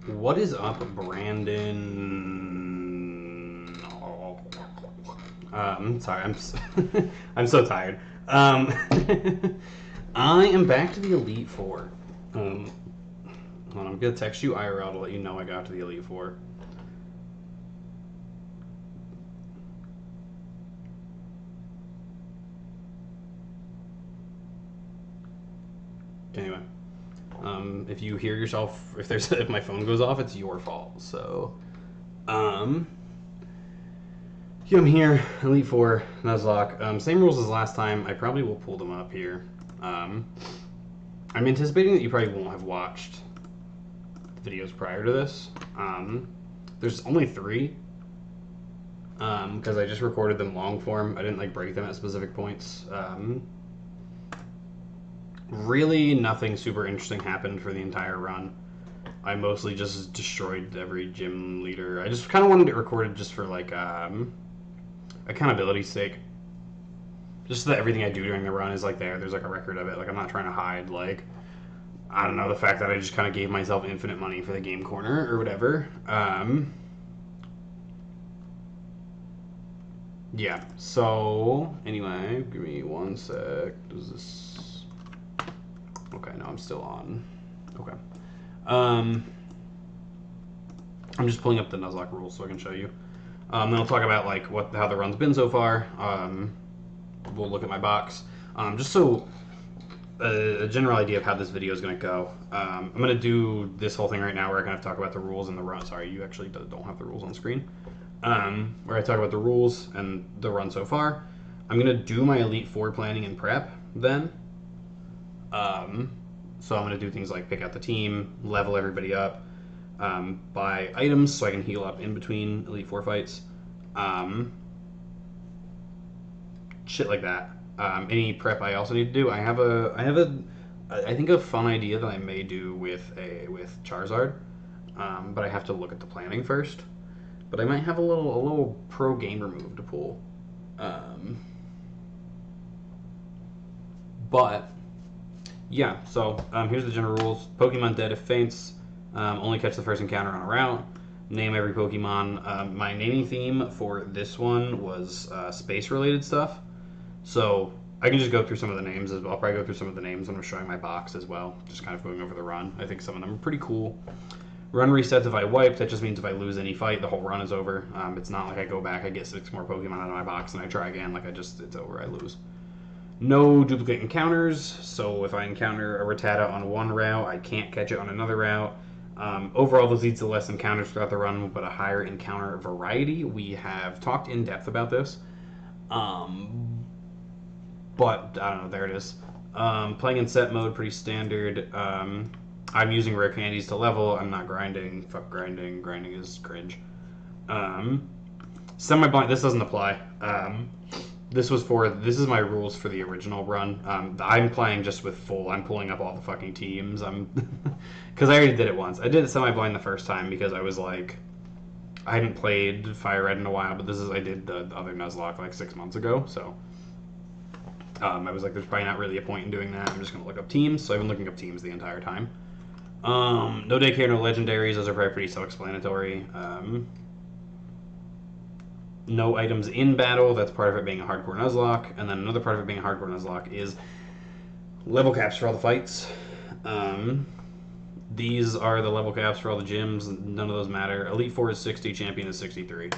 What is up, Brandon? Sorry, I'm so tired. I am back to the Elite Four. Hold on, I'm gonna text you IRL to let you know I got to the Elite Four. Anyway, if you hear yourself, if my phone goes off, it's your fault. So, yeah, I'm here, Elite Four, Nuzlocke. Same rules as last time. I probably will pull them up here. I'm anticipating that you probably won't have watched the videos prior to this. There's only 3. Because I just recorded them long form. I didn't break them at specific points. Really nothing super interesting happened for the entire run. I mostly just destroyed every gym leader. I just kind of wanted it recorded just for accountability's sake. Just so that everything I do during the run is there's a record of it. I'm not trying to hide I don't know, the fact that I just kind of gave myself infinite money for the game corner or whatever. Yeah, so anyway, give me one sec. Does this... Okay, no, I'm still on. Okay. I'm just pulling up the Nuzlocke rules so I can show you. Then I'll talk about how the run's been so far. We'll look at my box. Just so a general idea of how this video is going to go. I'm going to do this whole thing right now where I kind of talk about the rules and the run. Sorry, you actually don't have the rules on screen. Where I talk about the rules and the run so far. I'm going to do my Elite Four planning and prep then. So I'm going to do things like pick out the team, level everybody up, buy items so I can heal up in between Elite Four fights, shit like that. Any prep I also need to do. I think a fun idea that I may do with Charizard, but I have to look at the planning first. But I might have a little pro gamer move to pull. But yeah, so here's the general rules. Pokemon dead if faints. Only catch the first encounter on a route. Name every Pokemon. My naming theme for this one was space-related stuff. So I can just go through some of the names as well. I'll probably go through some of the names when I'm showing my box as well. Just kind of going over the run. I think some of them are pretty cool. Run resets if I wipe. That just means if I lose any fight, the whole run is over. It's not like I go back, I get 6 more Pokemon out of my box, and I try again. It's over, I lose. No duplicate encounters, so if I encounter a Rattata on one route, I can't catch it on another route. Overall, this leads to less encounters throughout the run, but a higher encounter variety. We have talked in depth about this, but I don't know, there it is. Playing in set mode, pretty standard. I'm using rare candies to level. I'm not grinding. Fuck grinding. Grinding is cringe. Semi-blind, this doesn't apply. This is my rules for the original run. I'm playing just with full. I'm pulling up all the fucking teams. Because I already did it once. I did it semi-blind the first time because I was I hadn't played Fire Red in a while, but I did the other Nuzlocke 6 months ago. So I was there's probably not really a point in doing that. I'm just gonna look up teams. So I've been looking up teams the entire time. No daycare, no legendaries. Those are probably pretty self-explanatory. No items in battle. That's part of it being a hardcore Nuzlocke. And then another part of it being a hardcore Nuzlocke is level caps for all the fights. These are the level caps for all the gyms. None of those matter. Elite Four is 60. Champion is 63.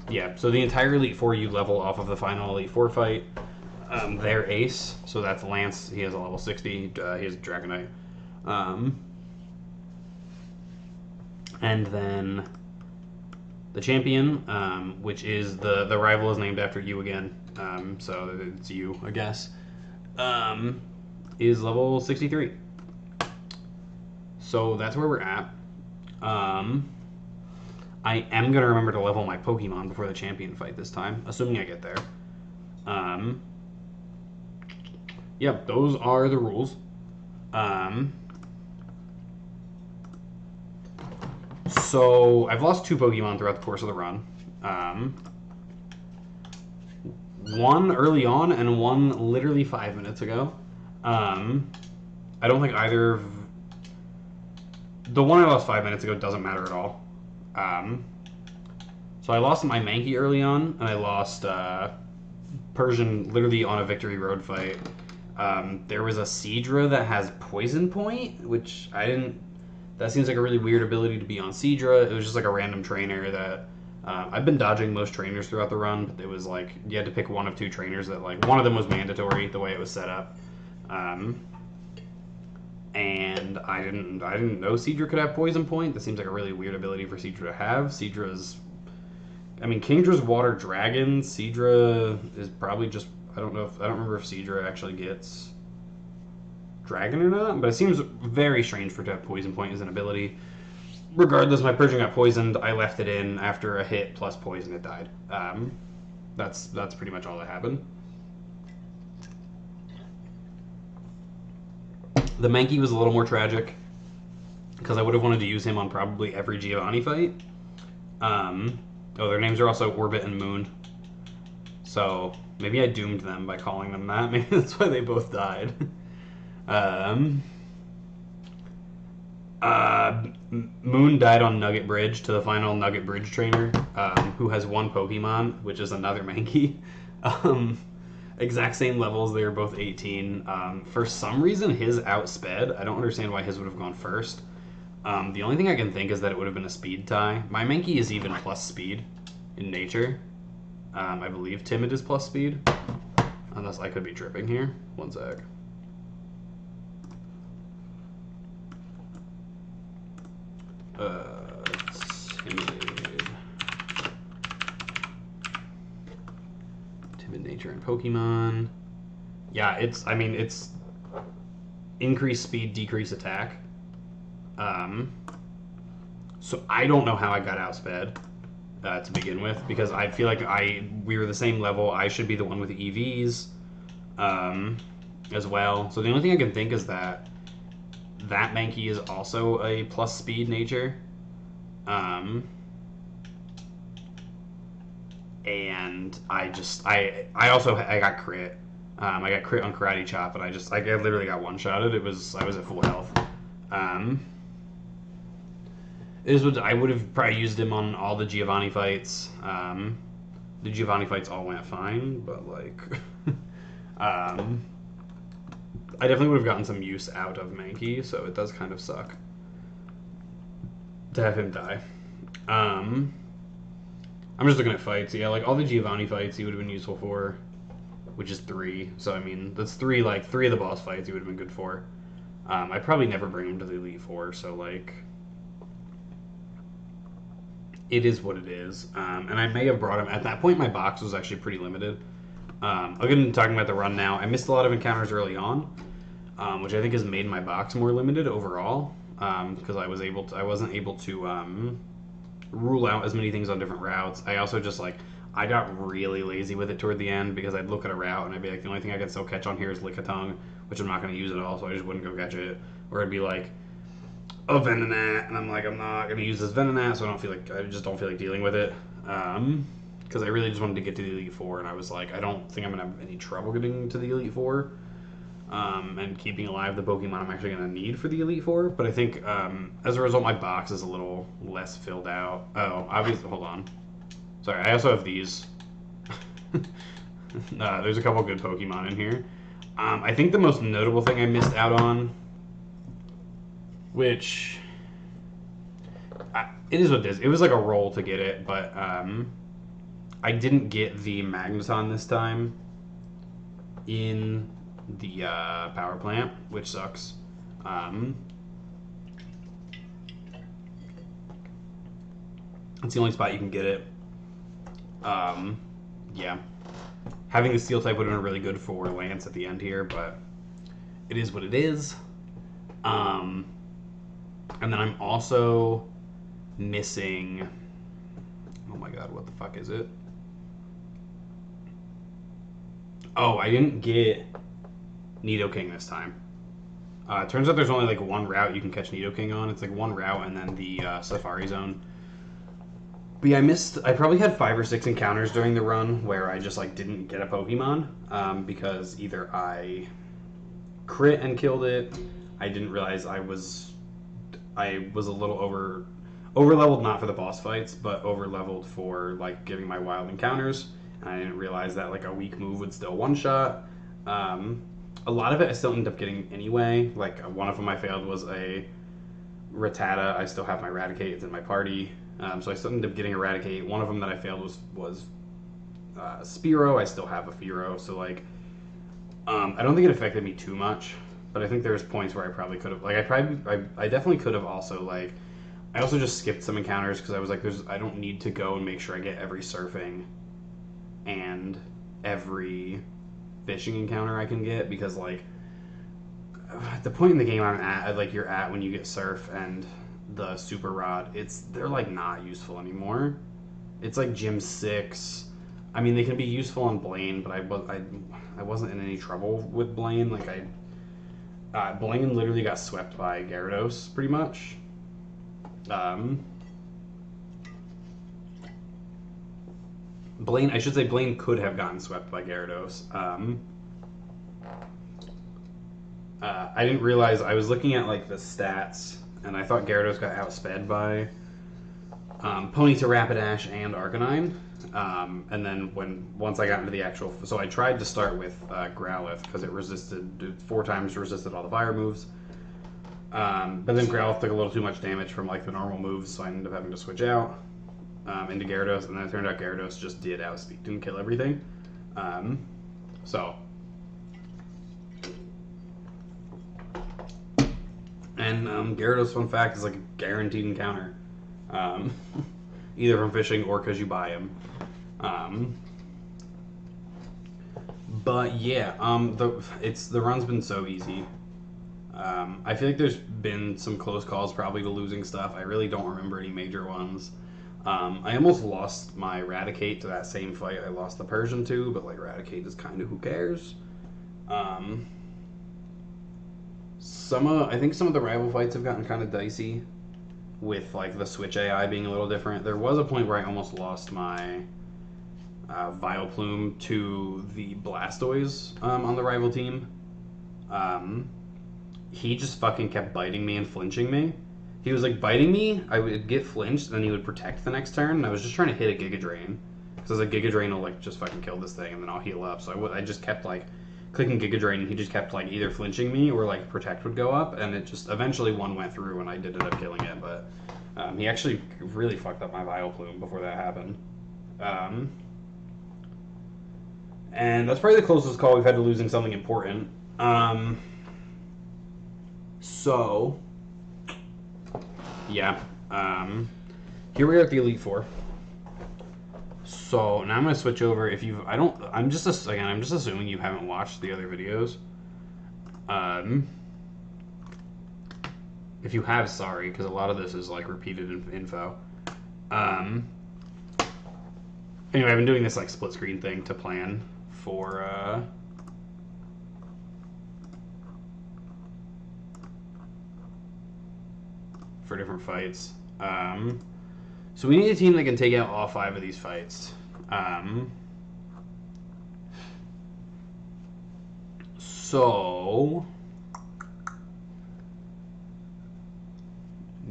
Yeah, so the entire Elite Four you level off of the final Elite Four fight. Their ace, so that's Lance. He has a level 60. He has Dragonite. And then the champion, which is the rival is named after you again, so it's you, I guess, is level 63. So that's where we're at. I am going to remember to level my Pokemon before the champion fight this time, assuming I get there. Yep, those are the rules. So I've lost 2 Pokemon throughout the course of the run. One early on and one literally 5 minutes ago. I don't think either of the one I lost 5 minutes ago doesn't matter at all. So I lost my Mankey early on, and I lost Persian literally on a Victory Road fight. There was a Seadra that has Poison Point, which I didn't... That seems like a really weird ability to be on Seadra. It was just like a random trainer that... I've been dodging most trainers throughout the run, but it was like, you had to pick one of two trainers that, like, one of them was mandatory, the way it was set up. And I didn't know Seadra could have Poison Point. That seems like a really weird ability for Seadra to have. Seadra's... I mean, Kingdra's Water Dragon. Seadra is probably just... I don't remember if Seadra actually gets Dragon or not, but it seems very strange for it to have Poison Point as an ability. Regardless, my Persian got poisoned. I left it in after a hit plus poison. It died. That's pretty much all that happened. The Mankey was a little more tragic because I would have wanted to use him on probably every Giovanni fight. Oh, their names are also Orbit and Moon. So maybe I doomed them by calling them that. Maybe that's why they both died. Moon died on Nugget Bridge to the final Nugget Bridge trainer, who has one Pokemon, which is another Mankey. Exact same levels, they were both 18. For some reason, his outsped. I don't understand why his would have gone first. The only thing I can think is that it would have been a speed tie. My Mankey is even plus speed in nature. I believe Timid is plus speed. Unless I could be tripping here. One sec. Timid nature and Pokemon. Yeah, it's increase speed, decrease attack. So I don't know how I got outsped to begin with, because I feel like we were the same level. I should be the one with the EVs as well. So the only thing I can think is that Mankey is also a plus speed nature. And I got crit. I got crit on Karate Chop, and I literally got one-shotted. I was at full health. I would have probably used him on all the Giovanni fights. The Giovanni fights all went fine, but like, I definitely would have gotten some use out of Mankey, so it does kind of suck to have him die. I'm just looking at fights. Yeah, like all the Giovanni fights he would have been useful for, which is 3. So I mean, that's 3. Like 3 of the boss fights he would have been good for. I probably never bring him to the Elite Four, so like, it is what it is. And I may have brought him at that point. My box was actually pretty limited. I'll get into talking about the run now. I missed a lot of encounters early on, which I think has made my box more limited overall, because I wasn't able to rule out as many things on different routes. I also just I got really lazy with it toward the end, because I'd look at a route and I'd be like, the only thing I can still catch on here is Lickitung, which I'm not going to use at all, so I just wouldn't go catch it. Or I'd be like, oh, Venonat, and I'm like, I'm not going to use this Venonat, so I just don't feel like dealing with it. Because I really just wanted to get to the Elite Four, and I was like, I don't think I'm going to have any trouble getting to the Elite Four, and keeping alive the Pokemon I'm actually going to need for the Elite Four. But I think, as a result, my box is a little less filled out. Oh, obviously, hold on. Sorry, I also have these. There's a couple good Pokemon in here. I think the most notable thing I missed out on, which it is what it is. It was like a roll to get it, but I didn't get the Magneton this time in the power plant, which sucks. It's the only spot you can get it. Yeah. Having the Steel type would have been really good for Lance at the end here, but it is what it is. And then I'm also missing... Oh my god, what the fuck is it? Oh, I didn't get Nidoking this time. It turns out there's only like one route you can catch Nidoking on. It's like one route and then the Safari Zone. But yeah, I probably had 5 or 6 encounters during the run where I just like didn't get a Pokemon, because either I crit and killed it, I didn't realize I was I was a little over leveled, not for the boss fights, but over leveled for like giving my wild encounters. And I didn't realize that like a weak move would still one shot. A lot of it I still ended up getting anyway. Like one of them I failed was a Rattata. I still have my Raticate. It's in my party. So I still ended up getting Eradicate. One of them that I failed was Spearow. I still have a Fearow. So like, I don't think it affected me too much. But I think there's points where I probably could have. Like I definitely could have also like. I also just skipped some encounters because I was like, I don't need to go and make sure I get every surfing and every fishing encounter I can get, because like at the point in the game I'm at, like you're at when you get surf and the super rod, they're like not useful anymore. It's like Gym 6. I mean, they can be useful on Blaine, but I wasn't in any trouble with Blaine. Like Blaine literally got swept by Gyarados pretty much. Blaine could have gotten swept by Gyarados. I didn't realize, I was looking at like the stats, and I thought Gyarados got outsped by Ponyta, Rapidash, and Arcanine. And then once I got into the actual, so I tried to start with Growlithe because it 4 times resisted all the fire moves. But then Growlithe took a little too much damage from like the normal moves, so I ended up having to switch out into Gyarados, and then it turned out Gyarados just did outspeed, didn't kill everything. So. And Gyarados, fun fact, is like a guaranteed encounter. Either from fishing or because you buy him. But yeah, the run's been so easy. I feel like there's been some close calls probably to losing stuff. I really don't remember any major ones. I almost lost my Raticate to that same fight I lost the Persian to, but like Raticate is kind of who cares. I think some of the rival fights have gotten kind of dicey with like the Switch AI being a little different. There was a point where I almost lost my Vileplume to the Blastoise on the rival team. He just fucking kept biting me and flinching me. He was like biting me, I would get flinched, and then he would protect the next turn, and I was just trying to hit a Giga Drain. Because a Giga Drain will like just fucking kill this thing, and then I'll heal up. So I just kept like clicking Giga Drain, and he just kept like either flinching me or like Protect would go up, and it just eventually one went through and I did end up killing it, but he actually really fucked up my Vileplume before that happened. And that's probably the closest call we've had to losing something important. So yeah, here we are at the Elite Four. So now I'm gonna switch over. I'm just assuming you haven't watched the other videos. If you have, sorry, because a lot of this is like repeated info. Anyway, I've been doing this like split screen thing to plan for different fights. So we need a team that can take out all 5 of these fights. So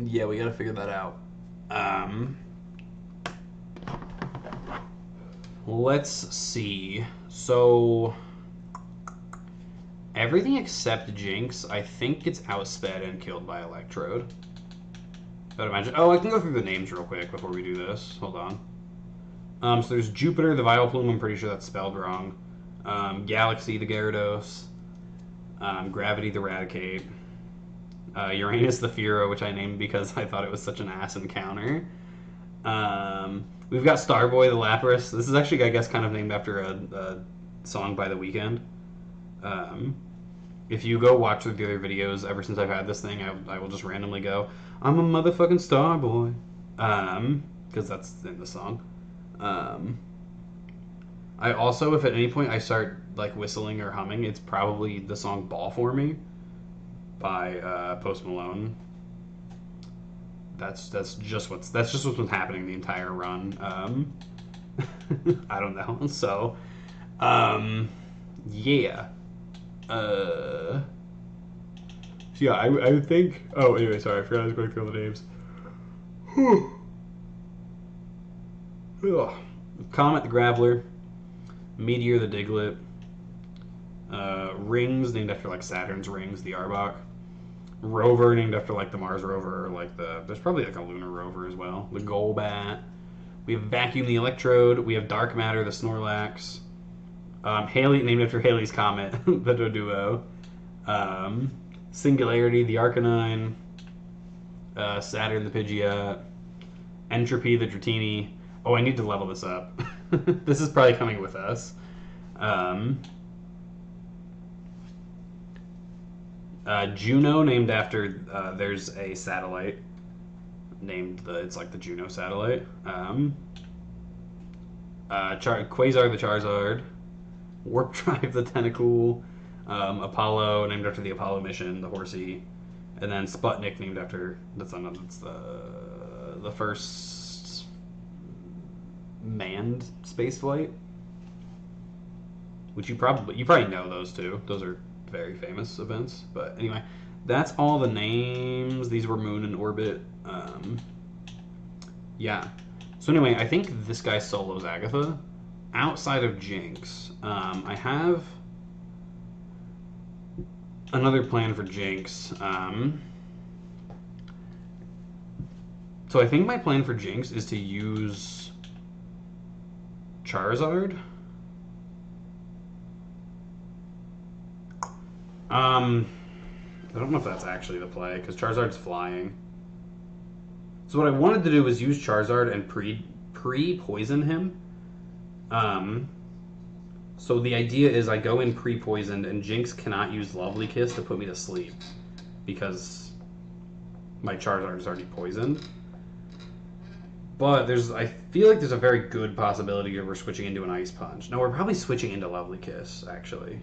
yeah, we gotta figure that out. Let's see. So everything except Jinx, I think, gets outsped and killed by Electrode. I'd imagine. Oh, I can go through the names real quick before we do this. Hold on. So there's Jupiter, the Vileplume. I'm pretty sure that's spelled wrong. Galaxy, the Gyarados. Gravity, the Raticate. Uranus, the Fearow, which I named because I thought it was such an ass encounter. We've got Starboy, the Lapras. This is actually, I guess, kind of named after a song by The Weeknd. If you go watch the other videos, ever since I've had this thing, I will just randomly go, I'm a motherfucking Starboy. Because that's in the song. I also, if at any point I start like whistling or humming, it's probably the song Ball For Me by Post Malone. That's just what's been happening the entire run. I don't know. So, yeah. So yeah, I would think... Oh, anyway, sorry, I forgot I was going through all the names. Ugh. Comet the Graveler, Meteor the Diglett, Rings named after like Saturn's rings, the Arbok, Rover named after like the Mars rover, or like there's probably like a lunar rover as well, the Golbat. We have Vacuum the Electrode, we have Dark Matter the Snorlax, Haley named after Halley's Comet, the Doduo, Singularity the Arcanine, Saturn the Pidgeot, Entropy the Dratini. Oh, I need to level this up. This is probably coming with us. Juno, named after there's a satellite named it's like the Juno satellite. Quasar the Charizard, Warp Drive the Tentacool, Apollo named after the Apollo mission, the Horsey, and then Sputnik named after that's the first manned space flight, which you probably know those two. Those are very famous events. But anyway, that's all the names. These were Moon and Orbit. Yeah. So anyway, I think this guy solos Agatha. Outside of Jinx, I have another plan for Jinx. So I think my plan for Jinx is to use Charizard. I don't know if that's actually the play, because Charizard's flying. So what I wanted to do was use Charizard and pre-poison him. So the idea is I go in pre-poisoned, and Jinx cannot use Lovely Kiss to put me to sleep, because my Charizard is already poisoned. But I feel like there's a very good possibility of we're switching into an Ice Punch. No, we're probably switching into Lovely Kiss, actually.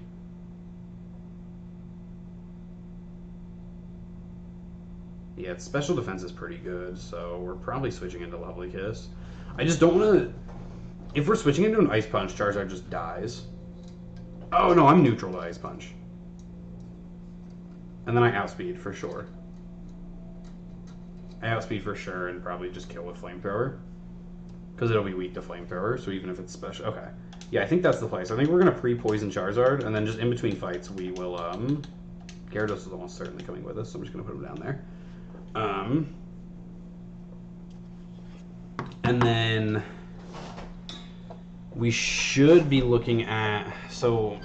Yeah, its special defense is pretty good, so we're probably switching into Lovely Kiss. I just don't want to... If we're switching into an Ice Punch, Charizard just dies. Oh, no, I'm neutral to Ice Punch. And then I outspeed, for sure. I outspeed for sure and probably just kill with Flamethrower. Because it'll be weak to Flamethrower, so even if it's special... Okay. Yeah, I think that's the play. So I think we're going to pre-poison Charizard, and then just in between fights, we will... Gyarados is almost certainly coming with us, so I'm just going to put him down there. And then we should be looking at... So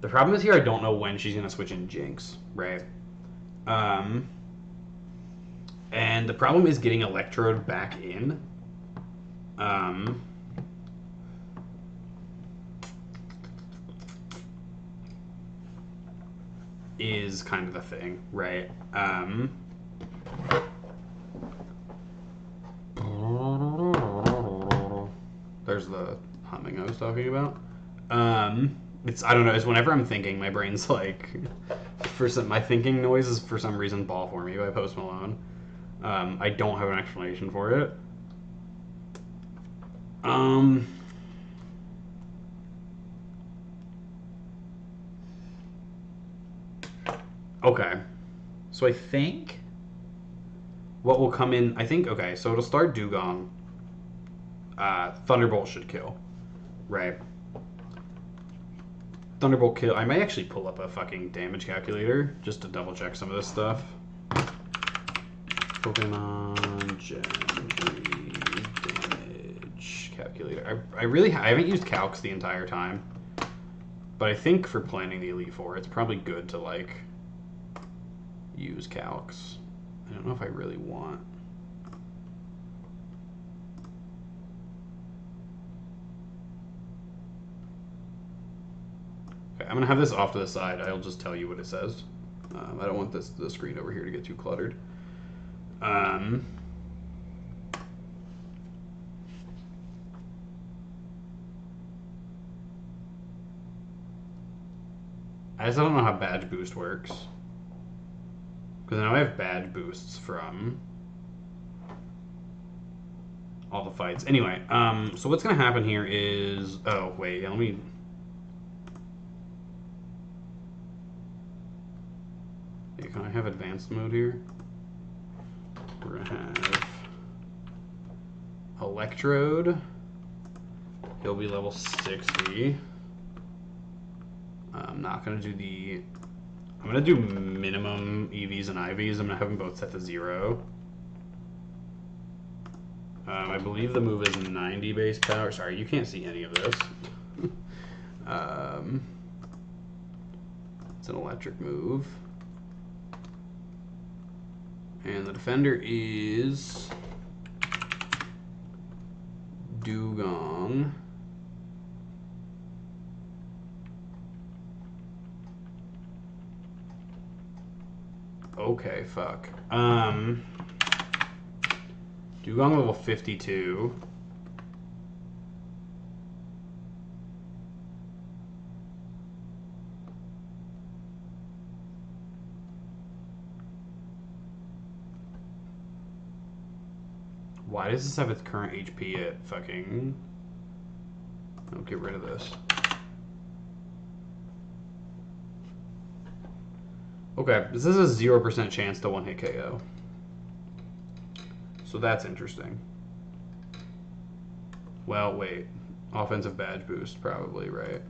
the problem is here I don't know when she's going to switch in Jinx, right? And the problem is getting Electrode back in. Is kind of the thing, right? There's the humming I was talking about. It's, I don't know, it's whenever I'm thinking, my brain's like, my thinking noise is for some reason Ball For Me by Post Malone. I don't have an explanation for it. Okay. So I think what will come in, okay, so it'll start Dugong. Thunderbolt should kill. Right. Thunderbolt kill. I might actually pull up a fucking damage calculator just to double check some of this stuff. Pokemon Gen 3 damage calculator. I haven't used calcs the entire time. But I think for planning the Elite Four, it's probably good to, like, use calcs. I don't know if I really want. Okay, I'm gonna have this off to the side. I'll just tell you what it says. I don't want the screen over here to get too cluttered. I just don't know how badge boost works. Because now I have badge boosts from all the fights. Anyway, so what's going to happen here is... Oh, wait, let me... I have advanced mode here? We're gonna have Electrode. He'll be level 60. I'm not gonna do the. I'm gonna do minimum EVs and IVs. I'm gonna have them both set to 0. I believe the move is 90 base power. Sorry, you can't see any of this. It's an electric move. And the defender is Dugong. Okay, fuck. Dugong level 52. Why does this have its current HP at fucking... I'll get rid of this. Okay, this is a 0% chance to one-hit KO. So that's interesting. Well, wait. Offensive badge boost, probably, right?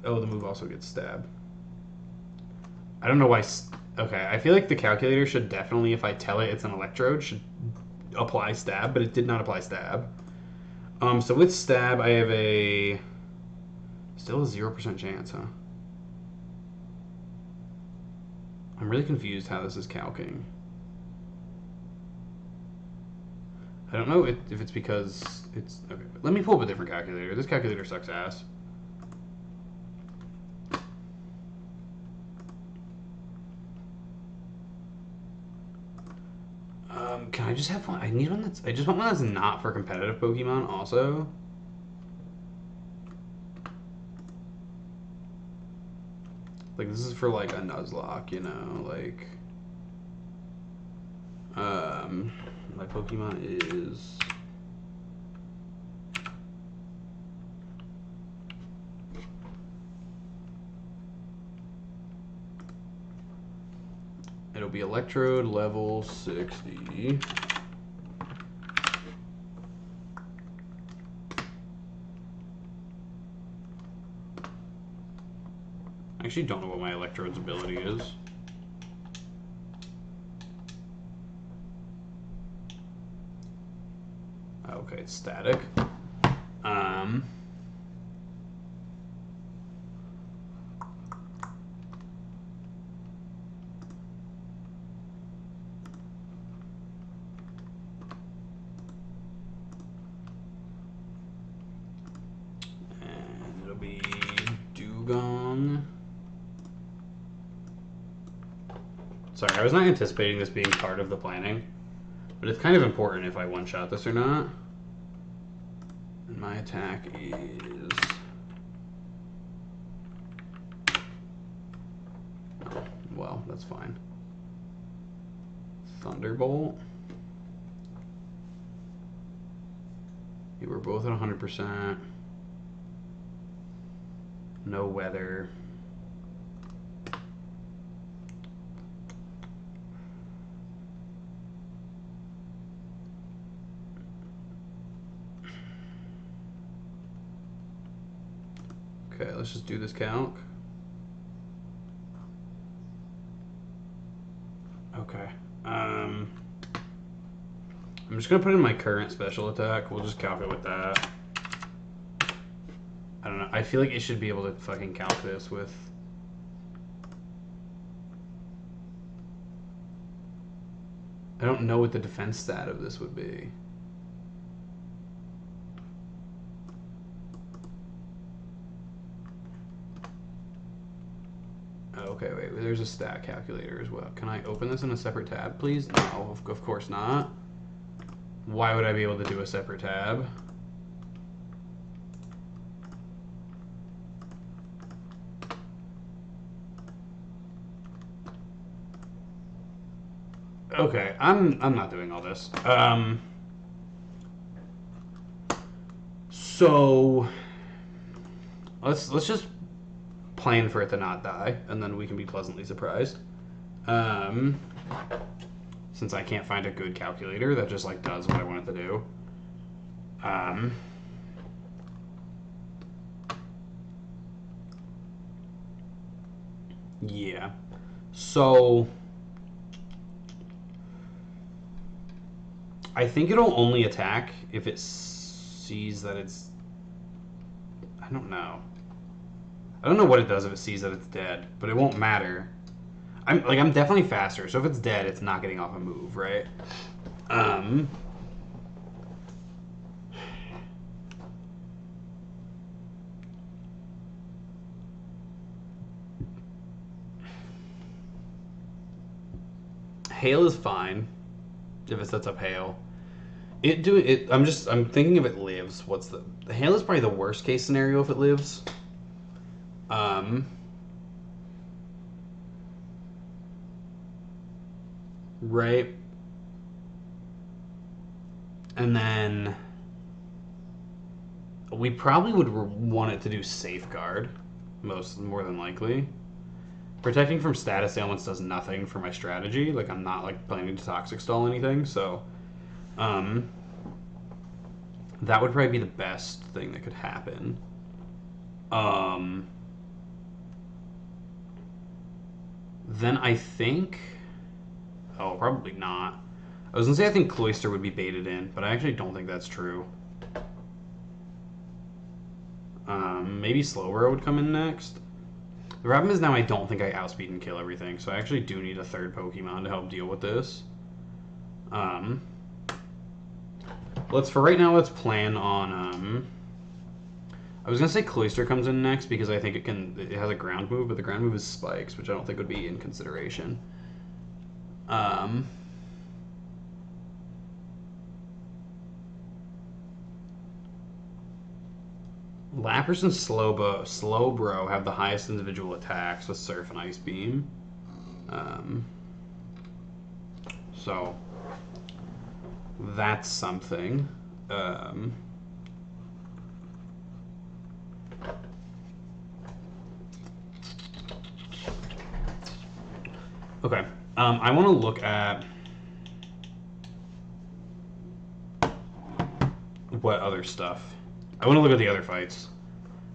Oh, the move also gets stab. I don't know why... Okay, I feel like the calculator should definitely, if I tell it it's an electrode, should apply stab, but it did not apply stab. So with stab, I have a... Still a 0% chance, huh? I'm really confused how this is calcing. I don't know if it's because it's... Okay, let me pull up a different calculator. This calculator sucks ass. Can I just have one? I need one that's... I just want one that's not for competitive Pokemon also. Like, this is for, like, a Nuzlocke, you know, like... My Pokemon is... It'll be Electrode level 60. I actually don't know what my Electrode's ability is. Okay, it's static. And it'll be Dugong. Sorry, I was not anticipating this being part of the planning, but it's kind of important if I one-shot this or not. And my attack is... Oh, well, that's fine. Thunderbolt. You were both at 100%. No weather. Okay, let's just do this calc. Okay. I'm just gonna put in my current special attack. We'll just calc it with that. I don't know. I feel like it should be able to fucking calc this with... I don't know what the defense stat of this would be. Okay, wait, there's a stat calculator as well. Can I open this in a separate tab, please? No, of course not. Why would I be able to do a separate tab? Okay, I'm not doing all this. So let's just plan for it to not die, and then we can be pleasantly surprised. Since I can't find a good calculator that just like does what I want it to do. Yeah. So I think it'll only attack if it sees that it's... I don't know. I don't know what it does if it sees that it's dead, but it won't matter. I'm definitely faster, so if it's dead, it's not getting off a move, right? Hail is fine if it sets up hail. I'm thinking if it lives. The hail is probably the worst case scenario if it lives. Right. And then we probably would want it to do safeguard, more than likely. Protecting from status ailments does nothing for my strategy. Like, I'm not like planning to toxic stall anything, so that would probably be the best thing that could happen. Then I think... Oh, probably not. I was going to say I think Cloister would be baited in, but I actually don't think that's true. Maybe Slowbro would come in next. The problem is now I don't think I outspeed and kill everything, so I actually do need a third Pokemon to help deal with this. For right now, let's plan on... I was going to say Cloister comes in next because I think it has a ground move, but the ground move is Spikes, which I don't think would be in consideration. Lapras and Slowbro have the highest individual attacks with Surf and Ice Beam. So that's something. Okay. I want to look at what other stuff. I want to look at the other fights,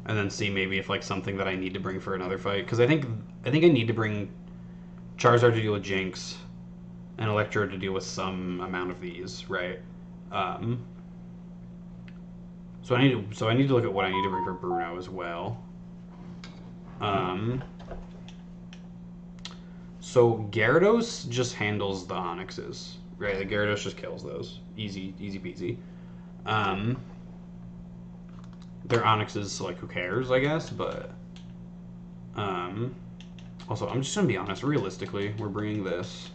and then see maybe if like something that I need to bring for another fight. Because I think I need to bring Charizard to deal with Jinx, and Electrode to deal with some amount of these, right? So I need to look at what I need to bring for Bruno as well. So Gyarados just handles the Onyxes, right? The Gyarados just kills those, easy peasy. They're Onyxes, so like who cares, I guess. But also, I'm just gonna be honest. Realistically, we're bringing this,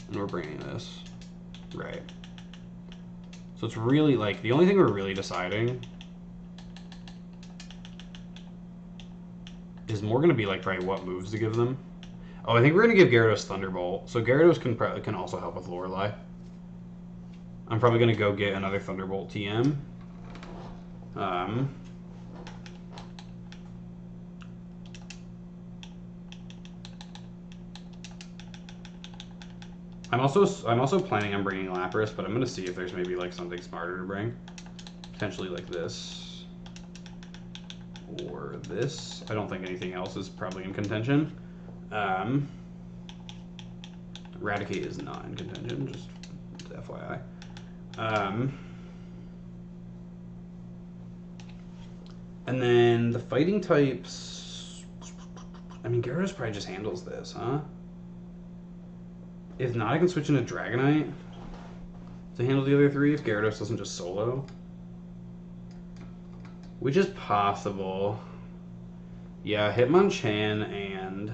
and we're bringing this, right? So it's really like the only thing we're really deciding is more gonna be like probably what moves to give them. Oh, I think we're gonna give Gyarados Thunderbolt. So Gyarados can also help with Lorelei. I'm probably gonna go get another Thunderbolt TM. I'm also planning on bringing Lapras, but I'm gonna see if there's maybe like something smarter to bring. Potentially like this or this. I don't think anything else is probably in contention. Eradicate is not in contention, just FYI. And then the fighting types... I mean, Gyarados probably just handles this, huh? If not, I can switch into Dragonite to handle the other three if Gyarados doesn't just solo. Which is possible. Yeah, Hitmonchan and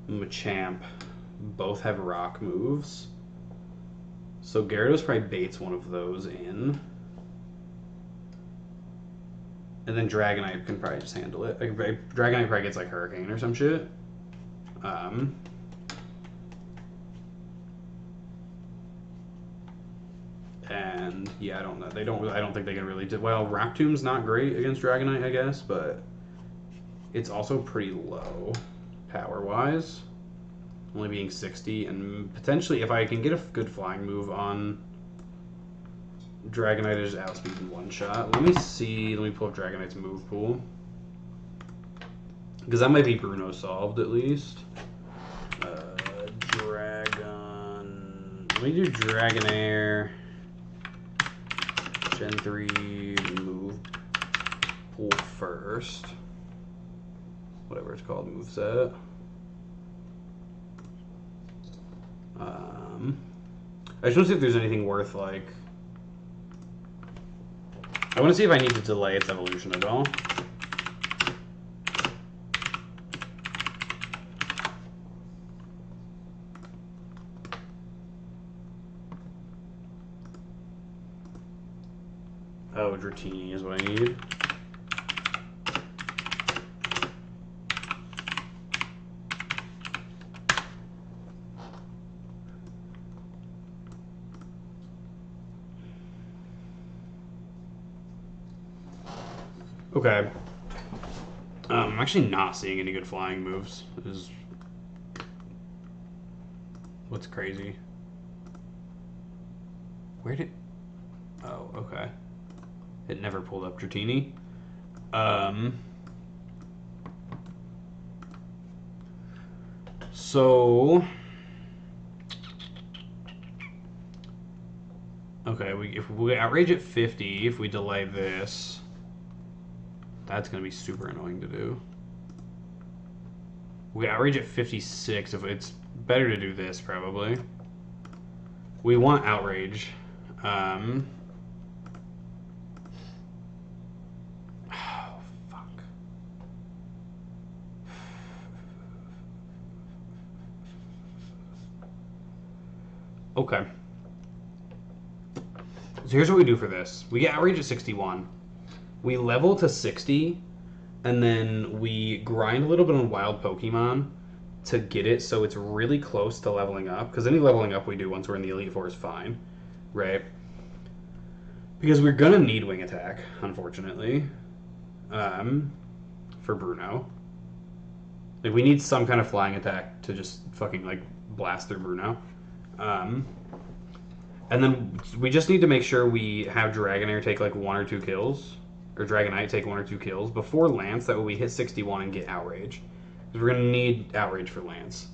Machamp both have rock moves. So Gyarados probably baits one of those in. And then Dragonite can probably just handle it. Dragonite probably gets like Hurricane or some shit. And yeah, I don't know. I don't think they can really do well. Rock Tomb's not great against Dragonite, I guess, but it's also pretty low power wise, only being 60. And potentially, if I can get a good flying move on Dragonite, is outspeed in one shot. Let me see. Let me pull up Dragonite's move pool, because that might be Bruno solved at least. Dragon. Let me do Dragonair. Gen 3 move pool first. Whatever it's called, moveset. I just want to see if there's anything worth, like... I want to see if I need to delay its evolution at all. Oh, Dratini is what I need. Okay. I'm actually not seeing any good flying moves. This is what's crazy. Where did... Oh, okay. It never pulled up Dratini. So... Okay, if we outrage at 50, if we delay this... That's going to be super annoying to do. We outrage at 56. If it's better to do this, probably. We want outrage. Oh, fuck. Okay. So here's what we do for this. We get outrage at 61. We level to 60, and then we grind a little bit on wild Pokemon to get it so it's really close to leveling up. Because any leveling up we do once we're in the Elite Four is fine, right? Because we're going to need Wing Attack, unfortunately, for Bruno. Like, we need some kind of flying attack to just fucking, like, blast through Bruno. And then we just need to make sure we have Dragonair take, like, 1 or 2 kills. Or Dragonite take 1 or 2 kills before Lance. That way we hit 61 and get Outrage. Because we're going to need Outrage for Lance.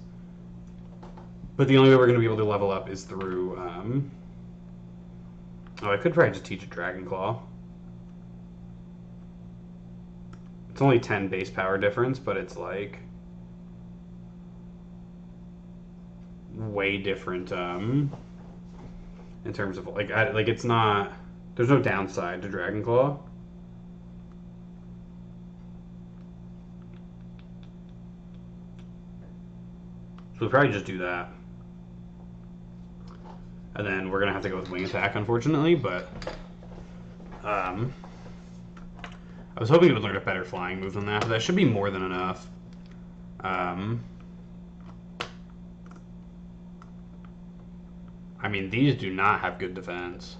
But the only way we're going to be able to level up is through... Oh, I could probably just teach a Dragon Claw. It's only 10 base power difference, but it's like... way different in terms of... Like, it's not... There's no downside to Dragon Claw. So we'll probably just do that. And then we're going to have to go with Wing Attack, unfortunately, but... I was hoping it would learn a better flying move than that, but that should be more than enough. I mean, these do not have good defense.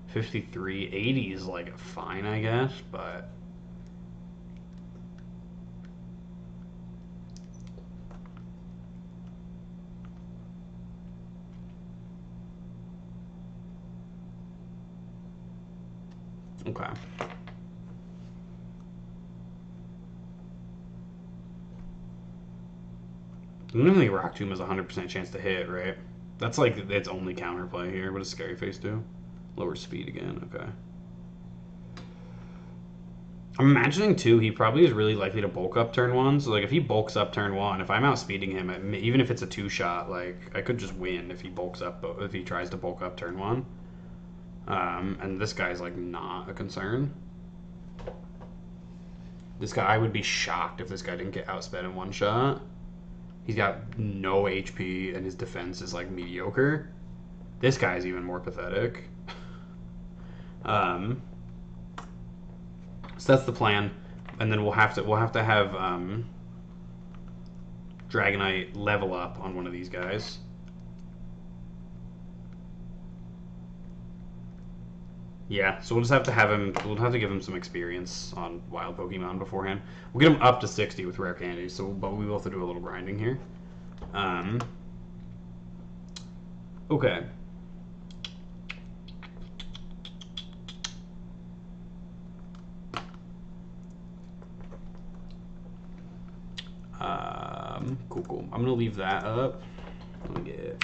53, 80 is, like, fine, I guess, but... Okay. I don't think Rock Tomb has a 100% chance to hit, right? That's like its only counterplay here. What does Scary Face do? Lower speed again, okay. I'm imagining, too, he probably is really likely to bulk up turn 1. So, like, if he bulks up turn 1, if I'm outspeeding him, even if it's a 2-shot, like, I could just win if he bulks up, if he tries to bulk up turn 1. And this guy's, like, not a concern. This guy, I would be shocked if this guy didn't get outsped in 1 shot. He's got no HP, and his defense is, like, mediocre. This guy's even more pathetic. So that's the plan, and then we'll have to have Dragonite level up on one of these guys. Yeah, so we'll just have to have him. We'll have to give him some experience on wild Pokemon beforehand. We'll get him up to 60 with rare candies. So, but we will have to do a little grinding here. Okay. Cool. I'm gonna leave that up. Let me get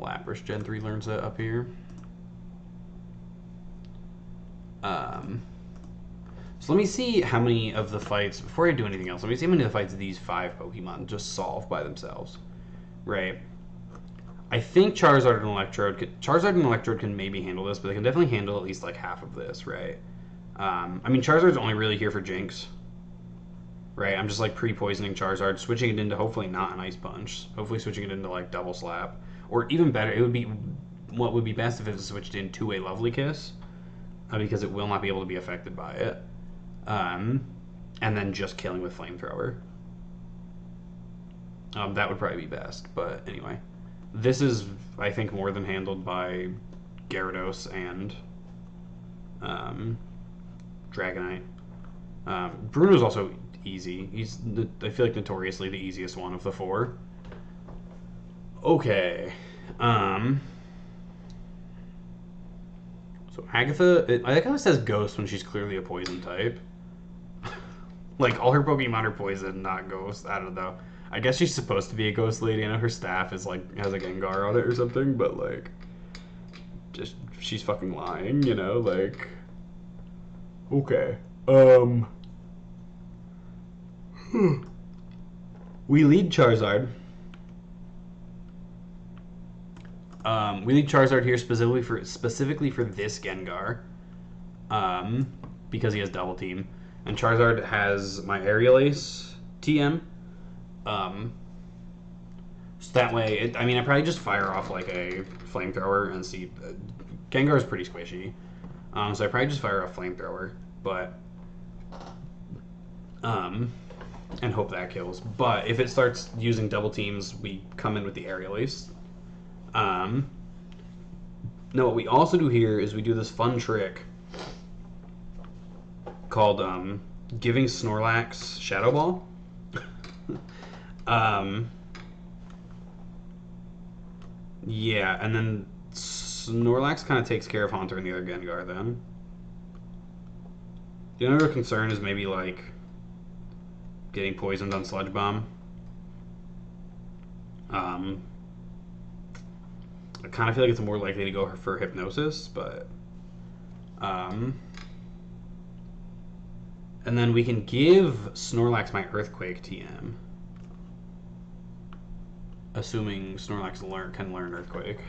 Lapras Gen 3 learns that up here. So let me see how many of the fights, before I do anything else, let me see how many of the fights these 5 Pokemon just solve by themselves. Right. I think Charizard and Electrode can maybe handle this, but they can definitely handle at least like half of this, right? I mean, Charizard's only really here for Jinx. Right, I'm just like pre-poisoning Charizard, switching it into hopefully not an Ice Punch. Hopefully switching it into like Double Slap. Or even better, it would be what would be best if it was switched into a Lovely Kiss. Because it will not be able to be affected by it. And then just killing with Flamethrower. That would probably be best, but anyway. This is, I think, more than handled by Gyarados and Dragonite. Bruno's also easy. He's, I feel like, notoriously the easiest one of the 4. Okay. So Agatha, I like how it says Ghost when she's clearly a poison type. Like, all her Pokemon are poison, not Ghost. I don't know. I guess she's supposed to be a Ghost Lady. I know her staff is like, has a Gengar on it or something, but like, just, she's fucking lying, you know? Like, okay. We lead Charizard. We lead Charizard here specifically for this Gengar, because he has Double Team, and Charizard has my Aerial Ace TM. So that way, I mean, I probably just fire off like a Flamethrower and see. Gengar is pretty squishy, so I probably just fire off Flamethrower, but and hope that kills. But if it starts using Double Teams, we come in with the Aerial Ace. Now what we also do here is we do this fun trick called giving Snorlax Shadow Ball. Yeah, and then Snorlax kind of takes care of Haunter and the other Gengar then. The other concern is maybe like getting poisoned on Sludge Bomb. I kind of feel like it's more likely to go for Hypnosis, but and then we can give Snorlax my Earthquake TM, assuming Snorlax can learn Earthquake.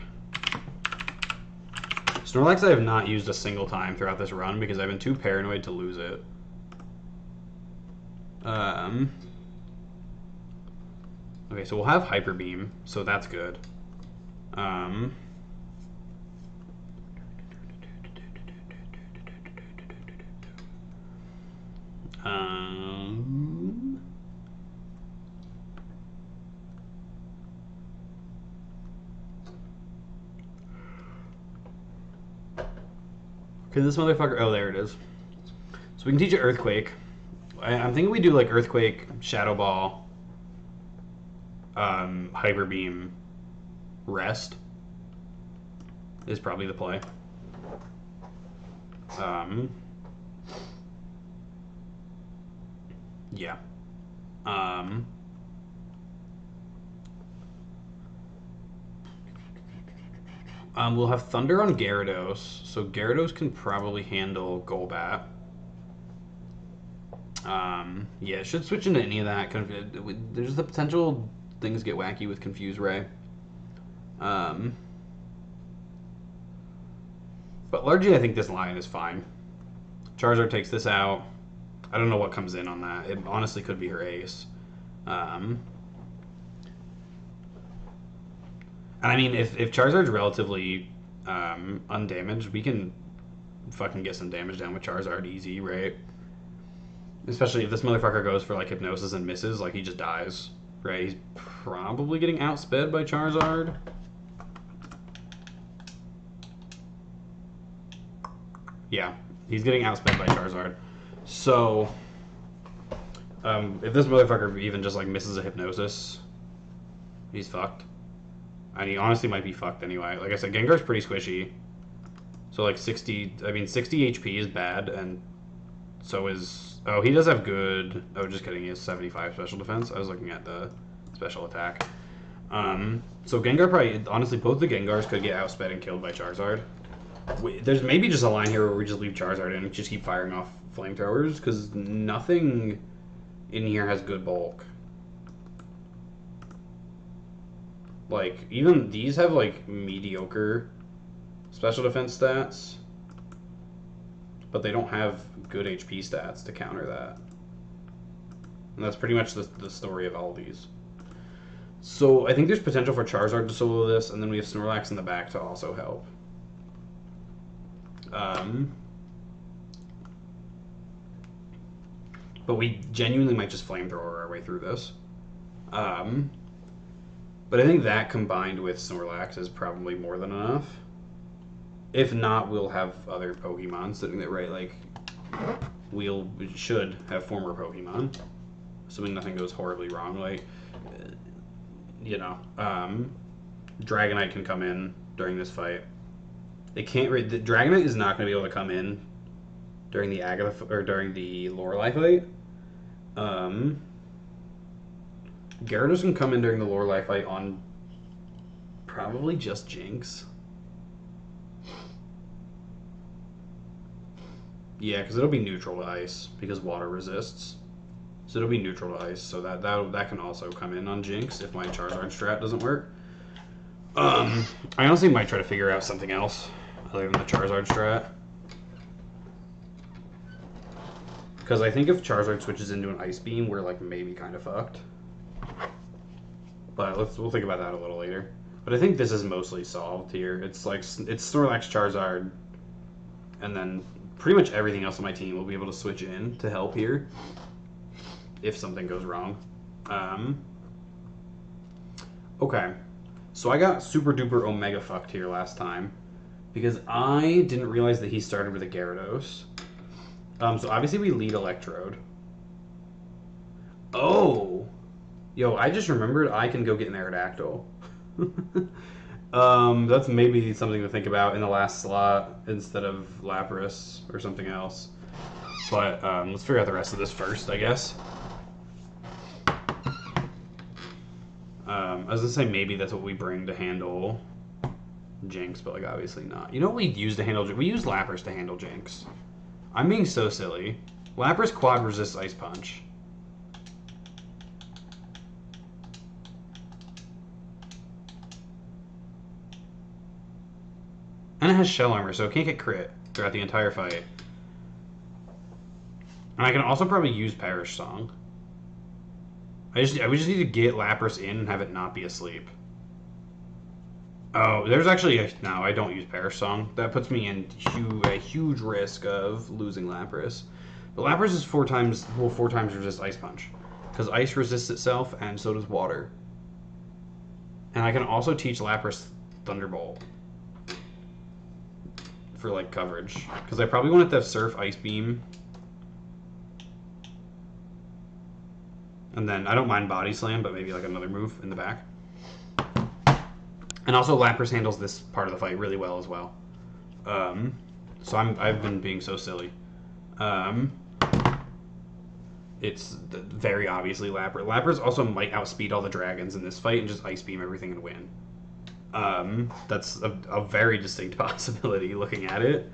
Snorlax I have not used a single time throughout this run because I've been too paranoid to lose it. Okay, so we'll have Hyper Beam, so that's good. Okay, this motherfucker. Oh, there it is. So we can teach it Earthquake. I'm thinking we do like Earthquake, Shadow Ball, Hyper Beam, Rest is probably the play. Yeah. We'll have Thunder on Gyarados, so Gyarados can probably handle Golbat. Yeah, it should switch into any of that. There's the potential things get wacky with Confuse Ray. But largely, I think this line is fine. Charizard takes this out. I don't know what comes in on that. It honestly could be her ace. And I mean, if Charizard's relatively undamaged, we can fucking get some damage down with Charizard easy, right? Especially if this motherfucker goes for like Hypnosis and misses, like he just dies, right? He's probably getting outsped by Charizard. Yeah, he's getting outsped by Charizard. So, if this motherfucker even just like misses a Hypnosis, he's fucked. And he honestly might be fucked anyway. Like I said, Gengar's pretty squishy. So like 60 HP is bad, and so is... Oh, he does have good... Oh, just kidding, he has 75 special defense. I was looking at the special attack. So Gengar probably... Honestly, both the Gengars could get outsped and killed by Charizard. There's maybe just a line here where we just leave Charizard in and just keep firing off flamethrowers, because nothing in here has good bulk. Like, even these have, like, mediocre special defense stats, but they don't have good HP stats to counter that. And that's pretty much the story of all these. So I think there's potential for Charizard to solo this, and then we have Snorlax in the back to also help. But we genuinely might just flamethrower our way through this. But I think that combined with Snorlax is probably more than enough. If not, we'll have other Pokemon sitting there, right? Like, we should have former Pokemon, assuming nothing goes horribly wrong. Like, you know, Dragonite can come in during this fight. They can't. The Dragonite is not going to be able to come in during the Agatha or during the Lorelei fight. Gyarados can come in during the Lorelei fight on probably just Jinx. Yeah, because it'll be neutral to ice because water resists. So it'll be neutral to ice. So that can also come in on Jinx if my Charizard strat doesn't work. I honestly might try to figure out something else other than the Charizard strat. Because I think if Charizard switches into an Ice Beam, we're like maybe kind of fucked. But we'll think about that a little later. But I think this is mostly solved here. It's like it's Snorlax, Charizard, and then pretty much everything else on my team will be able to switch in to help here if something goes wrong. Okay, so I got super duper omega fucked here last time because I didn't realize that he started with a Gyarados. So obviously we lead Electrode. Oh! Yo, I just remembered I can go get an Aerodactyl. That's maybe something to think about in the last slot instead of Lapras or something else. But let's figure out the rest of this first, I guess. I was gonna say maybe that's what we bring to handle Jinx, but like obviously not. You know what we use to handle Jinx? We use Lapras to handle Jinx. I'm being so silly. Lapras quad resists Ice Punch. And it has Shell Armor, so it can't get crit throughout the entire fight. And I can also probably use Perish Song. I would just need to get Lapras in and have it not be asleep. Oh, there's actually no, I don't use Perish Song. That puts me in a huge risk of losing Lapras. But Lapras is four times resist Ice Punch. Because Ice resists itself, and so does Water. And I can also teach Lapras Thunderbolt. For like coverage. Because I probably want it to have Surf, Ice Beam. And then I don't mind Body Slam, but maybe like another move in the back. And also Lapras handles this part of the fight really well as well. So I've been being so silly. It's very obviously Lapras. Lapras also might outspeed all the dragons in this fight and just Ice Beam everything and win. That's a very distinct possibility looking at it.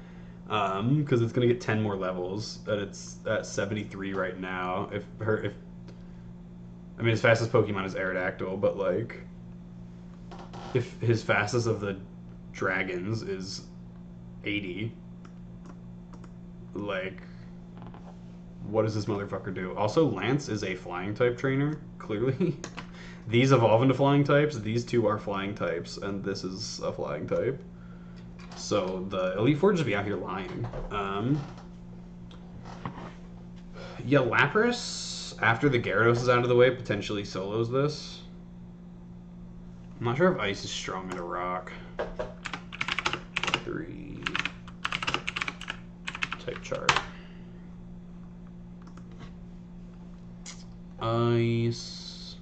Because it's going to get 10 more levels. And it's at 73 right now. I mean, his fastest Pokemon is Aerodactyl, but like... If his fastest of the dragons is 80, like, what does this motherfucker do? Also, Lance is a flying type trainer, clearly. These evolve into flying types, these two are flying types, and this is a flying type. So the Elite Four just be out here lying. Yeah, Lapras, after the Gyarados is out of the way, potentially solos this. I'm not sure if Ice is strong into Rock. 3. type chart. Ice.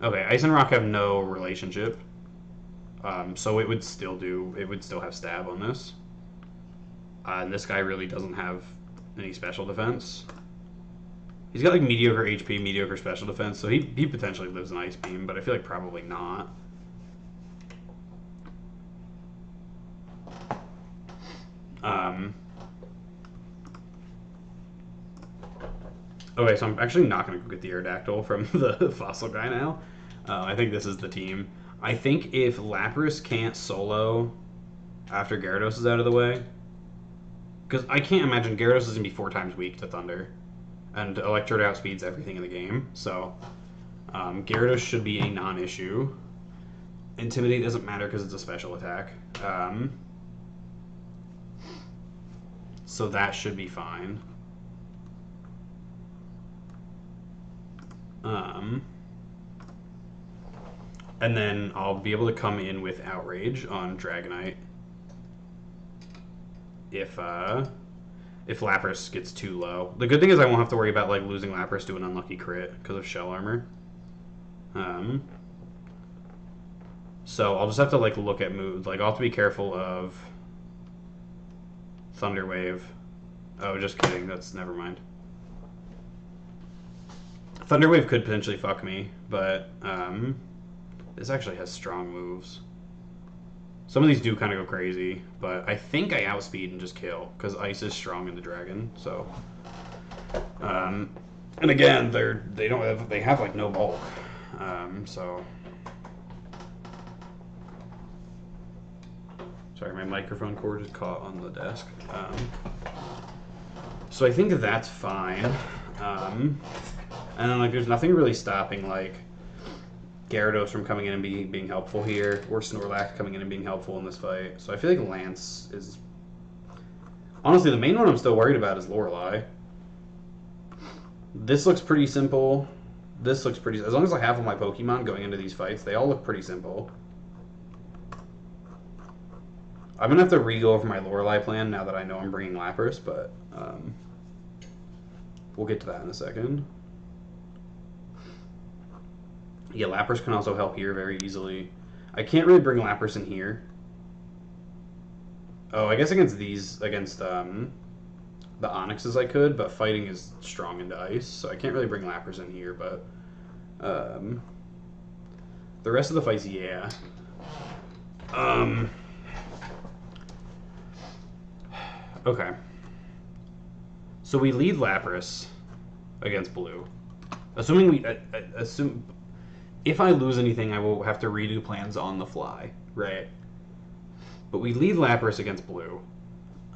Okay, ice and rock have no relationship. So it would still have stab on this. And this guy really doesn't have any special defense. He's got like mediocre HP, mediocre special defense, so he potentially lives in Ice Beam, but I feel like probably not. Okay, so I'm actually not going to go get the Aerodactyl from the fossil guy now. I think this is the team. I think if Lapras can't solo after Gyarados is out of the way, because I can't imagine Gyarados is going to be 4 times weak to Thunder, and Electrode outspeeds everything in the game, so Gyarados should be a non-issue. Intimidate doesn't matter because it's a special attack. So that should be fine. And then I'll be able to come in with Outrage on Dragonite if Lapras gets too low. The good thing is I won't have to worry about like losing Lapras to an unlucky crit because of Shell Armor. So I'll just have to like look at moves. Like I'll have to be careful of Thunder Wave. Oh, just kidding. That's never mind. Thunder Wave could potentially fuck me, but this actually has strong moves. Some of these do kind of go crazy, but I think I outspeed and just kill because Ice is strong in the Dragon. So, and again, they have like no bulk, so. Sorry, my microphone cord is caught on the desk. So I think that's fine. And then like there's nothing really stopping like Gyarados from coming in and being helpful here, or Snorlax coming in and being helpful in this fight. So I feel like Lance is... Honestly, the main one I'm still worried about is Lorelei. This looks pretty simple. This looks pretty... As long as I have all my Pokemon going into these fights, they all look pretty simple. I'm going to have to re-go over my Lorelei plan now that I know I'm bringing Lapras, but we'll get to that in a second. Yeah, Lapras can also help here very easily. I can't really bring Lapras in here. Oh, I guess against the Onyxes I could, but fighting is strong into Ice, so I can't really bring Lapras in here, but the rest of the fights, yeah. Okay. So we lead Lapras against Blue. Assuming if I lose anything, I will have to redo plans on the fly, right? But we lead Lapras against Blue.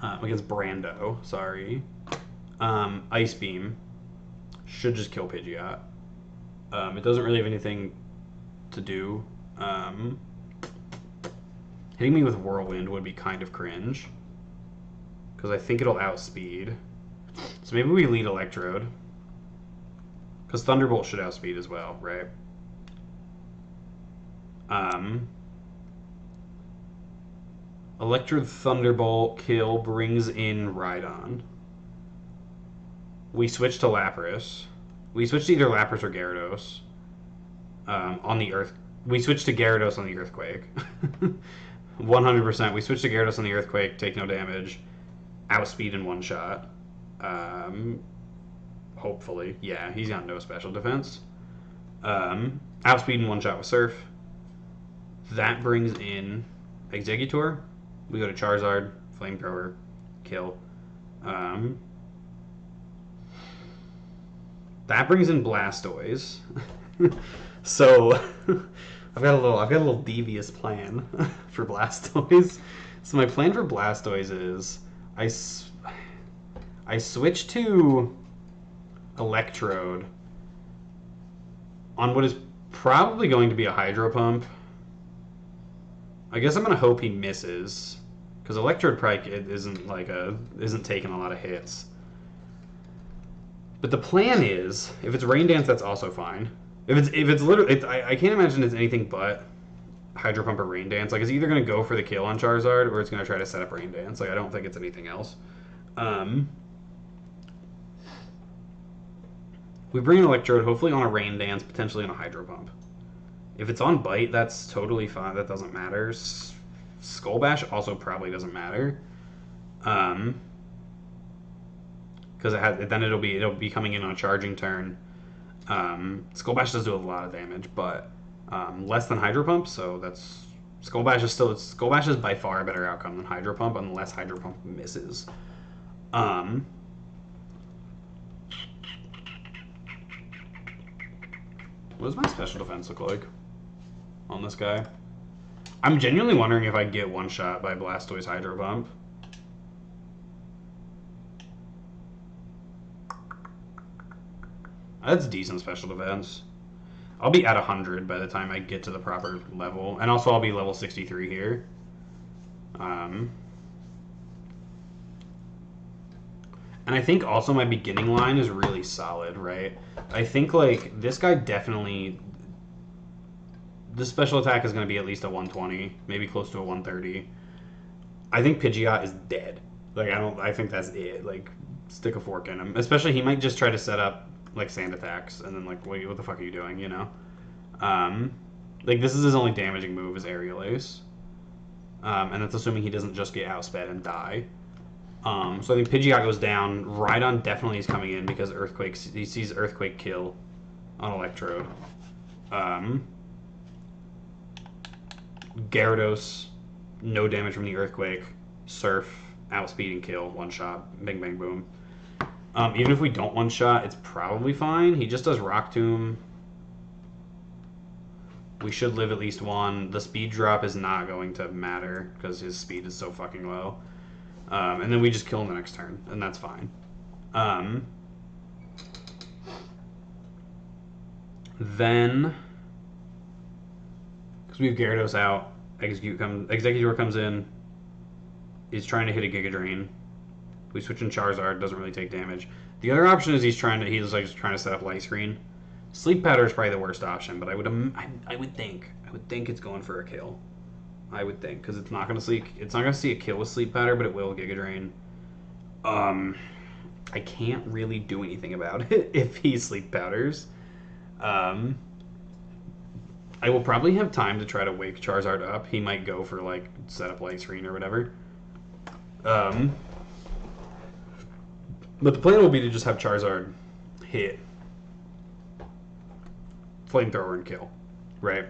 Against Brando, sorry. Ice Beam should just kill Pidgeot. It doesn't really have anything to do. Hitting me with Whirlwind would be kind of cringe, because I think it'll outspeed. So maybe we lead Electrode, because Thunderbolt should outspeed as well, right? Electrode Thunderbolt kill brings in Rhydon. We switch to Lapras. We switch to either Lapras or Gyarados. On the Earth, we switch to Gyarados on the Earthquake. 100%. We switch to Gyarados on the Earthquake. Take no damage. Outspeed in one shot. Hopefully, yeah. He's got no special defense. Outspeed in one shot with Surf. That brings in Exeggutor. We go to Charizard, Flamethrower, kill. That brings in Blastoise. So I've got a little devious plan for Blastoise. So my plan for Blastoise is I switch to Electrode on what is probably going to be a Hydro Pump. I guess I'm gonna hope he misses, because Electrode probably isn't taking a lot of hits. But the plan is, if it's Rain Dance, that's also fine. If it's literally, I can't imagine it's anything but Hydro Pump or Rain Dance. Like, it's either going to go for the kill on Charizard or it's going to try to set up Rain Dance. Like, I don't think it's anything else. We bring an Electrode, hopefully on a Rain Dance, potentially on a Hydro Pump. If it's on Bite, that's totally fine. That doesn't matter. Skull Bash also probably doesn't matter. Because then it'll be coming in on a charging turn. Skull Bash does do a lot of damage, but less than Hydro Pump, so that's Skull Bash is by far a better outcome than Hydro Pump unless Hydro Pump misses. What does my special defense look like on this guy? I'm genuinely wondering if I get one shot by Blastoise Hydro Pump. That's decent special defense. I'll be at 100 by the time I get to the proper level. And also I'll be level 63 here. And I think also my beginning line is really solid, right? I think, like, this guy definitely... This special attack is going to be at least a 120, maybe close to a 130. I think Pidgeot is dead. Like, I think that's it. Like, stick a fork in him. Especially, he might just try to set up, like, sand attacks, and then, like, what the fuck are you doing, you know? Like, this is his only damaging move, is Aerial Ace. And that's assuming he doesn't just get outsped and die. So I think Pidgeot goes down. Rhydon definitely is coming in because he sees Earthquake kill on Electrode. Gyarados, no damage from the Earthquake. Surf, outspeed and kill, one shot, bang bang boom. Even if we don't one shot, it's probably fine. He just does Rock Tomb. We should live at least one. The speed drop is not going to matter because his speed is so fucking low. And then we just kill him the next turn, and that's fine. Then, because we have Gyarados out, Exeggutor comes in, he's trying to hit a Giga Drain. We switch in Charizard, doesn't really take damage. The other option is he's trying to set up Light Screen. Sleep Powder is probably the worst option, but I would think it's going for a kill. I would think, because it's not going to see a kill with Sleep Powder, but it will Giga Drain. I can't really do anything about it if he Sleep Powders. I will probably have time to try to wake Charizard up. He might go for, like, set up Light Screen or whatever. But the plan will be to just have Charizard hit Flamethrower and kill, right?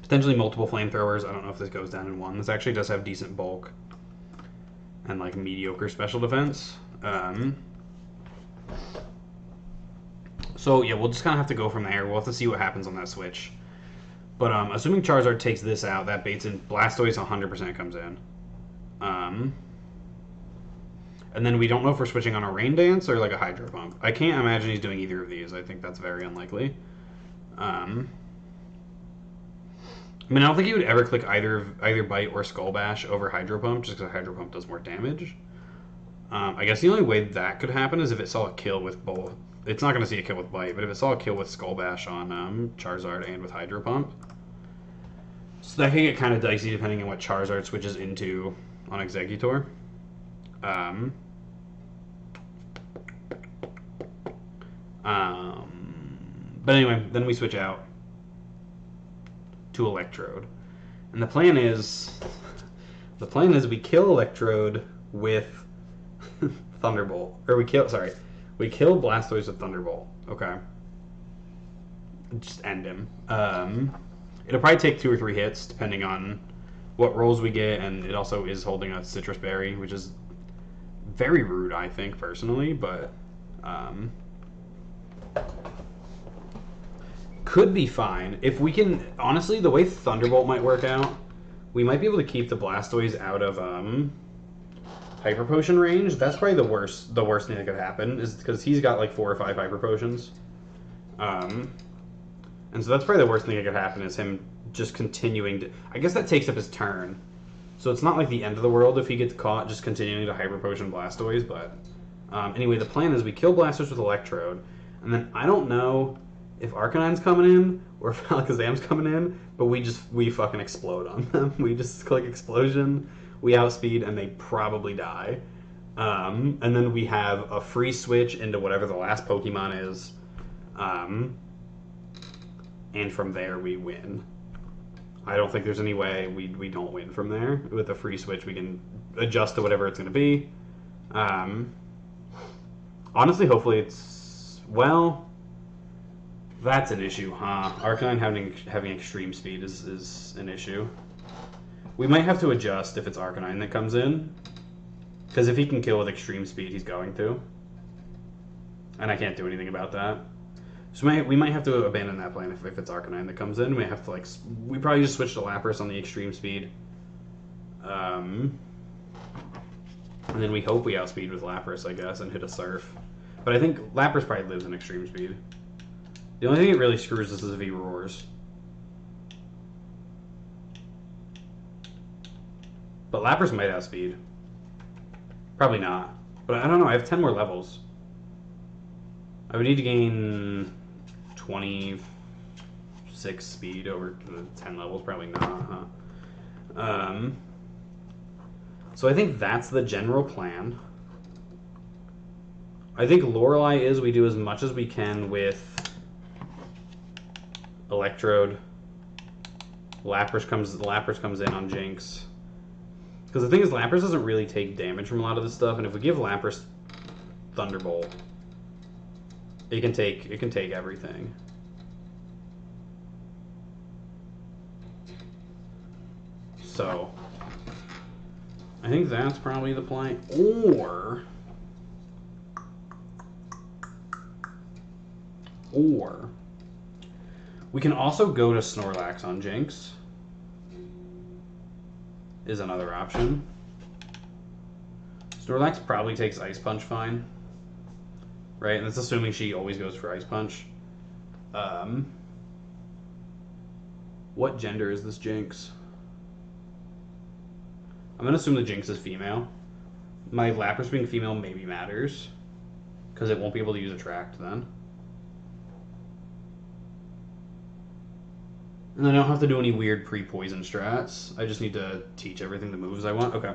Potentially multiple Flamethrowers. I don't know if this goes down in one. This actually does have decent bulk and, like, mediocre special defense. So, yeah, we'll just kind of have to go from there. We'll have to see what happens on that switch. But assuming Charizard takes this out, that baits in. Blastoise 100% comes in. And then we don't know if we're switching on a Rain Dance or, like, a Hydro Pump. I can't imagine he's doing either of these. I think that's very unlikely. I mean, I don't think he would ever click either Bite or Skull Bash over Hydro Pump, just because Hydro Pump does more damage. I guess the only way that could happen is if it saw a kill with both. It's not going to see a kill with Bite, but if it saw a kill with Skull Bash on Charizard and with Hydro Pump. So that can get kind of dicey depending on what Charizard switches into on Exeggutor. But anyway, then we switch out to Electrode. And the plan is we kill Electrode with Thunderbolt. Or we kill Blastoise with Thunderbolt. Okay. Just end him. It'll probably take 2 or 3 hits, depending on what rolls we get, and it also is holding a Citrus Berry, which is very rude, I think, personally, but could be fine. If we can, honestly, the way Thunderbolt might work out, we might be able to keep the Blastoise out of Hyper Potion range. That's probably the worst thing that could happen, is because he's got like 4 or 5 Hyper Potions. And so that's probably the worst thing that could happen, is him just continuing to... I guess that takes up his turn. So it's not like the end of the world if he gets caught just continuing to Hyper Potion Blastoise, but... anyway, the plan is we kill Blastoise with Electrode, and then I don't know if Arcanine's coming in or if Alakazam's coming in, but we fucking explode on them. We just click explosion, we outspeed, and they probably die. And then we have a free switch into whatever the last Pokemon is. And from there we win. I don't think there's any way we don't win from there. With a free switch, we can adjust to whatever it's going to be. Honestly, hopefully it's... Well, that's an issue, huh? Arcanine having extreme speed is an issue. We might have to adjust if it's Arcanine that comes in. Because if he can kill with extreme speed, he's going to. And I can't do anything about that. So we might have to abandon that plan if it's Arcanine that comes in. We have to, like... We probably just switch to Lapras on the extreme speed. And then we hope we outspeed with Lapras, I guess, and hit a Surf. But I think Lapras probably lives in extreme speed. The only thing that really screws us is if he roars. But Lapras might outspeed. Probably not. But I don't know, I have 10 more levels. I would need to gain 26 speed over the 10 levels. Probably not, huh? So I think that's the general plan. I think Lorelei is we do as much as we can with Electrode. Lapras comes in on Jinx. Because the thing is, Lapras doesn't really take damage from a lot of this stuff, and if we give Lapras Thunderbolt, it can take everything. So I think that's probably the plan. Or we can also go to Snorlax on Jinx. Is another option. Snorlax probably takes Ice Punch fine. Right? And that's assuming she always goes for Ice Punch. What gender is this Jinx? I'm going to assume the Jinx is female. My Lapras being female maybe matters. Because it won't be able to use Attract then. And I don't have to do any weird pre-poison strats. I just need to teach everything the moves I want. Okay.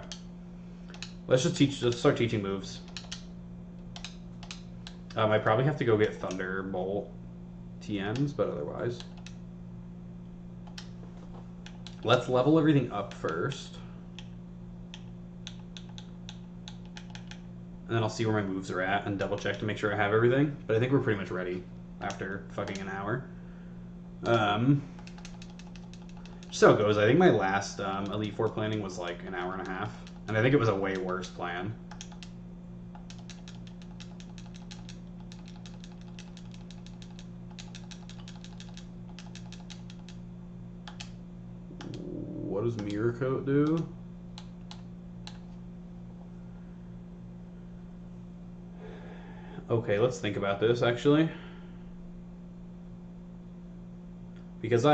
Let's start teaching moves. I probably have to go get Thunderbolt TMs, but otherwise. Let's level everything up first. And then I'll see where my moves are at and double check to make sure I have everything. But I think we're pretty much ready after fucking an hour. Just how it goes. I think my last Elite Four planning was like an hour and a half. And I think it was a way worse plan. What does Mirror Coat do? Okay, let's think about this actually. Because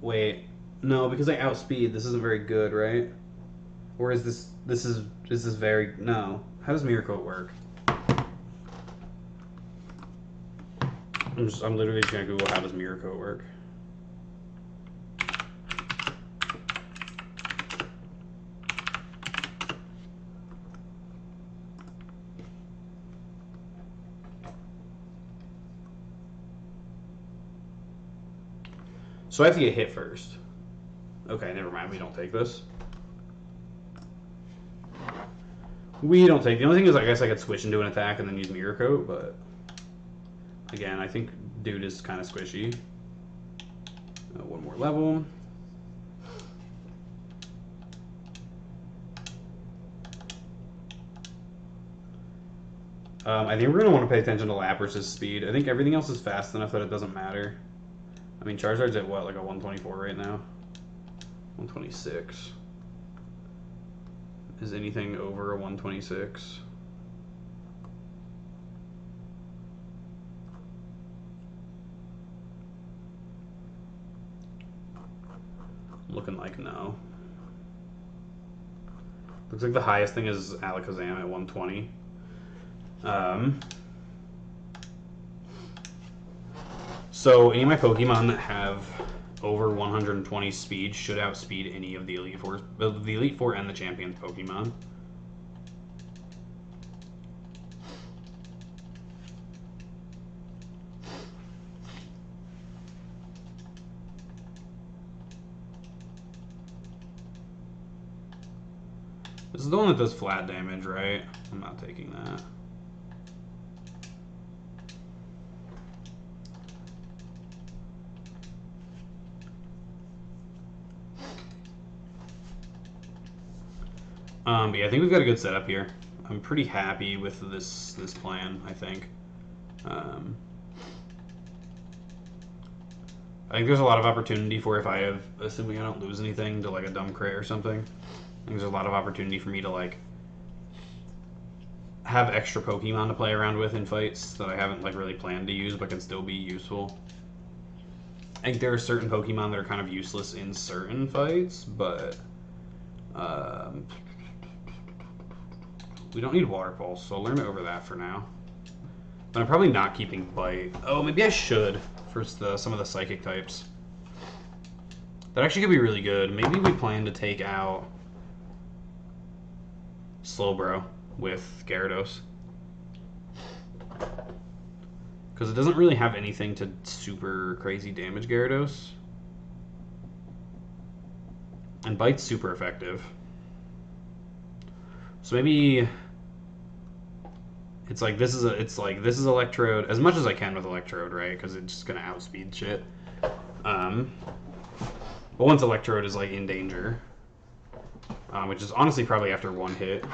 wait, no, because I outspeed, this isn't very good, right? Or is this very, no. How does Mirror Coat work? I'm literally just gonna Google how does Mirror Coat work. So I have to get hit first. Okay, never mind. We don't take this. We don't take... The only thing is, I guess I could switch into an attack and then use Mirror Coat, but... Again, I think dude is kind of squishy. One more level. I think we're going to want to pay attention to Lapras' speed. I think everything else is fast enough that it doesn't matter. I mean, Charizard's at what, like a 124 right now? 126. Is anything over a 126? Looking like no. Looks like the highest thing is Alakazam at 120. So any of my Pokemon that have over 120 speed should outspeed any of the Elite Four, and the Champions Pokemon. This is the one that does flat damage, right? I'm not taking that. But yeah, I think we've got a good setup here. I'm pretty happy with this plan, I think. I think there's a lot of opportunity for if I have, assuming I don't lose anything to like a dumb crit or something. I think there's a lot of opportunity for me to like have extra Pokemon to play around with in fights that I haven't like really planned to use but can still be useful. I think there are certain Pokemon that are kind of useless in certain fights, but we don't need Water Pulse, so I'll learn over that for now. But I'm probably not keeping Bite. Oh, maybe I should for some of the Psychic types. That actually could be really good. Maybe we plan to take out Slowbro with Gyarados. Because it doesn't really have anything to super crazy damage Gyarados. And Bite's super effective. So maybe it's like this is Electrode as much as I can with Electrode, right? Because it's just gonna outspeed shit. But once Electrode is like in danger, which is honestly probably after one hit.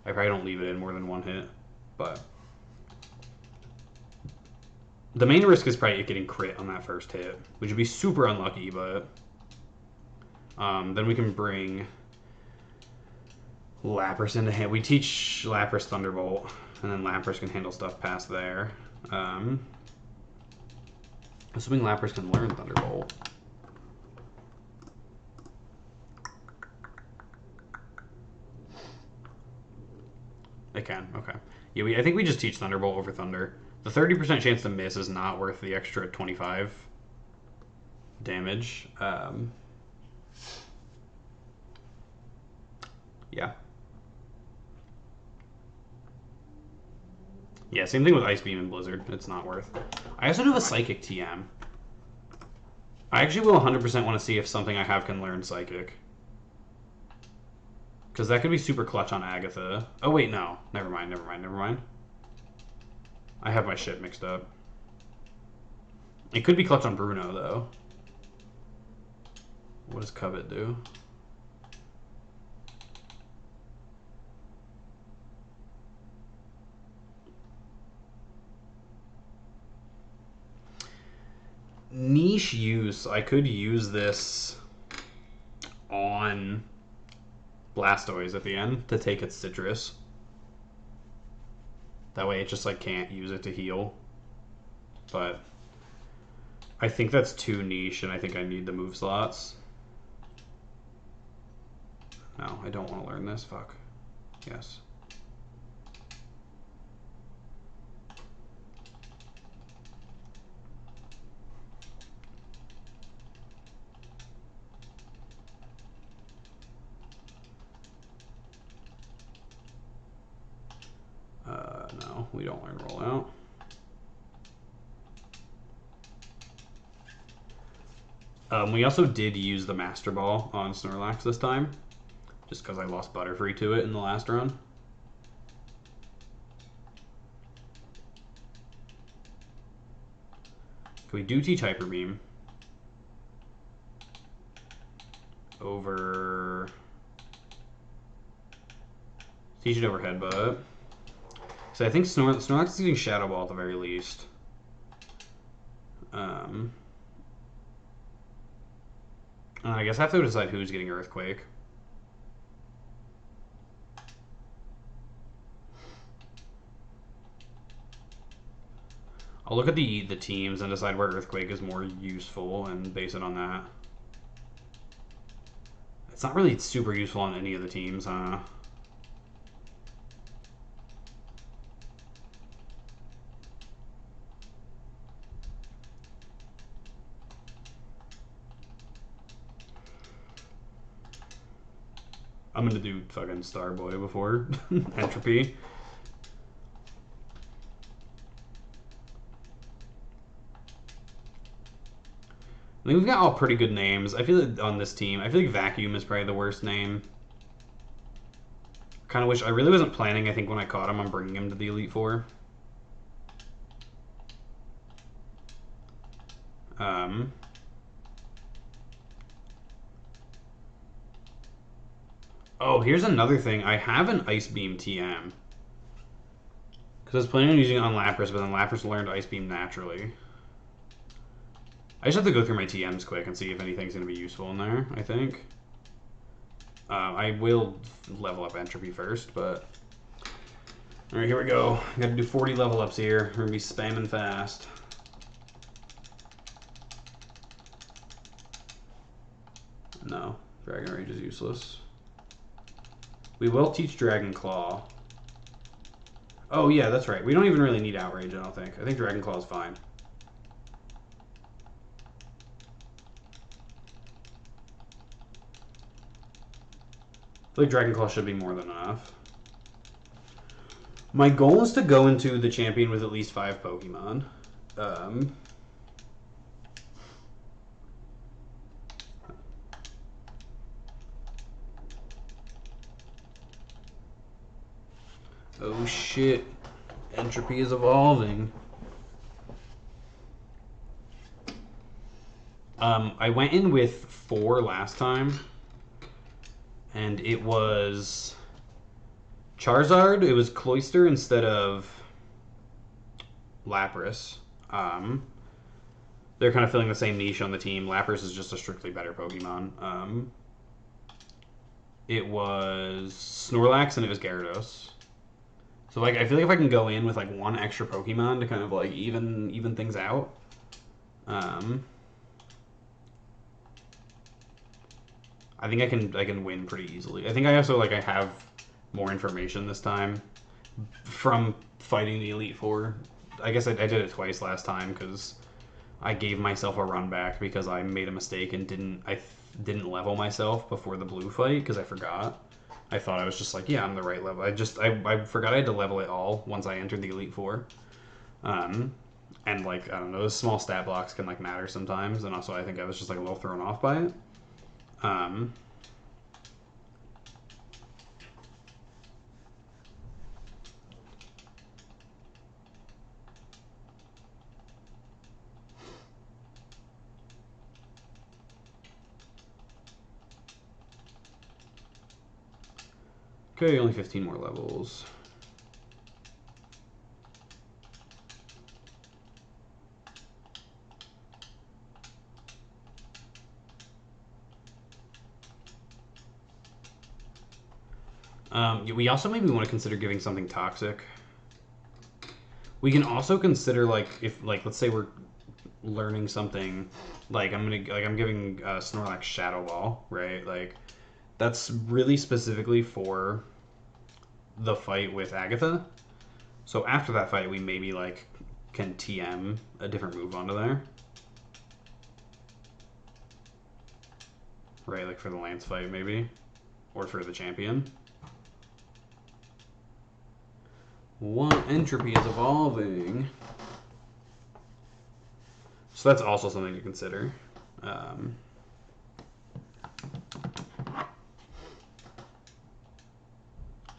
I probably don't leave it in more than one hit, but the main risk is probably it getting crit on that first hit, which would be super unlucky, but then we can bring Lapras into hand. We teach Lapras Thunderbolt, and then Lapras can handle stuff past there. Assuming Lapras can learn Thunderbolt. They can, okay. Yeah, I think we just teach Thunderbolt over Thunder. The 30% chance to miss is not worth the extra 25 damage. Yeah. Yeah, same thing with Ice Beam and Blizzard. It's not worth. I also do have a Psychic TM. I actually will 100% want to see if something I have can learn Psychic. Because that could be super clutch on Agatha. Oh, wait, no. Never mind. I have my shit mixed up. It could be clutch on Bruno, though. What does Covet do? Niche use. I could use this on Blastoise at the end to take its Citrus. That way it just like can't use it to heal. But I think that's too niche and I think I need the move slots. No, I don't want to learn this. Fuck. Yes. No, we don't learn Rollout. We also did use the Master Ball on Snorlax this time, just because I lost Butterfree to it in the last run. Can we do teach Hyper Beam over? Teach it over Headbutt. So I think Snorlax is getting Shadow Ball at the very least. I guess I have to decide who's getting Earthquake. I'll look at the teams and decide where Earthquake is more useful and base it on that. It's not really super useful on any of the teams, huh? I'm gonna do fucking Starboy before Entropy. I think we've got all pretty good names. I feel like on this team, I feel like Vacuum is probably the worst name. Kind of wish, I really wasn't planning, I think, when I caught him on bringing him to the Elite Four. Oh, here's another thing. I have an Ice Beam TM. Because I was planning on using it on Lapras, but then Lapras learned Ice Beam naturally. I just have to go through my TMs quick and see if anything's going to be useful in there, I think. I will level up Entropy first, but... Alright, here we go. Got to do 40 level ups here. We're going to be spamming fast. No, Dragon Rage is useless. We will teach Dragon Claw. Oh yeah, that's right. We don't even really need Outrage, I don't think. I think Dragon Claw is fine. I feel like Dragon Claw should be more than enough. My goal is to go into the champion with at least 5 Pokemon. Oh shit. Entropy is evolving. I went in with 4 last time. And it was Charizard. It was Cloyster instead of Lapras. They're kind of filling the same niche on the team. Lapras is just a strictly better Pokemon. It was Snorlax and it was Gyarados. So like, I feel like if I can go in with like 1 extra Pokemon to kind of like even things out. I think I can win pretty easily. I think I also I have more information this time from fighting the Elite Four. I guess I did it twice last time because I gave myself a run back because I made a mistake and didn't level myself before the blue fight because I forgot. I thought I was just like, yeah, I'm the right level. I forgot I had to level it all once I entered the Elite Four. And like, I don't know, those small stat blocks can like matter sometimes, and also I think I was just like a little thrown off by it. Okay, only 15 more levels. We also maybe want to consider giving something toxic. We can also consider if let's say we're learning something I'm giving Snorlax Shadow Ball, right? Like that's really specifically for the fight with Agatha. So after that fight, we maybe can TM a different move onto there, right? Like for the Lance fight maybe, or for the champion. Entropy is evolving. So that's also something to consider.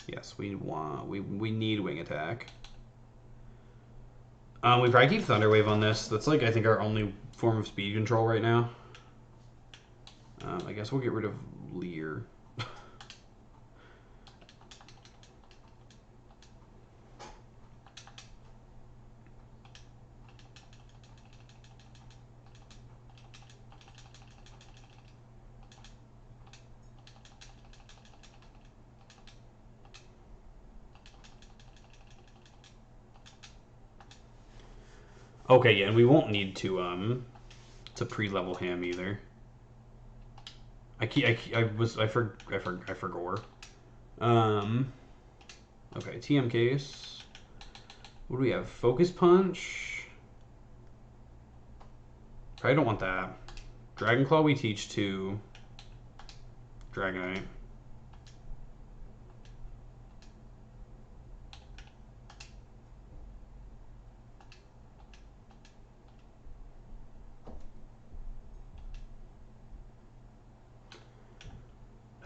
Yes, we need Wing Attack. We probably keep Thunder Wave on this. That's I think our only form of speed control right now. I guess we'll get rid of Leer. Okay, yeah, and we won't need to pre-level him either. I forgot. Okay, TM case. What do we have? Focus Punch. Probably don't want that. Dragon Claw we teach to Dragonite.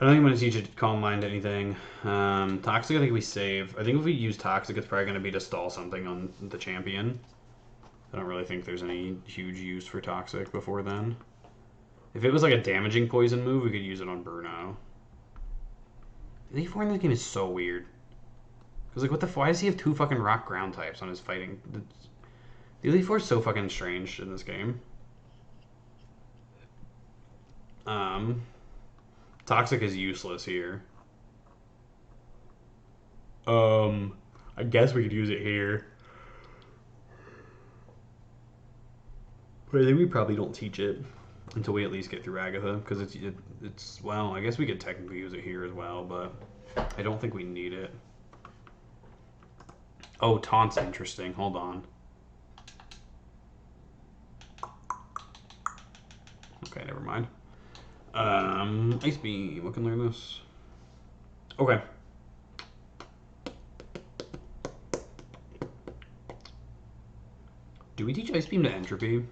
I don't think I'm going to teach it Calm Mind anything. Toxic, I think we save. I think if we use Toxic, it's probably going to be to stall something on the champion. I don't really think there's any huge use for Toxic before then. If it was like a damaging poison move, we could use it on Bruno. The Elite Four in this game is so weird. Because, like, what the why does he have 2 fucking rock ground types on his fighting? The Elite Four is so fucking strange in this game. Toxic is useless here. I guess we could use it here. But I think we probably don't teach it until we at least get through Agatha, because it's well, I guess we could technically use it here as well, but I don't think we need it. Oh, Taunt's interesting. Hold on. Okay, never mind. Ice Beam. We can learn this. Okay. Do we teach Ice Beam to Entropy?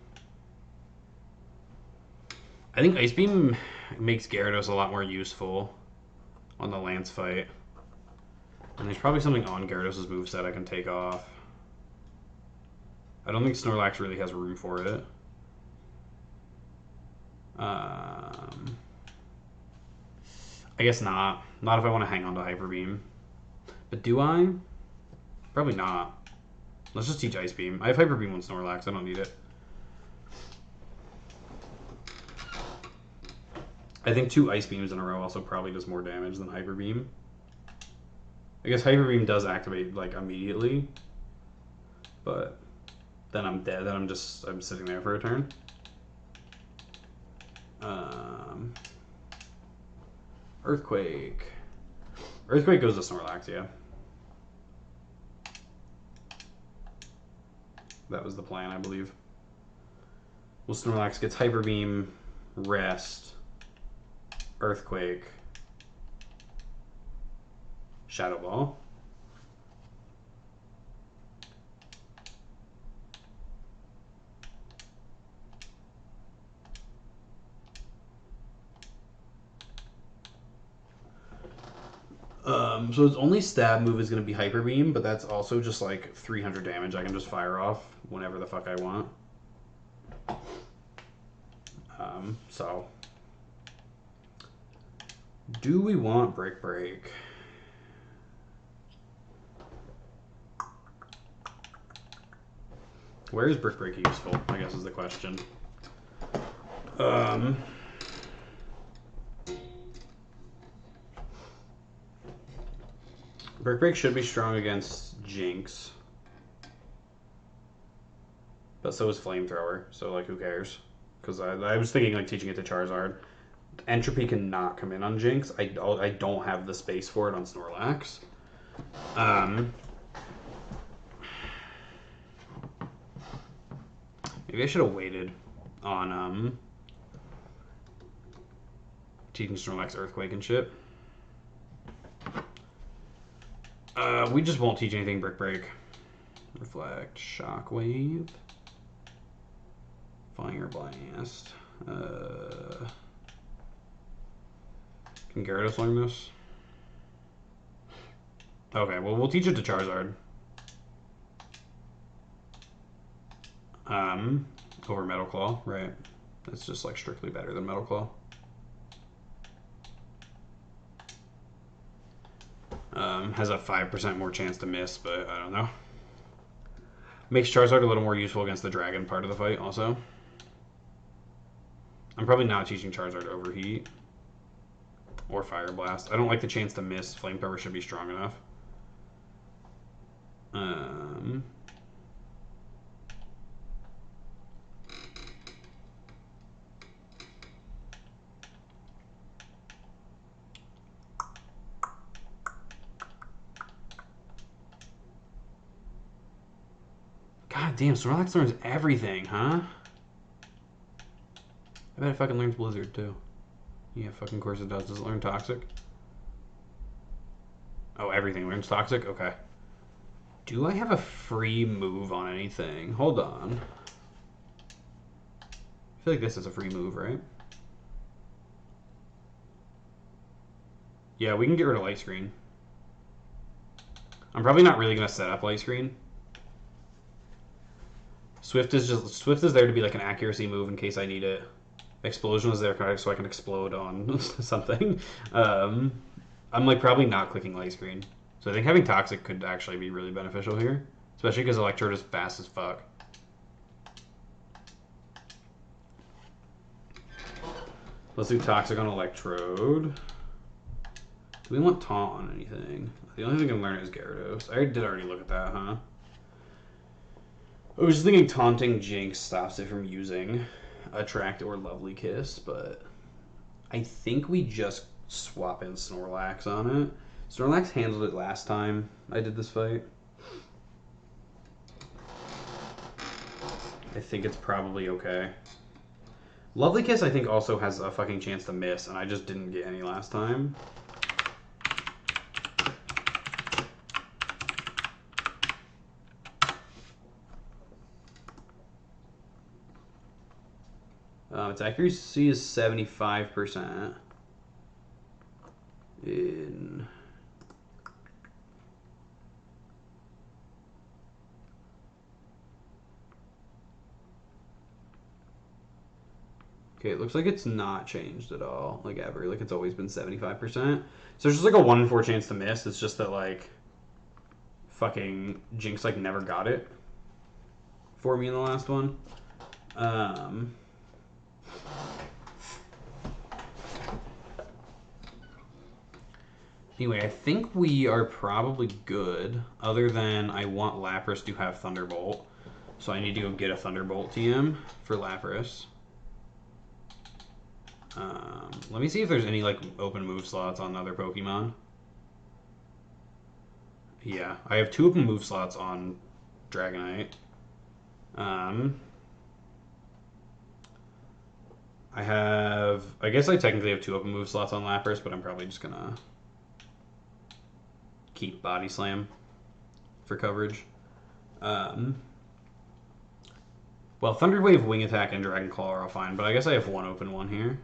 I think Ice Beam makes Gyarados a lot more useful on the Lance fight. And there's probably something on Gyarados' moveset I can take off. I don't think Snorlax really has room for it. I guess not. Not if I want to hang on to Hyper Beam. But do I? Probably not. Let's just teach Ice Beam. I have Hyper Beam on Snorlax. I don't need it. I think 2 Ice Beams in a row also probably does more damage than Hyper Beam. I guess Hyper Beam does activate, like, immediately. But then I'm dead. Then I'm sitting there for a turn. Earthquake. Earthquake goes to Snorlax, yeah. That was the plan, I believe. Well, Snorlax gets Hyper Beam, Rest, Earthquake, Shadow Ball. So its only stab move is going to be Hyper Beam, but that's also just like 300 damage I can just fire off whenever the fuck I want. So do we want Brick Break? Where is Brick Break useful, I guess is the question. Brick Break should be strong against Jinx. But so is Flamethrower, so like who cares? Because I was thinking like teaching it to Charizard. Entropy cannot come in on Jinx. I don't have the space for it on Snorlax. Maybe I should have waited on teaching Snorlax Earthquake and shit. We just won't teach anything Brick Break. Reflect, Shockwave, Fire Blast. Can Gyarados learn this? Okay, well we'll teach it to Charizard. Over Metal Claw, right? That's just like strictly better than Metal Claw. Has a 5% more chance to miss, but I don't know. Makes Charizard a little more useful against the dragon part of the fight also. I'm probably not teaching Charizard Overheat or Fire Blast. I don't like the chance to miss. Flamethrower should be strong enough. God damn, Snorlax learns everything, huh? I bet it fucking learns Blizzard, too. Yeah, fucking course it does. Does it learn Toxic? Oh, everything learns Toxic? Okay. Do I have a free move on anything? Hold on. I feel like this is a free move, right? Yeah, we can get rid of light screen. I'm probably not really going to set up light screen. Swift is there to be like an accuracy move in case I need it. Explosion is there so I can explode on something. I'm like probably not clicking light screen. So I think having Toxic could actually be really beneficial here. Especially because Electrode is fast as fuck. Let's do Toxic on Electrode. Do we want Taunt on anything? The only thing I can learn is Gyarados. I did already look at that, huh? I was just thinking Taunting Jinx stops it from using Attract or Lovely Kiss, but I think we just swap in Snorlax on it. Snorlax handled it last time I did this fight. I think it's probably okay. Lovely Kiss, I think, also has a fucking chance to miss, and I just didn't get any last time. Its accuracy is 75%. Okay, it looks like it's not changed at all, like ever. Like it's always been 75%. So there's just like a 1 in 4 chance to miss. It's just that like fucking Jinx like never got it for me in the last one. Anyway, I think we are probably good, other than I want Lapras to have Thunderbolt. So I need to go get a Thunderbolt TM for Lapras. Let me see if there's any like open move slots on other Pokemon. Yeah, I have 2 open move slots on Dragonite. I guess I technically have 2 open move slots on Lapras, but I'm probably just gonna keep Body Slam for coverage. Well, Thunder Wave, Wing Attack, and Dragon Claw are all fine, but I guess I have 1 open one here.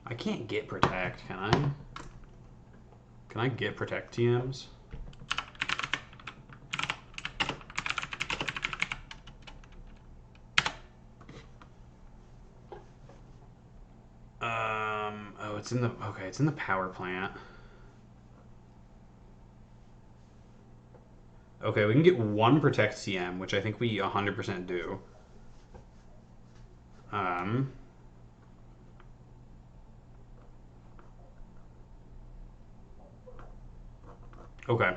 I can't get Protect, can I? Can I get Protect TMs? Oh, it's in the power plant. Okay, we can get 1 Protect TM, which I think we 100% do. Okay.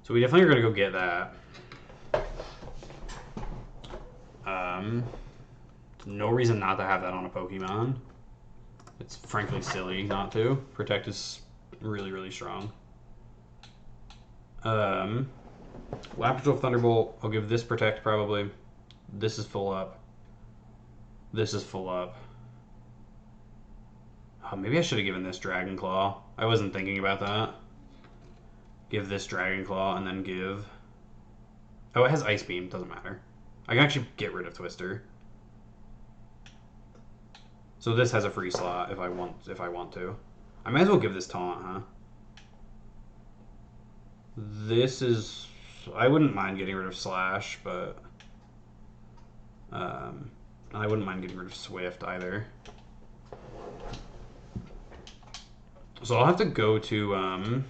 So we definitely are going to go get that. No reason not to have that on a Pokemon. It's frankly silly not to. Protect is really, really strong. Lapras with Thunderbolt. I'll give this Protect probably. This is full up. This is full up. Oh, maybe I should have given this Dragon Claw. I wasn't thinking about that. Give this Dragon Claw and then give... Oh, it has Ice Beam. Doesn't matter. I can actually get rid of Twister. So this has a free slot if I want to. I might as well give this Taunt, huh? This is... I wouldn't mind getting rid of Slash, but... I wouldn't mind getting rid of Swift either. So I'll have to go to...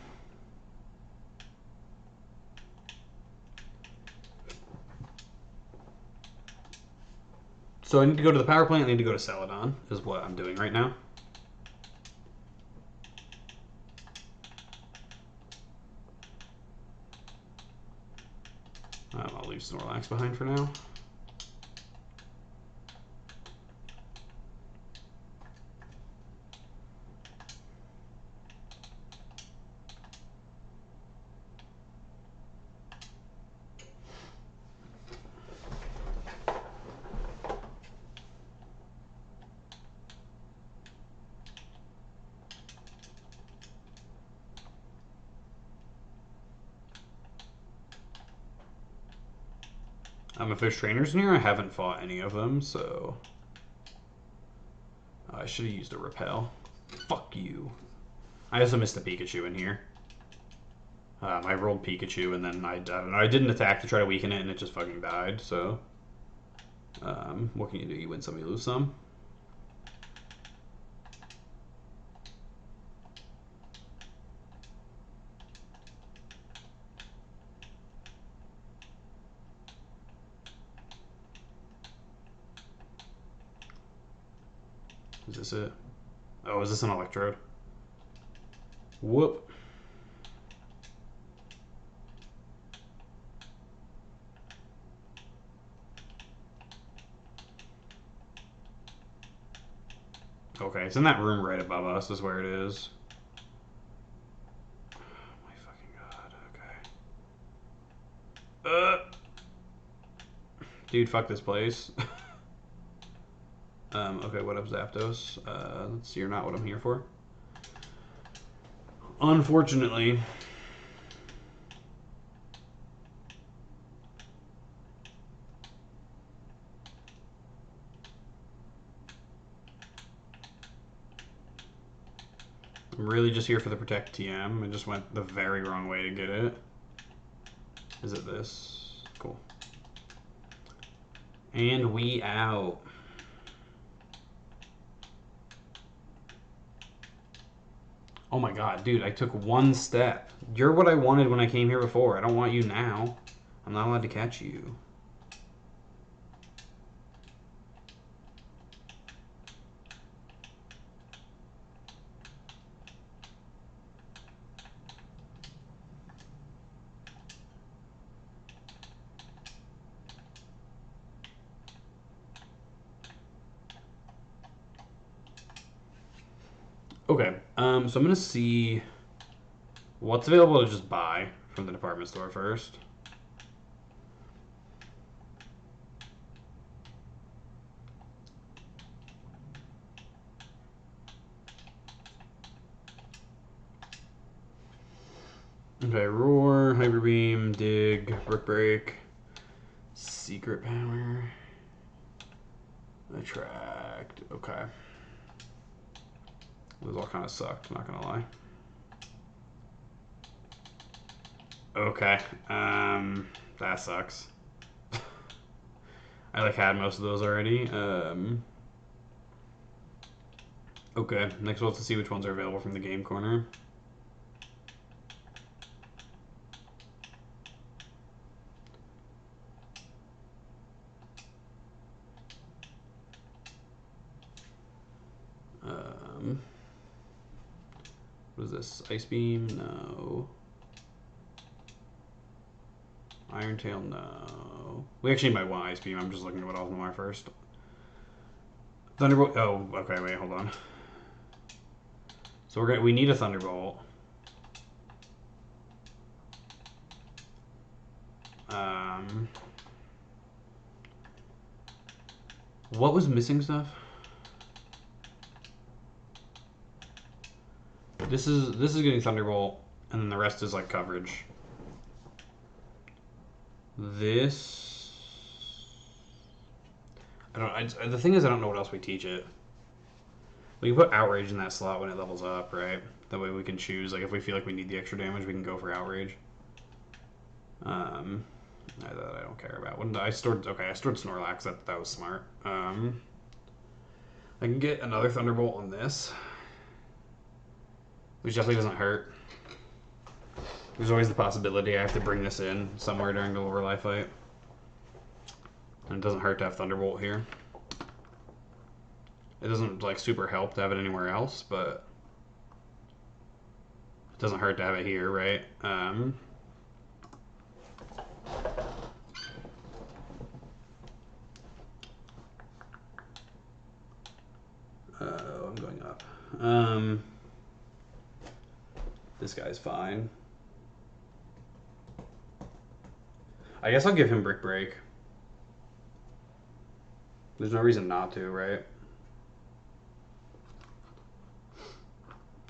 So I need to go to the power plant, I need to go to Celadon, is what I'm doing right now. I'll leave Snorlax behind for now. If there's trainers near, I haven't fought any of them, so... I should have used a Repel. Fuck you. I also missed a Pikachu in here. I rolled Pikachu and then I don't know. I did an attack to try to weaken it and it just fucking died. So, what can you do? You win some, you lose some. Is this it? Oh, is this an Electrode? Whoop. Okay, it's in that room right above us is where it is. Oh my fucking god, okay. Dude, fuck this place. Okay, what up, Zapdos? You're not what I'm here for. Unfortunately. I'm really just here for the Protect TM. I just went the very wrong way to get it. Is it this? Cool. And we out. Oh my god, dude, I took one step. You're what I wanted when I came here before. I don't want you now. I'm not allowed to catch you. Okay, so I'm gonna see what's available to just buy from the department store first. Okay, Roar, Hyper Beam, Dig, Brick Break, Secret Power, Attract. Okay. Those all kind of sucked, not gonna lie. Okay, that sucks. I like had most of those already. Okay, next we'll have to see which ones are available from the game corner. What is this? Ice Beam? No. Iron Tail? No. We actually might want Ice Beam. I'm just looking at what all of them are first. Thunderbolt. Oh, okay. Wait, hold on. So we need a Thunderbolt. What was missing stuff? This is getting Thunderbolt, and then the rest is like coverage. This, the thing is, I don't know what else we teach it. We can put Outrage in that slot when it levels up, right? That way we can choose, like, if we feel like we need the extra damage, we can go for Outrage. That I don't care about. I stored Snorlax. That was smart. I can get another Thunderbolt on this, which definitely doesn't hurt. There's always the possibility I have to bring this in somewhere during the Lorelei fight. And it doesn't hurt to have Thunderbolt here. It doesn't like super help to have it anywhere else, but it doesn't hurt to have it here, right? I'm going up. This guy's fine. I guess I'll give him Brick Break. There's no reason not to, right?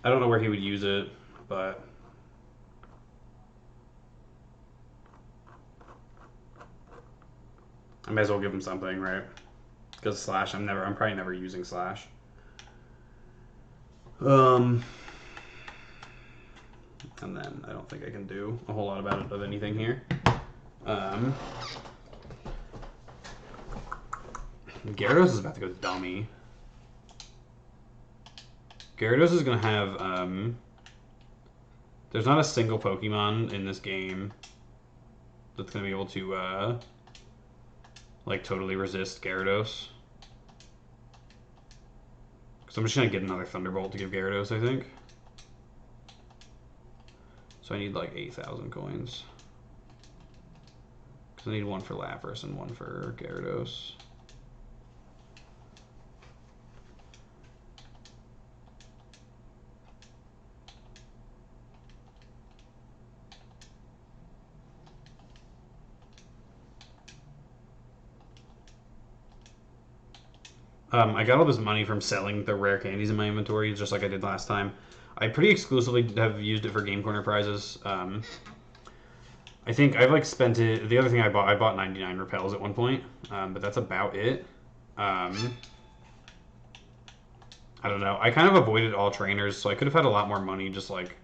I don't know where he would use it, but I may as well give him something, right? Because Slash, I'm probably never using Slash. And then I don't think I can do a whole lot about it of anything here. Gyarados is about to go dummy. Gyarados is going to have... there's not a single Pokemon in this game that's going to be able to, like, totally resist Gyarados. So I'm just going to get another Thunderbolt to give Gyarados, I think. So I need, like, 8,000 coins. Because I need one for Lapras and one for Gyarados. I got all this money from selling the rare candies in my inventory, just like I did last time. I pretty exclusively have used it for Game Corner prizes. I think I've like spent it. The other thing I bought 99 repels at one point, but that's about it. I don't know. I kind of avoided all trainers, so I could have had a lot more money just like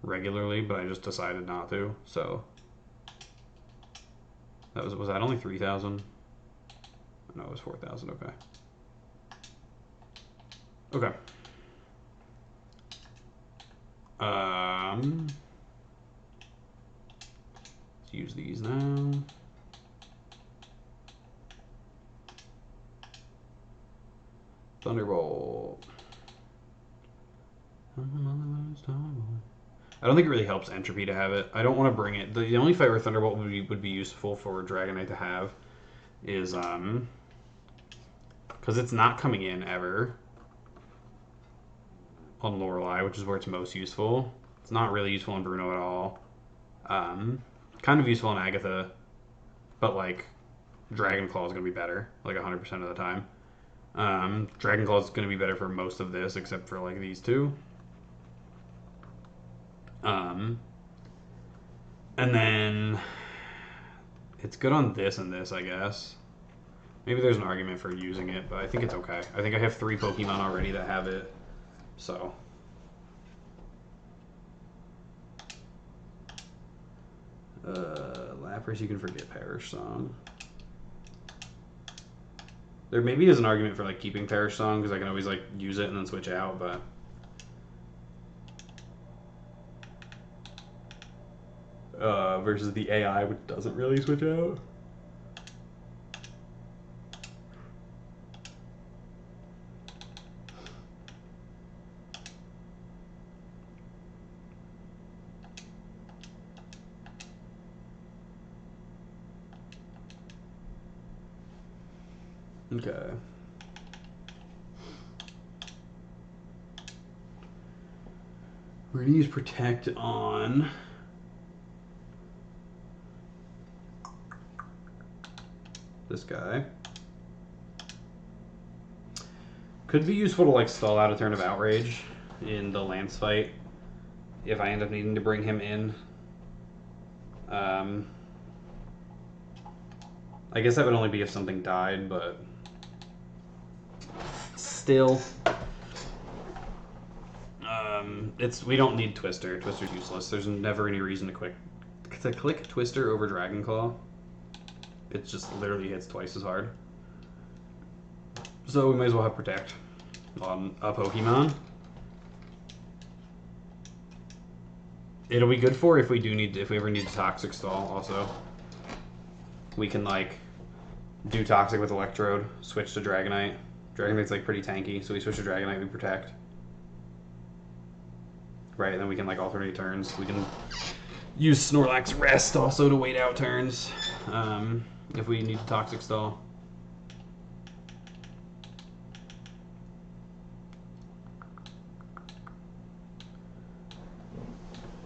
regularly, but I just decided not to. So that was that only 3,000? No, it was 4,000. Okay. Okay. Let's use these now. Thunderbolt. I don't think it really helps Entropy to have it. I don't want to bring it. The only fight where Thunderbolt would be useful for Dragonite to have is because it's not coming in ever on Lorelei, which is where it's most useful. It's not really useful on Bruno at all. Kind of useful in Agatha, but like Dragon Claw is going to be better, like 100% of the time. Dragon Claw is going to be better for most of this, except for like these two. And then it's good on this and this, I guess. Maybe there's an argument for using it, but I think it's okay. I think I have 3 Pokemon already that have it, so. Lapras, you can forget Perish Song. There maybe is an argument for like keeping Perish Song, because I can always like use it and then switch out, but. Versus the AI, which doesn't really switch out. Okay. We're going to use Protect on this guy. Could be useful to like stall out a turn of Outrage in the Lance fight if I end up needing to bring him in. I guess that would only be if something died, but still. We don't need Twister. Twister's useless. There's never any reason to click Twister over Dragon Claw. It just literally hits twice as hard. So we might as well have Protect on a Pokemon. It'll be good for if we ever need to Toxic Stall also. We can like do Toxic with Electrode, switch to Dragonite. Dragonite's like pretty tanky, so we switch to Dragonite, we Protect. Right, and then we can like alternate turns. We can use Snorlax Rest also to wait out turns if we need to Toxic Stall.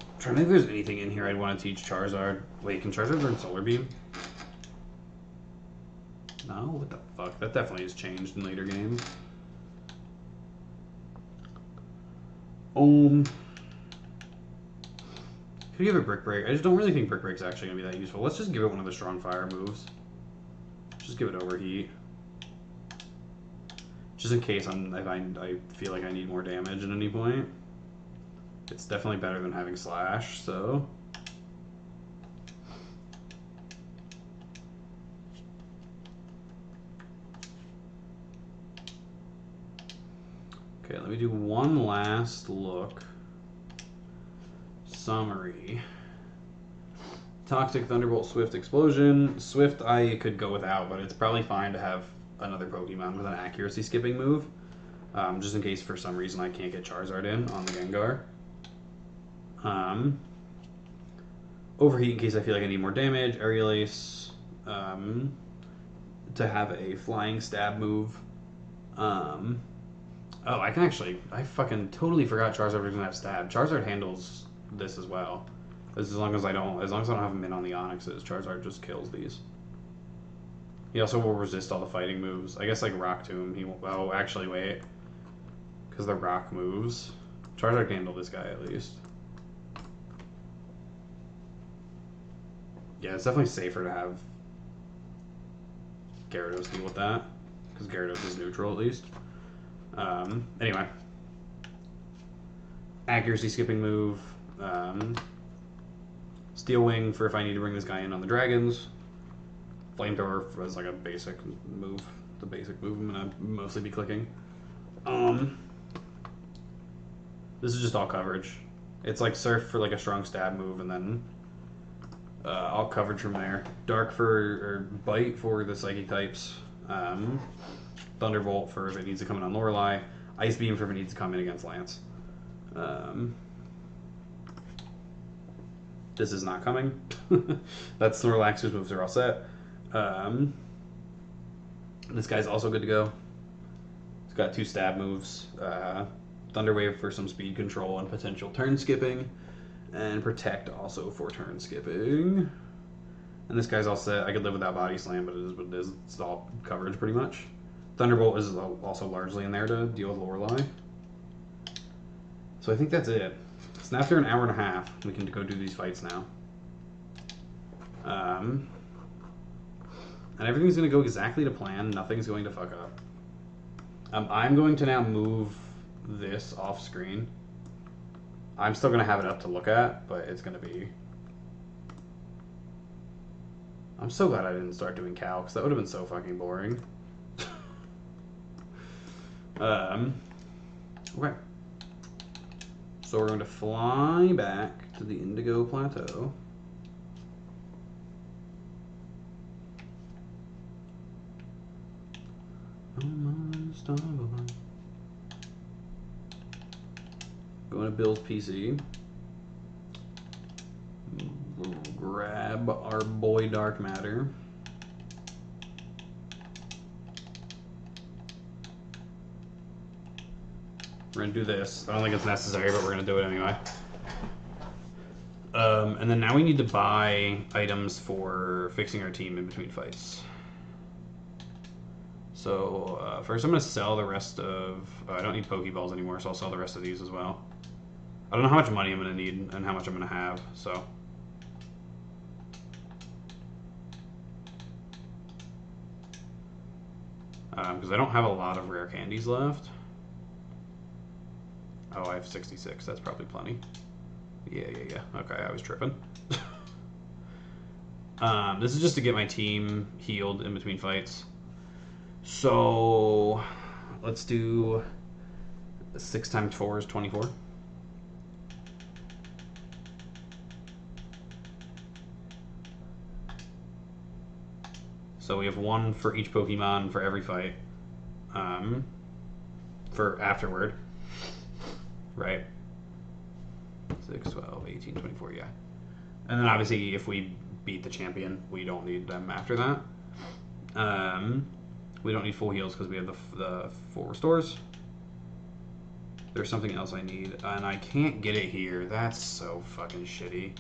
I'm trying to think if there's anything in here I'd want to teach Charizard. Wait, can Charizard learn Solar Beam? No? What the fuck? That definitely has changed in later games. Could give it Brick Break. I just don't really think Brick Break's actually going to be that useful. Let's just give it one of the Strong Fire moves. Just give it Overheat. Just in case I feel like I need more damage at any point. It's definitely better than having Slash, so... Okay, let me do one last look. Summary. Toxic Thunderbolt, Swift Explosion. Swift I could go without, but it's probably fine to have another Pokemon with an accuracy skipping move. Just in case for some reason I can't get Charizard in on the Gengar. Overheat in case I feel like I need more damage. Aerial Ace to have a flying stab move. Oh, I can actually... I fucking totally forgot Charizard was gonna have stab. Charizard handles this as well. As long as I don't have him in on the Onixes, Charizard just kills these. He also will resist all the fighting moves. I guess like Rock Tomb, he won't... Oh, actually, wait. Because the Rock moves. Charizard can handle this guy at least. Yeah, it's definitely safer to have Gyarados deal with that. Because Gyarados is neutral at least. Anyway. Accuracy skipping move. Steel Wing for if I need to bring this guy in on the dragons. Flamethrower as like a basic move. The basic move I'm going to mostly be clicking. This is just all coverage. It's like Surf for like a strong stab move and then all coverage from there. Dark for, or Bite for the Psychic types. Thunderbolt for if it needs to come in on Lorelei. Ice Beam for if it needs to come in against Lance. This is not coming. That's Snorlax, whose moves are all set. This guy's also good to go. He's got 2 stab moves. Thunder Wave for some speed control and potential turn skipping. And Protect also for turn skipping. And this guy's all set. I could live without Body Slam, but it is what it is. It's all coverage pretty much. Thunderbolt is also largely in there to deal with Lorelei. So I think that's it. So after an hour and a half, we can go do these fights now. And everything's going to go exactly to plan. Nothing's going to fuck up. I'm going to now move this off screen. I'm still going to have it up to look at, but it's going to be... I'm so glad I didn't start doing Cal, because that would have been so fucking boring. Okay. So we're going to fly back to the Indigo Plateau. Going to Bill's PC. We'll grab our boy Dark Matter. We're going to do this. I don't think it's necessary, but we're going to do it anyway. And then now we need to buy items for fixing our team in between fights. So first I'm going to sell the rest of... I don't need Pokeballs anymore, so I'll sell the rest of these as well. I don't know how much money I'm going to need and how much I'm going to have, so... Because I don't have a lot of rare candies left. Oh, I have 66. That's probably plenty. Yeah. Okay, I was tripping. This is just to get my team healed in between fights. So, let's do 6 times 4 is 24. So we have 1 for each Pokemon for every fight. For afterward. Right. 6, 12, 18, 24, yeah. And then obviously if we beat the champion, we don't need them after that. We don't need full heals because we have the full restores. There's something else I need, and I can't get it here. That's so fucking shitty.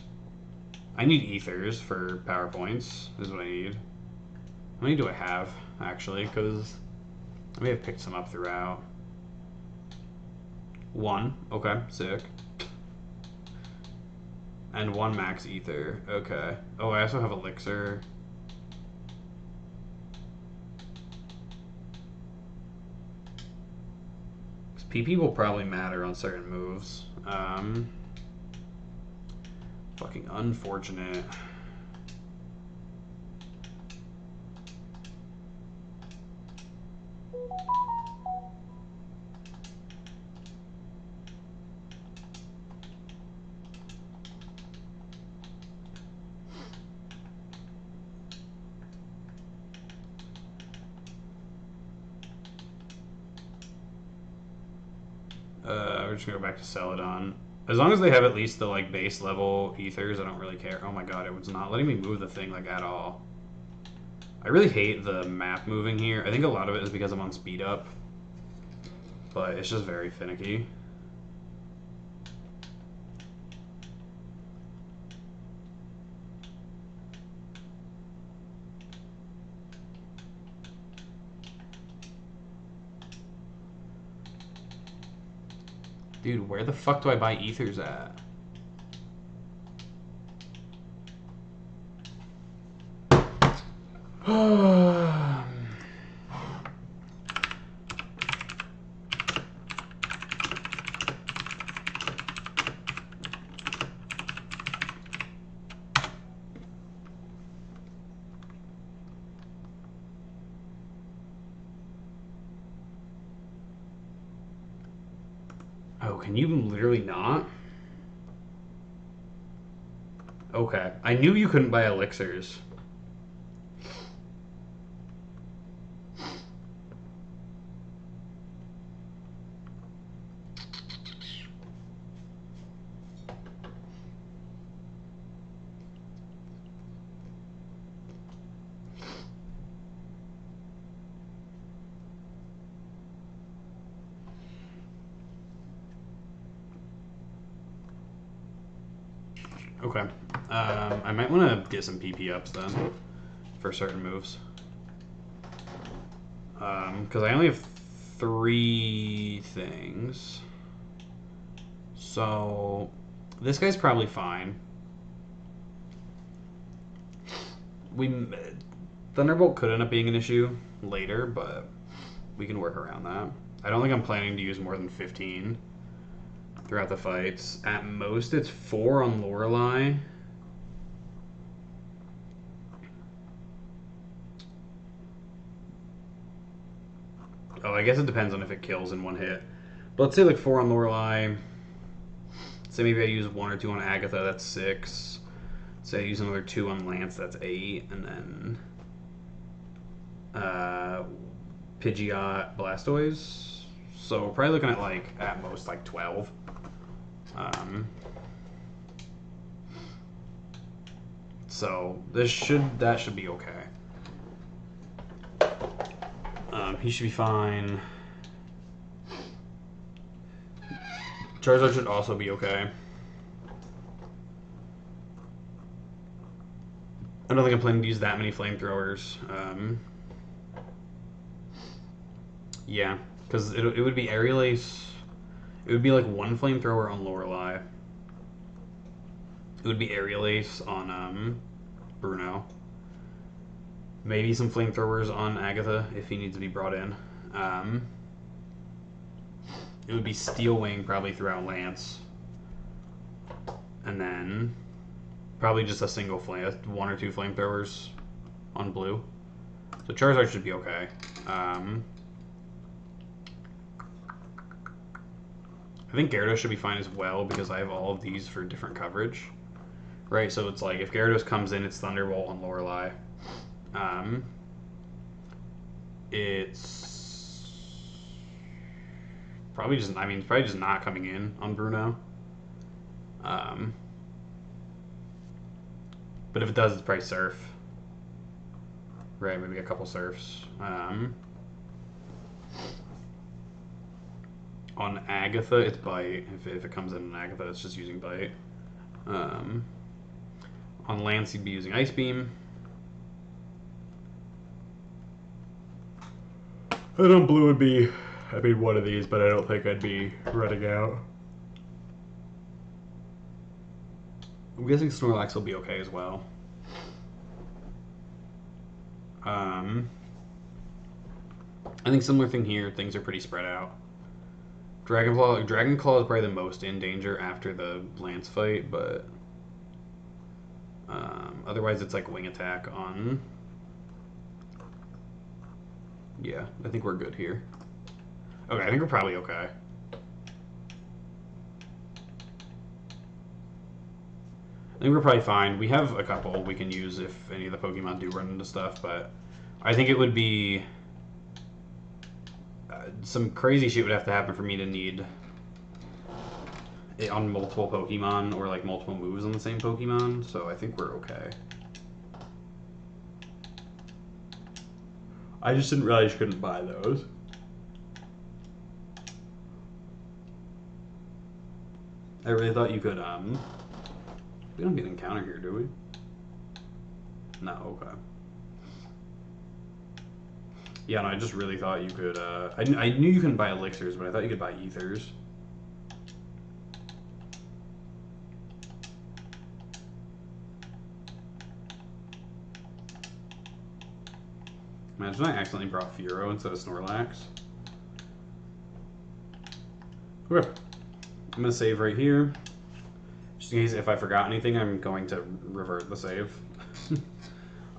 I need ethers for power points, is what I need. How many do I have, actually? Because I may have picked some up throughout. 1. Okay, sick. And 1 max ether. Okay. Oh, I also have elixir. PP will probably matter on certain moves. Fucking unfortunate. We're just gonna go back to Celadon. As long as they have at least the like base level ethers, I don't really care. Oh my god, it was not letting me move the thing like at all. I really hate the map moving here. I think a lot of it is because I'm on speed up, but it's just very finicky. Dude, where the fuck do I buy ethers at? Oh, can you literally not? Okay. I knew you couldn't buy elixirs. Okay. I might want to get some PP ups then for certain moves. Because I only have 3 things. So this guy's probably fine. Thunderbolt could end up being an issue later, but we can work around that. I don't think I'm planning to use more than 15 throughout the fights. At most, it's 4 on Lorelei. Oh, I guess it depends on if it kills in one hit. But let's say like 4 on Lorelei. Say maybe I use 1 or 2 on Agatha, that's 6. Say I use another 2 on Lance, that's 8. And then Pidgeot, Blastoise. So we're probably looking at like at most like 12. So that should be okay. He should be fine. Charizard should also be okay. I don't think I'm planning to use that many flamethrowers. Yeah, because it would be Aerial Ace. It would be like 1 flamethrower on Lorelei. It would be Aerial Ace on Bruno. Maybe some flamethrowers on Agatha if he needs to be brought in. It would be Steel Wing probably throughout Lance. And then probably just a single 1 or 2 flamethrowers on Blue. So Charizard should be okay. I think Gyarados should be fine as well because I have all of these for different coverage. Right, so it's like if Gyarados comes in, it's Thunderbolt on Lorelei. It's probably just, it's probably just not coming in on Bruno. But if it does, it's probably Surf. Right, maybe a couple Surfs. On Agatha, it's Bite. If it comes in on Agatha, it's just using Bite. On Lance, you'd be using Ice Beam. And on Blue would be, one of these, but I don't think I'd be running out. I'm guessing Snorlax will be okay as well. I think similar thing here, things are pretty spread out. Dragon Claw is probably the most in danger after the Lance fight, but Otherwise, it's like wing attack on. Yeah, I think we're good here. Okay, I think we're probably okay. I think we're probably fine. We have a couple we can use if any of the Pokemon do run into stuff, but I think it would be... some crazy shit would have to happen for me to need it on multiple Pokemon or like multiple moves on the same Pokemon, so I think we're okay. I just didn't realize you couldn't buy those. I really thought you could, we don't get an encounter here, do we? No, okay. Yeah, no, I just really thought you could, I knew you couldn't buy elixirs, but I thought you could buy ethers. Imagine I accidentally brought Furo instead of Snorlax. Okay. I'm going to save right here. Just in case if I forgot anything, I'm going to revert the save.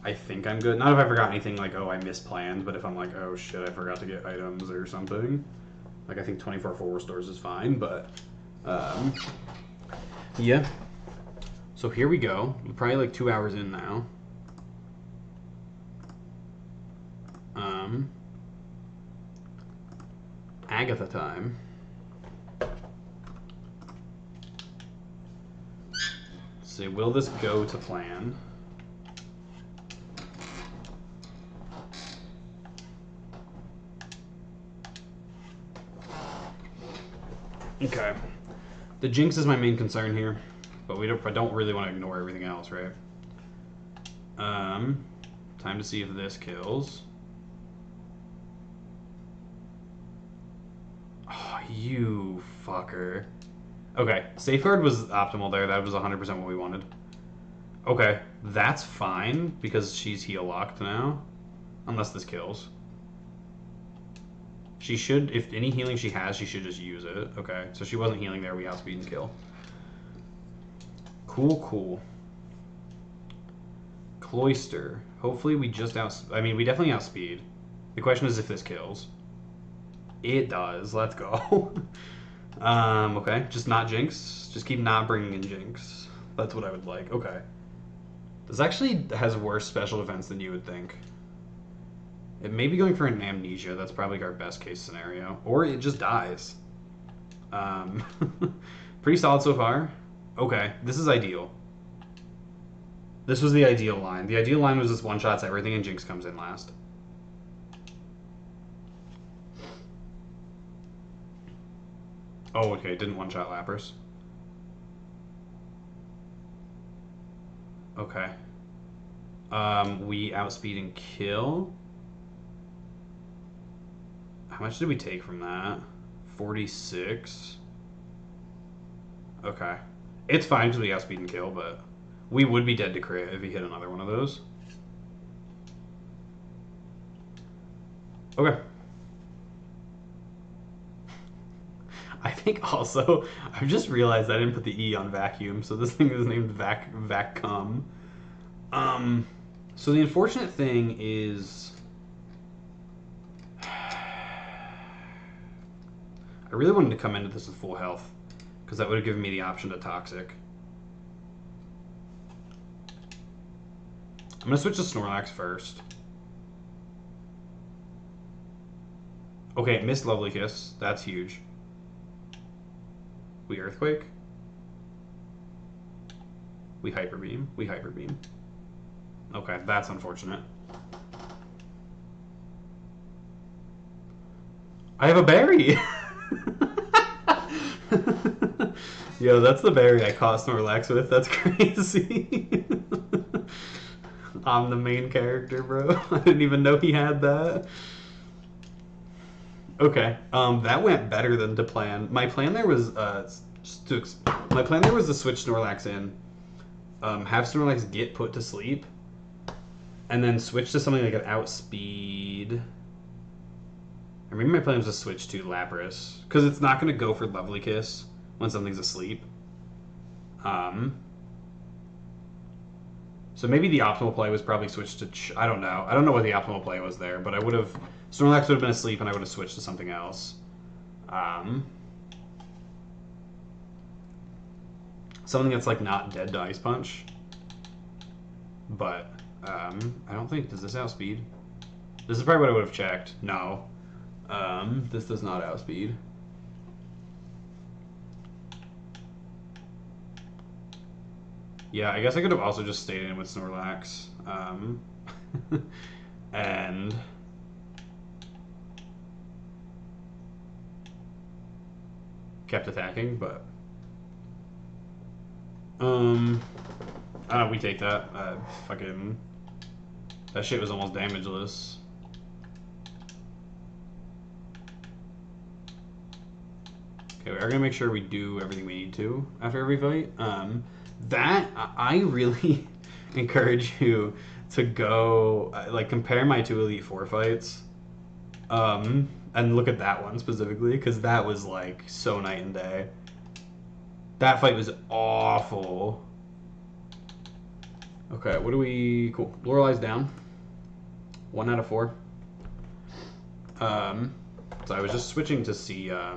I think I'm good. Not if I forgot anything like, oh, I misplanned, but if I'm like, oh shit, I forgot to get items or something. Like, I think 24 full restores is fine, but... yeah. So here we go. We're probably like 2 hours in now. Agatha time. Let's see, will this go to plan? Okay. The Jinx is my main concern here, but I don't really want to ignore everything else, right? Time to see if this kills. Oh, you fucker. Okay, Safeguard was optimal there. That was 100% what we wanted. Okay, that's fine, because she's heal locked now. Unless this kills. She should, if any healing she has, she should just use it. Okay, so she wasn't healing there. We outspeed and kill. Cool, cool. Cloyster. Hopefully we just we definitely outspeed. The question is if this kills. It does. Let's go. Okay. Just not Jinx. Just keep not bringing in Jinx. That's what I would like. Okay. This actually has worse special defense than you would think. It may be going for an Amnesia. That's probably our best case scenario. Or it just dies. Pretty solid so far. Okay. This is ideal. This was the ideal line. The ideal line was this one-shots everything and Jinx comes in last. Oh, okay. Didn't one-shot Lapras. Okay. We outspeed and kill. How much did we take from that? 46. Okay. It's fine because we outspeed and kill, but we would be dead to crit if he hit another one of those. Okay. I think also, I've just realized I didn't put the E on vacuum, so this thing is named Vaccum. So the unfortunate thing is... I really wanted to come into this with full health, because that would have given me the option to Toxic. I'm going to switch to Snorlax first. Okay, it missed Lovely Kiss. That's huge. We Earthquake. We Hyper Beam. We Hyper Beam. Okay, that's unfortunate. I have a berry! Yo, that's the berry I caught Snorlax with. That's crazy. I'm the main character, bro. I didn't even know he had that. Okay, that went better than to plan. My plan there was my plan there was to switch Snorlax in, have Snorlax get put to sleep, and then switch to something like an outspeed. I remember my plan was to switch to Lapras because it's not going to go for Lovely Kiss when something's asleep. So maybe the optimal play was probably switched to... I don't know. I don't know what the optimal play was there, but I would have... Snorlax would have been asleep, and I would have switched to something else. Something that's, like, not dead to Ice Punch. But, I don't think... Does this outspeed? This is probably what I would have checked. No. This does not outspeed. Yeah, I guess I could have also just stayed in with Snorlax. And... kept attacking, but... we take that. Fucking... That shit was almost damageless. Okay, we are gonna make sure we do everything we need to after every fight. I really encourage you to go, like, compare my 2 Elite Four fights, and look at that one specifically, because that was, like, so night and day. That fight was awful. Okay, what do we... Cool. Lorelei's down. 1 out of 4. So I was just switching to see, I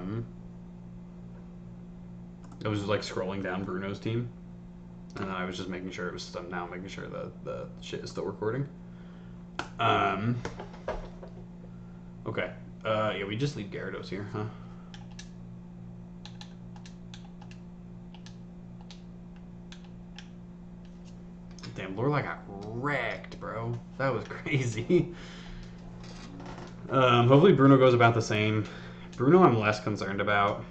was, like, scrolling down Bruno's team. And then I was just making sure it was done now, making sure that the shit is still recording. Okay. Yeah, we just leave Gyarados here, huh? Damn, Lorelei got wrecked, bro. That was crazy. Hopefully Bruno goes about the same. Bruno I'm less concerned about.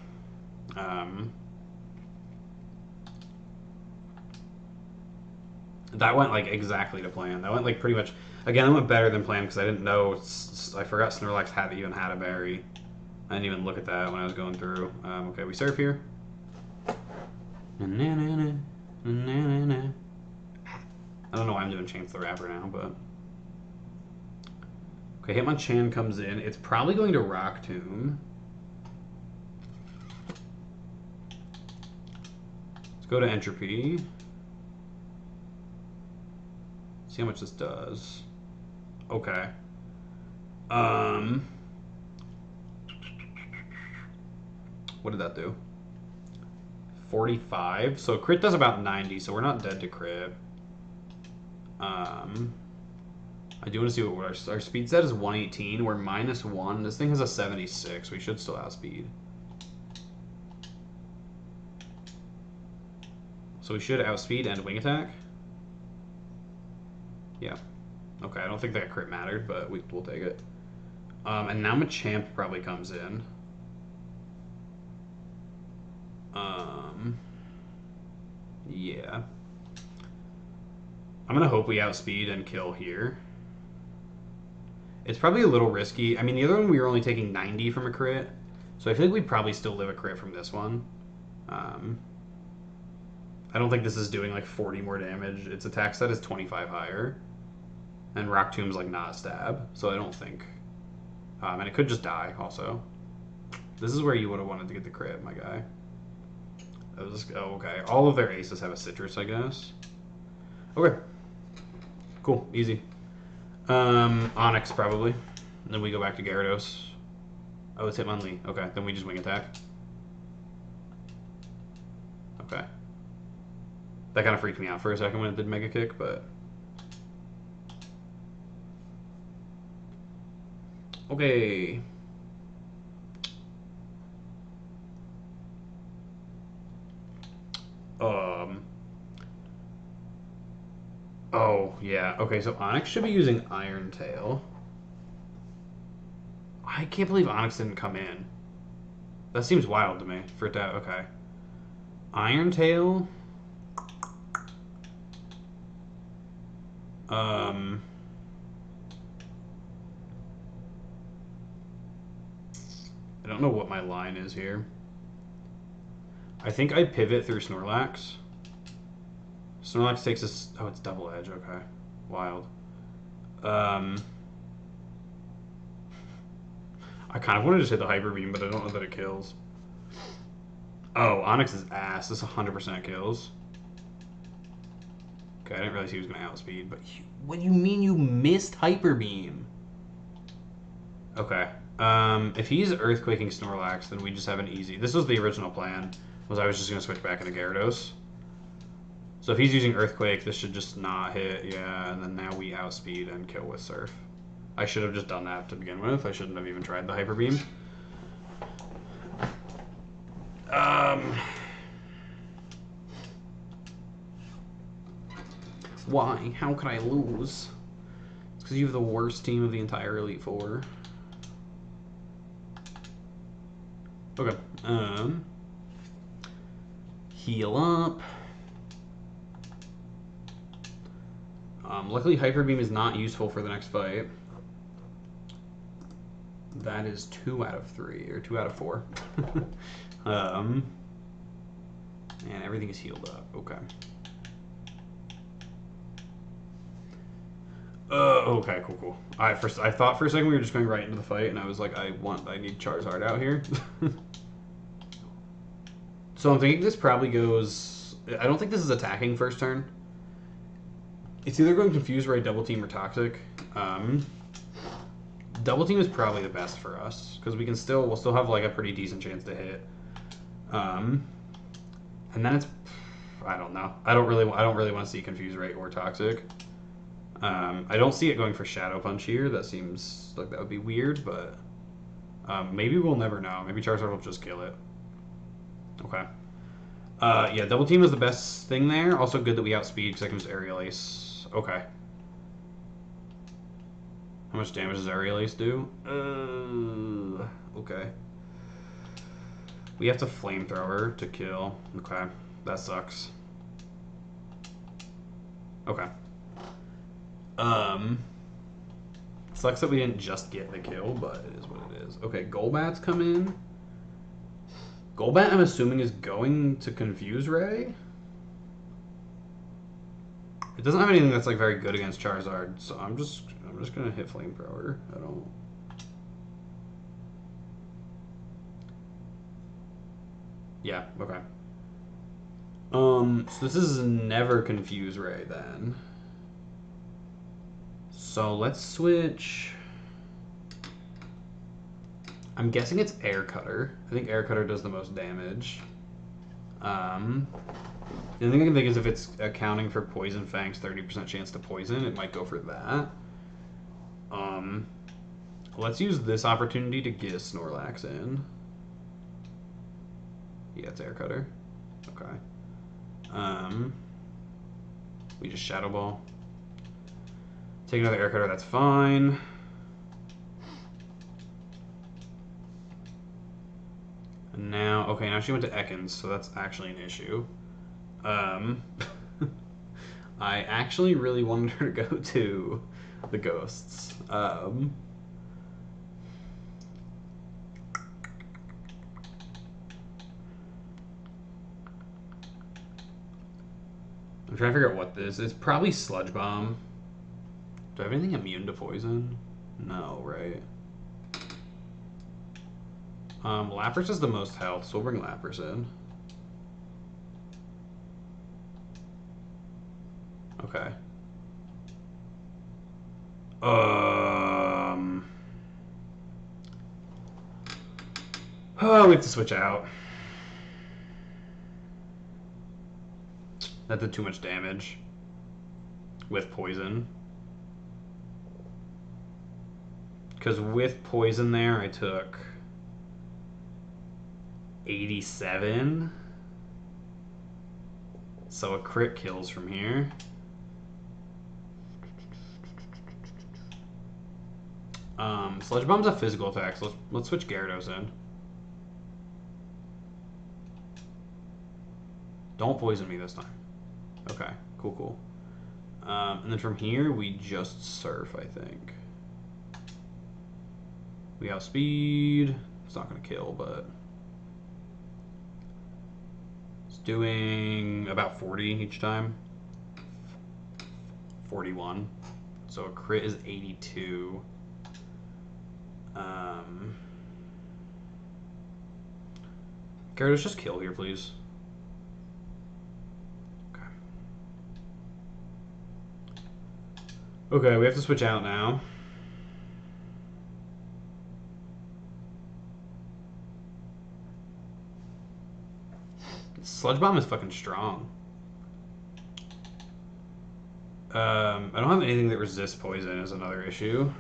That went, like, exactly to plan. That went, like, pretty much... Again, that went better than planned because I didn't know... I forgot Snorlax even had a berry. I didn't even look at that when I was going through. Okay, we surf here. I don't know why I'm doing Chance the Rapper now, but... Okay, Hitmonchan comes in. It's probably going to Rock Tomb. Let's go to Entropy. See how much this does. Okay. What did that do? 45. So crit does about 90, so we're not dead to crit. I do want to see what our speed set is 118. We're -1. This thing has a 76. We should still outspeed. So we should outspeed and wing attack. Yeah. Okay, I don't think that crit mattered, but we'll take it. And now Machamp probably comes in. Yeah. I'm gonna hope we outspeed and kill here. It's probably a little risky. I mean, the other one we were only taking 90 from a crit, so I feel like we'd probably still live a crit from this one. I don't think this is doing like 40 more damage. Its attack set is 25 higher. And Rock Tomb's like not a stab, so I don't think... and it could just die, also. This is where you would have wanted to get the crit, my guy. Oh, okay. All of their aces have a citrus, I guess. Okay. Cool. Easy. Onyx, probably. And then we go back to Gyarados. Oh, it's Hitmonlee. Okay, then we just wing attack. Okay. That kind of freaked me out for a second when it did Mega Kick, but... Okay. Oh, yeah. Okay, so Onyx should be using Iron Tail. I can't believe Onyx didn't come in. That seems wild to me for it to... Okay. Iron Tail... I don't know what my line is here. I think I pivot through Snorlax. Snorlax takes us... Oh, it's double edge. Okay. Wild. I kind of want to just hit the Hyper Beam, but I don't know that it kills. Oh, Onyx is ass. This 100% kills. Okay, I didn't realize he was going to outspeed, but what do you mean you missed Hyper Beam? Okay. If he's Earthquaking Snorlax, then we just have an easy... This was the original plan, was I was just going to switch back into Gyarados. So if he's using Earthquake, this should just not hit, yeah, and then now we outspeed and kill with Surf. I should have just done that to begin with. I shouldn't have even tried the Hyper Beam. Why? How could I lose? It's because you have the worst team of the entire Elite Four. Okay. Heal up. Luckily, Hyper Beam is not useful for the next fight. That is 2 out of 3, or 2 out of 4. And everything is healed up. Okay. Okay, cool. I thought for a second we were just going right into the fight, and I was like, I need Charizard out here. So I'm thinking this probably goes... I don't think this is attacking first turn. It's either going Confuse Ray, Double Team, or Toxic. Double Team is probably the best for us, because we'll still have like a pretty decent chance to hit. And then it's... I don't know. I don't really want to see Confuse Ray or Toxic. I don't see it going for Shadow Punch here. That seems like that would be weird, but maybe we'll never know. Maybe Charizard will just kill it. Okay. Yeah, Double Team is the best thing there. Also good that we outspeed because that gives Aerial Ace. Okay. How much damage does Aerial Ace do? Okay. We have to Flamethrower to kill. Okay. That sucks. Okay. Sucks that we didn't just get the kill, but it is what it is. Okay, Golbat's come in. Golbat, I'm assuming, is going to Confuse Ray. It doesn't have anything that's like very good against Charizard, so I'm just gonna hit Flamethrower. I don't. Yeah. Okay. So this is never Confuse Ray then. So let's switch. I'm guessing it's Air Cutter. I think Air Cutter does the most damage. The thing I can think is if it's accounting for Poison Fang's 30% chance to poison, it might go for that. Let's use this opportunity to get Snorlax in. Yeah, it's Air Cutter. Okay. We just Shadow Ball. Take another Air Cutter, that's fine. And now, okay, now she went to Ekans, so that's actually an issue. I actually really wanted her to go to the Ghosts. I'm trying to figure out what this is. It's probably Sludge Bomb. Do I have anything immune to poison? No, right? Lapras has the most health, so we'll bring Lapras in. Okay. Oh, we have to switch out. That did too much damage. With poison. Because with poison there, I took 87. So a crit kills from here. Sludge Bomb's a physical attack, so let's switch Gyarados in. Don't poison me this time. Okay, cool. And then from here, we just Surf, I think. We outspeed. It's not going to kill, but it's doing about 40 each time. 41. So a crit is 82. Gyarados, just kill here, please. Okay. Okay, we have to switch out now. Sludge Bomb is fucking strong. I don't have anything that resists poison is another issue.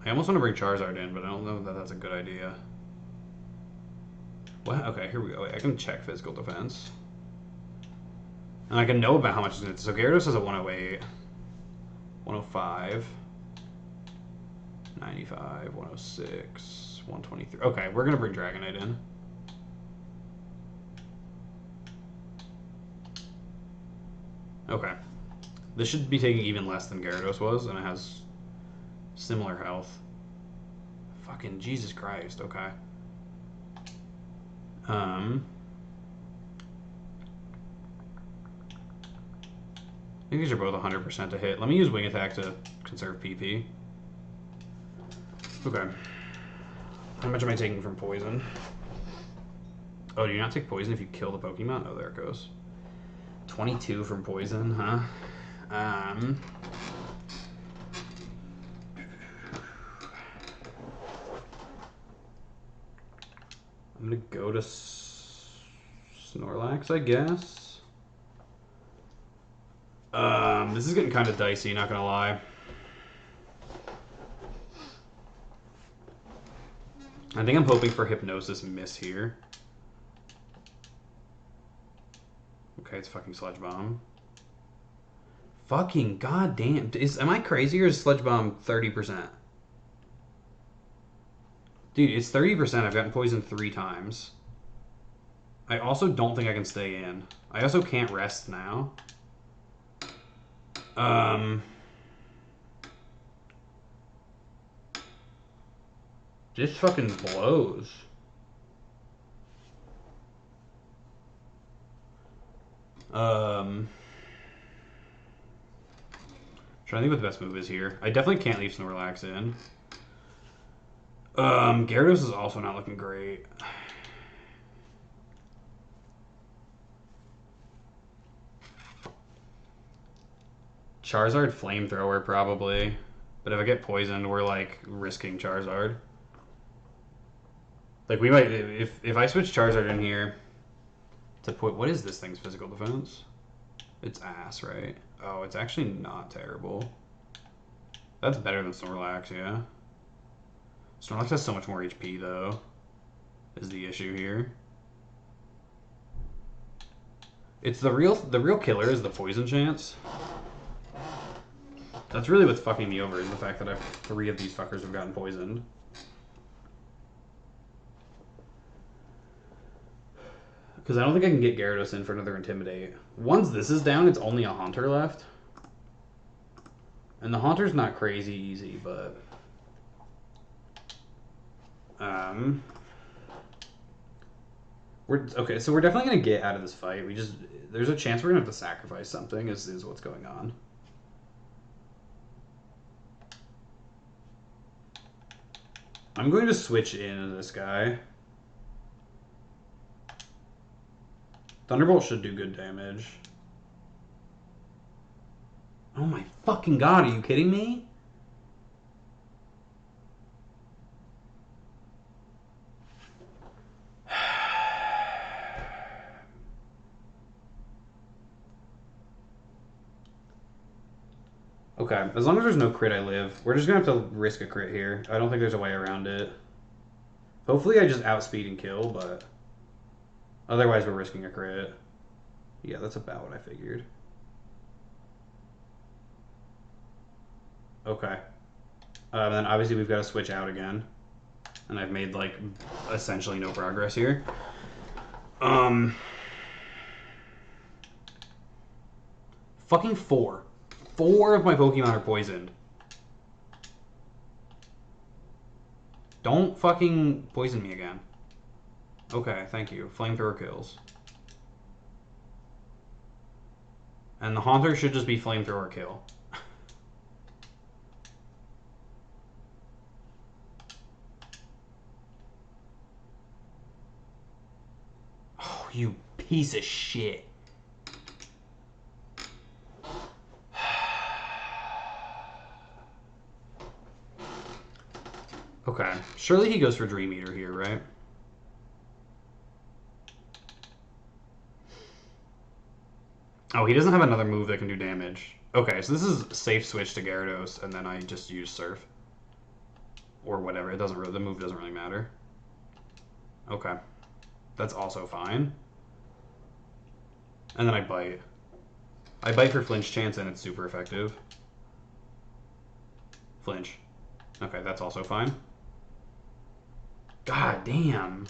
I almost want to bring Charizard in, but I don't know that that's a good idea. What? Okay, here we go. Wait, I can check physical defense. And I can know about how much it's going to... So Gyarados has a 108, 105, 95, 106, 123. Okay, we're going to bring Dragonite in. Okay. This should be taking even less than Gyarados was, and it has similar health. Fucking Jesus Christ, okay. I think these are both 100% to hit. Let me use Wing Attack to conserve PP. Okay. How much am I taking from poison? Oh, do you not take poison if you kill the Pokemon? Oh, there it goes. 22 from poison, huh? I'm gonna go to Snorlax, I guess. This is getting kind of dicey, not gonna lie. I think I'm hoping for Hypnosis Miss here. Okay, it's fucking Sludge Bomb. Fucking goddamn. Am I crazy or is Sludge Bomb 30%? Dude, it's 30%. I've gotten poisoned 3 times. I also don't think I can stay in. I also can't rest now. This fucking blows. Trying to think what the best move is here. I definitely can't leave Snorlax in. Gyarados is also not looking great. Charizard Flamethrower probably. But if I get poisoned, we're like risking Charizard. Like we might if I switch Charizard in here to put what is this thing's physical defense? It's ass, right? Oh, it's actually not terrible. That's better than Snorlax, yeah. Snorlax has so much more HP though. Is the issue here. It's the real killer is the poison chance. That's really what's fucking me over is the fact that 3 of these fuckers have gotten poisoned. Because I don't think I can get Gyarados in for another Intimidate. Once this is down, it's only a Haunter left. And the Haunter's not crazy easy, but... Okay, so we're definitely going to get out of this fight. There's a chance we're going to have to sacrifice something, is what's going on. I'm going to switch in this guy. Thunderbolt should do good damage. Oh my fucking god, are you kidding me? Okay, as long as there's no crit, I live. We're just gonna have to risk a crit here. I don't think there's a way around it. Hopefully I just outspeed and kill, but... Otherwise we're risking a crit. Yeah, that's about what I figured. Okay. Then obviously we've got to switch out again. And I've made, like, essentially no progress here. Fucking 4. 4 of my Pokemon are poisoned. Don't fucking poison me again. Okay, thank you. Flamethrower kills. And the Haunter should just be Flamethrower kill. Oh, you piece of shit. Surely he goes for Dream Eater here, right? Oh, he doesn't have another move that can do damage. Okay, so this is a safe switch to Gyarados, and then I just use Surf. Or whatever, it doesn't really, the move doesn't really matter. Okay. That's also fine. And then I bite. I bite for flinch chance, and it's super effective. Flinch. Okay, that's also fine. God damn.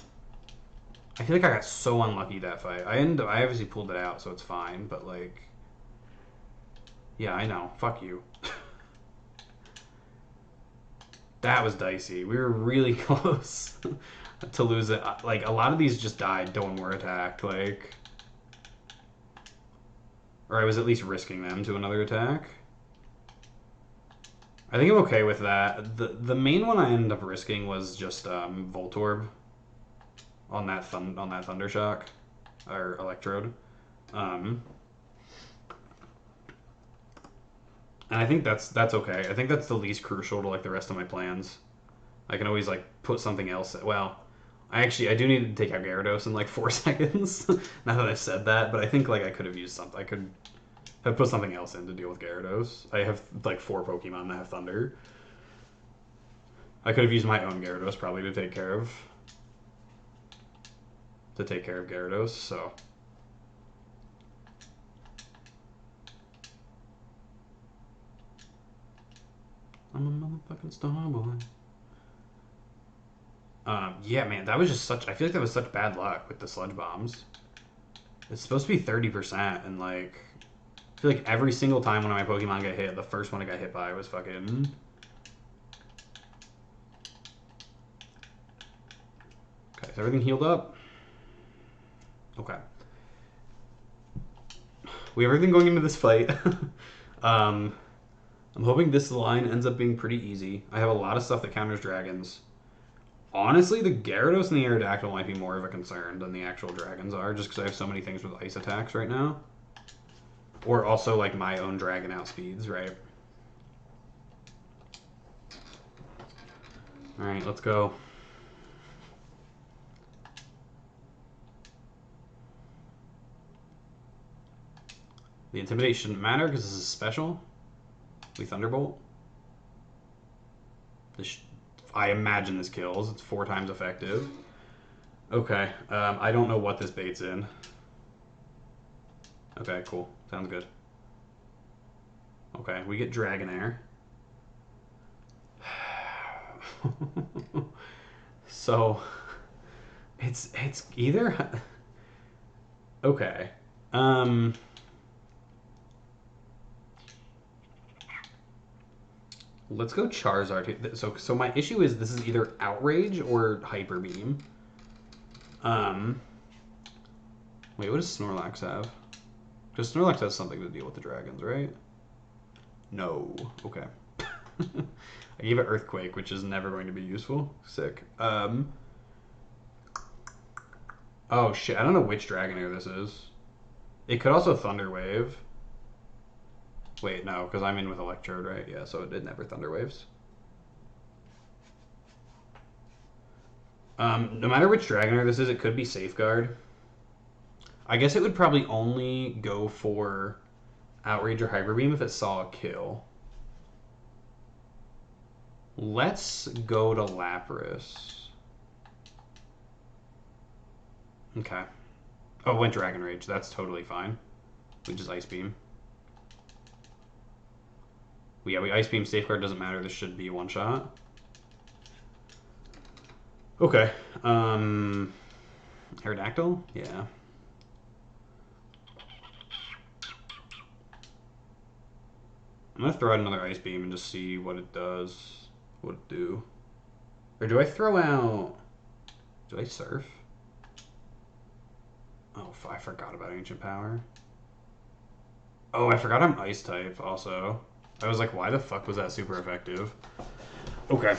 I feel like I got so unlucky that fight. I obviously pulled it out, so it's fine, but like... Yeah, I know. Fuck you. That was dicey. We were really close to lose it. Like, a lot of these just died when we're attacked, like... Or I was at least risking them to another attack. I think I'm okay with that. The main one I ended up risking was just Voltorb on that Thundershock or Electrode. And I think that's okay. I think that's the least crucial to like the rest of my plans. I can always like put something else. Well, I do need to take out Gyarados in like 4 seconds. Now that I've said that, but I think like I could have used something. I could have put something else in to deal with Gyarados. I have like 4 Pokemon that have Thunder. I could have used my own Gyarados probably to take care of Gyarados. So. I'm a motherfucking star boy. Yeah, man, that was just such... I feel like that was such bad luck with the Sludge Bombs. It's supposed to be 30%, and, like... I feel like every single time one of my Pokemon got hit, the first one I got hit by was fucking... Okay, is everything healed up? Okay. We have everything going into this fight. I'm hoping this line ends up being pretty easy. I have a lot of stuff that counters dragons. Honestly, the Gyarados and the Aerodactyl might be more of a concern than the actual dragons are, just because I have so many things with ice attacks right now. Or also, like, my own dragon outspeeds, right? Alright, let's go. The Intimidate shouldn't matter, because this is special. We Thunderbolt. I imagine this kills. It's 4 times effective. Okay. I don't know what this bait's in. Okay, cool. Sounds good. Okay, we get Dragonair. So, it's either... Okay. Let's go Charizard. So my issue is this is either Outrage or Hyper Beam. Wait, what does Snorlax have? Because Snorlax has something to deal with the dragons, right? No. Okay. I gave it Earthquake, which is never going to be useful. Sick. Oh shit, I don't know which Dragonair this is. It could also Thunder Wave. Wait, no, because I'm in with Electrode, right? Yeah, so it never Thunder Waves. No matter which Dragonair this is, it could be Safeguard. I guess it would probably only go for Outrage or Hyper Beam if it saw a kill. Let's go to Lapras. Okay. Oh, it went Dragon Rage. That's totally fine. We just Ice Beam. Yeah, we Ice Beam. Safeguard doesn't matter. This should be one shot. Okay. Aerodactyl? Yeah. I'm gonna throw out another Ice Beam and just see what it does. What it do. Or do I throw out... Do I Surf? Oh, I forgot about Ancient Power. Oh, I forgot I'm Ice type also. I was like, why the fuck was that super effective? Okay.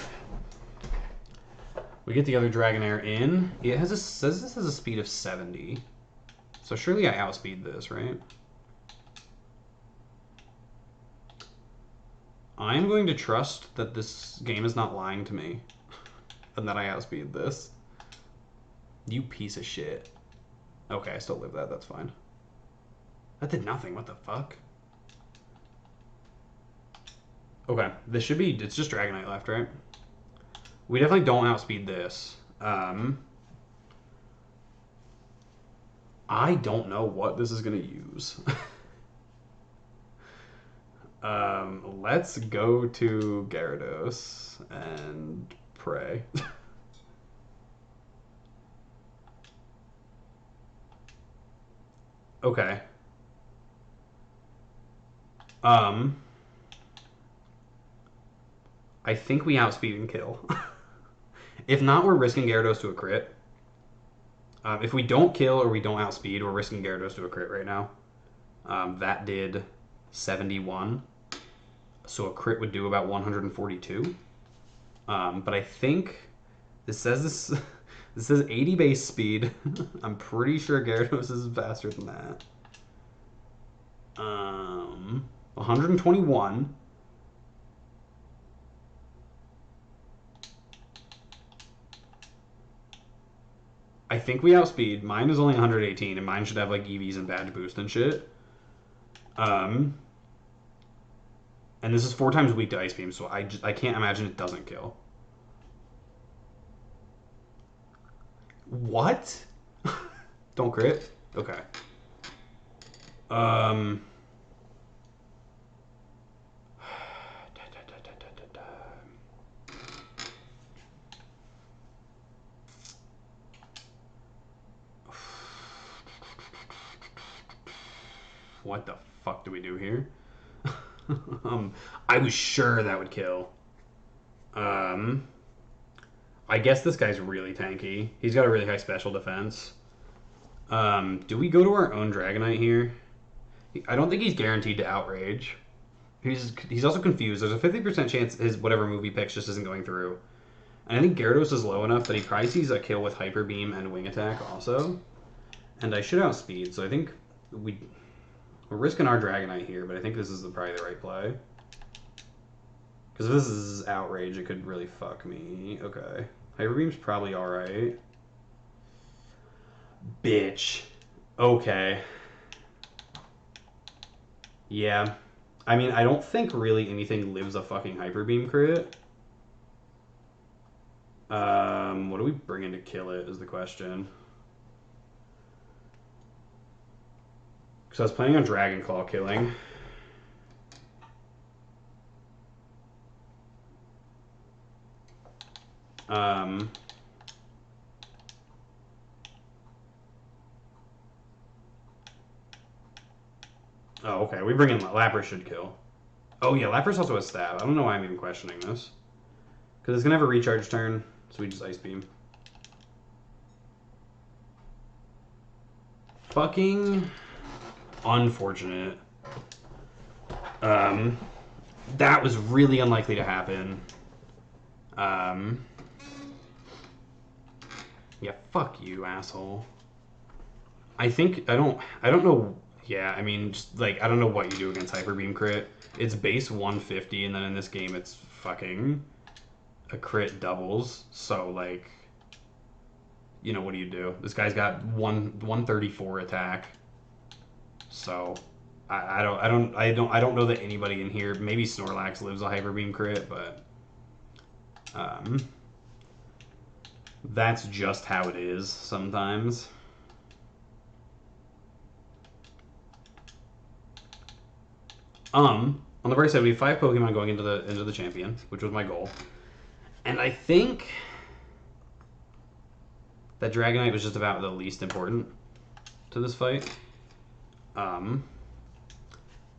We get the other Dragonair in. It says this has a speed of 70. So surely I outspeed this, right? I'm going to trust that this game is not lying to me. And then I outspeed this. You piece of shit. Okay, I still live that. That's fine. That did nothing. What the fuck? Okay, this should be... It's just Dragonite left, right? We definitely don't outspeed this. I don't know what this is going to use. Let's go to Gyarados and pray. Okay. I think we outspeed and kill. If not, we're risking Gyarados to a crit. If we don't kill or we don't outspeed, we're risking Gyarados to a crit right now. That did 71. So a crit would do about 142. But I think this says 80 base speed. I'm pretty sure Gyarados is faster than that. 121. I think we outspeed. Mine is only 118, and mine should have like EVs and badge boost and shit. And this is 4 times weak to Ice Beam, so I can't imagine it doesn't kill. What? Don't crit? Okay. What the fuck do we do here? I was sure that would kill. I guess this guy's really tanky. He's got a really high special defense. Do we go to our own Dragonite here? I don't think he's guaranteed to Outrage. He's also confused. There's a 50% chance his whatever move he picks just isn't going through. And I think Gyarados is low enough that he probably sees a kill with Hyper Beam and Wing Attack also. And I should outspeed, so I think we're risking our Dragonite here, but I think this is probably the right play. Because if this is Outrage, it could really fuck me. Okay. Hyper Beam's probably alright. Bitch. Okay. Yeah. I mean, I don't think really anything lives a fucking Hyper Beam crit. What do we bring in to kill it is the question. Because I was planning on Dragon Claw killing. Oh, okay. We bring in Lapras should kill. Oh, yeah. Lapras also has stab. I don't know why I'm even questioning this. Because it's going to have a recharge turn, so we just Ice Beam. Fucking unfortunate. That was really unlikely to happen. Yeah, fuck you, asshole. I don't know. Yeah, I mean, just like, I don't know what you do against Hyper Beam crit. It's base 150, and then in this game, it's fucking a crit doubles. So, like, you know, what do you do? This guy's got 134 attack. So, I don't know that anybody in here. Maybe Snorlax lives a Hyper Beam crit, but that's just how it is sometimes. On the bright side, we have 5 Pokemon going into the champion, which was my goal. And I think that Dragonite was just about the least important to this fight.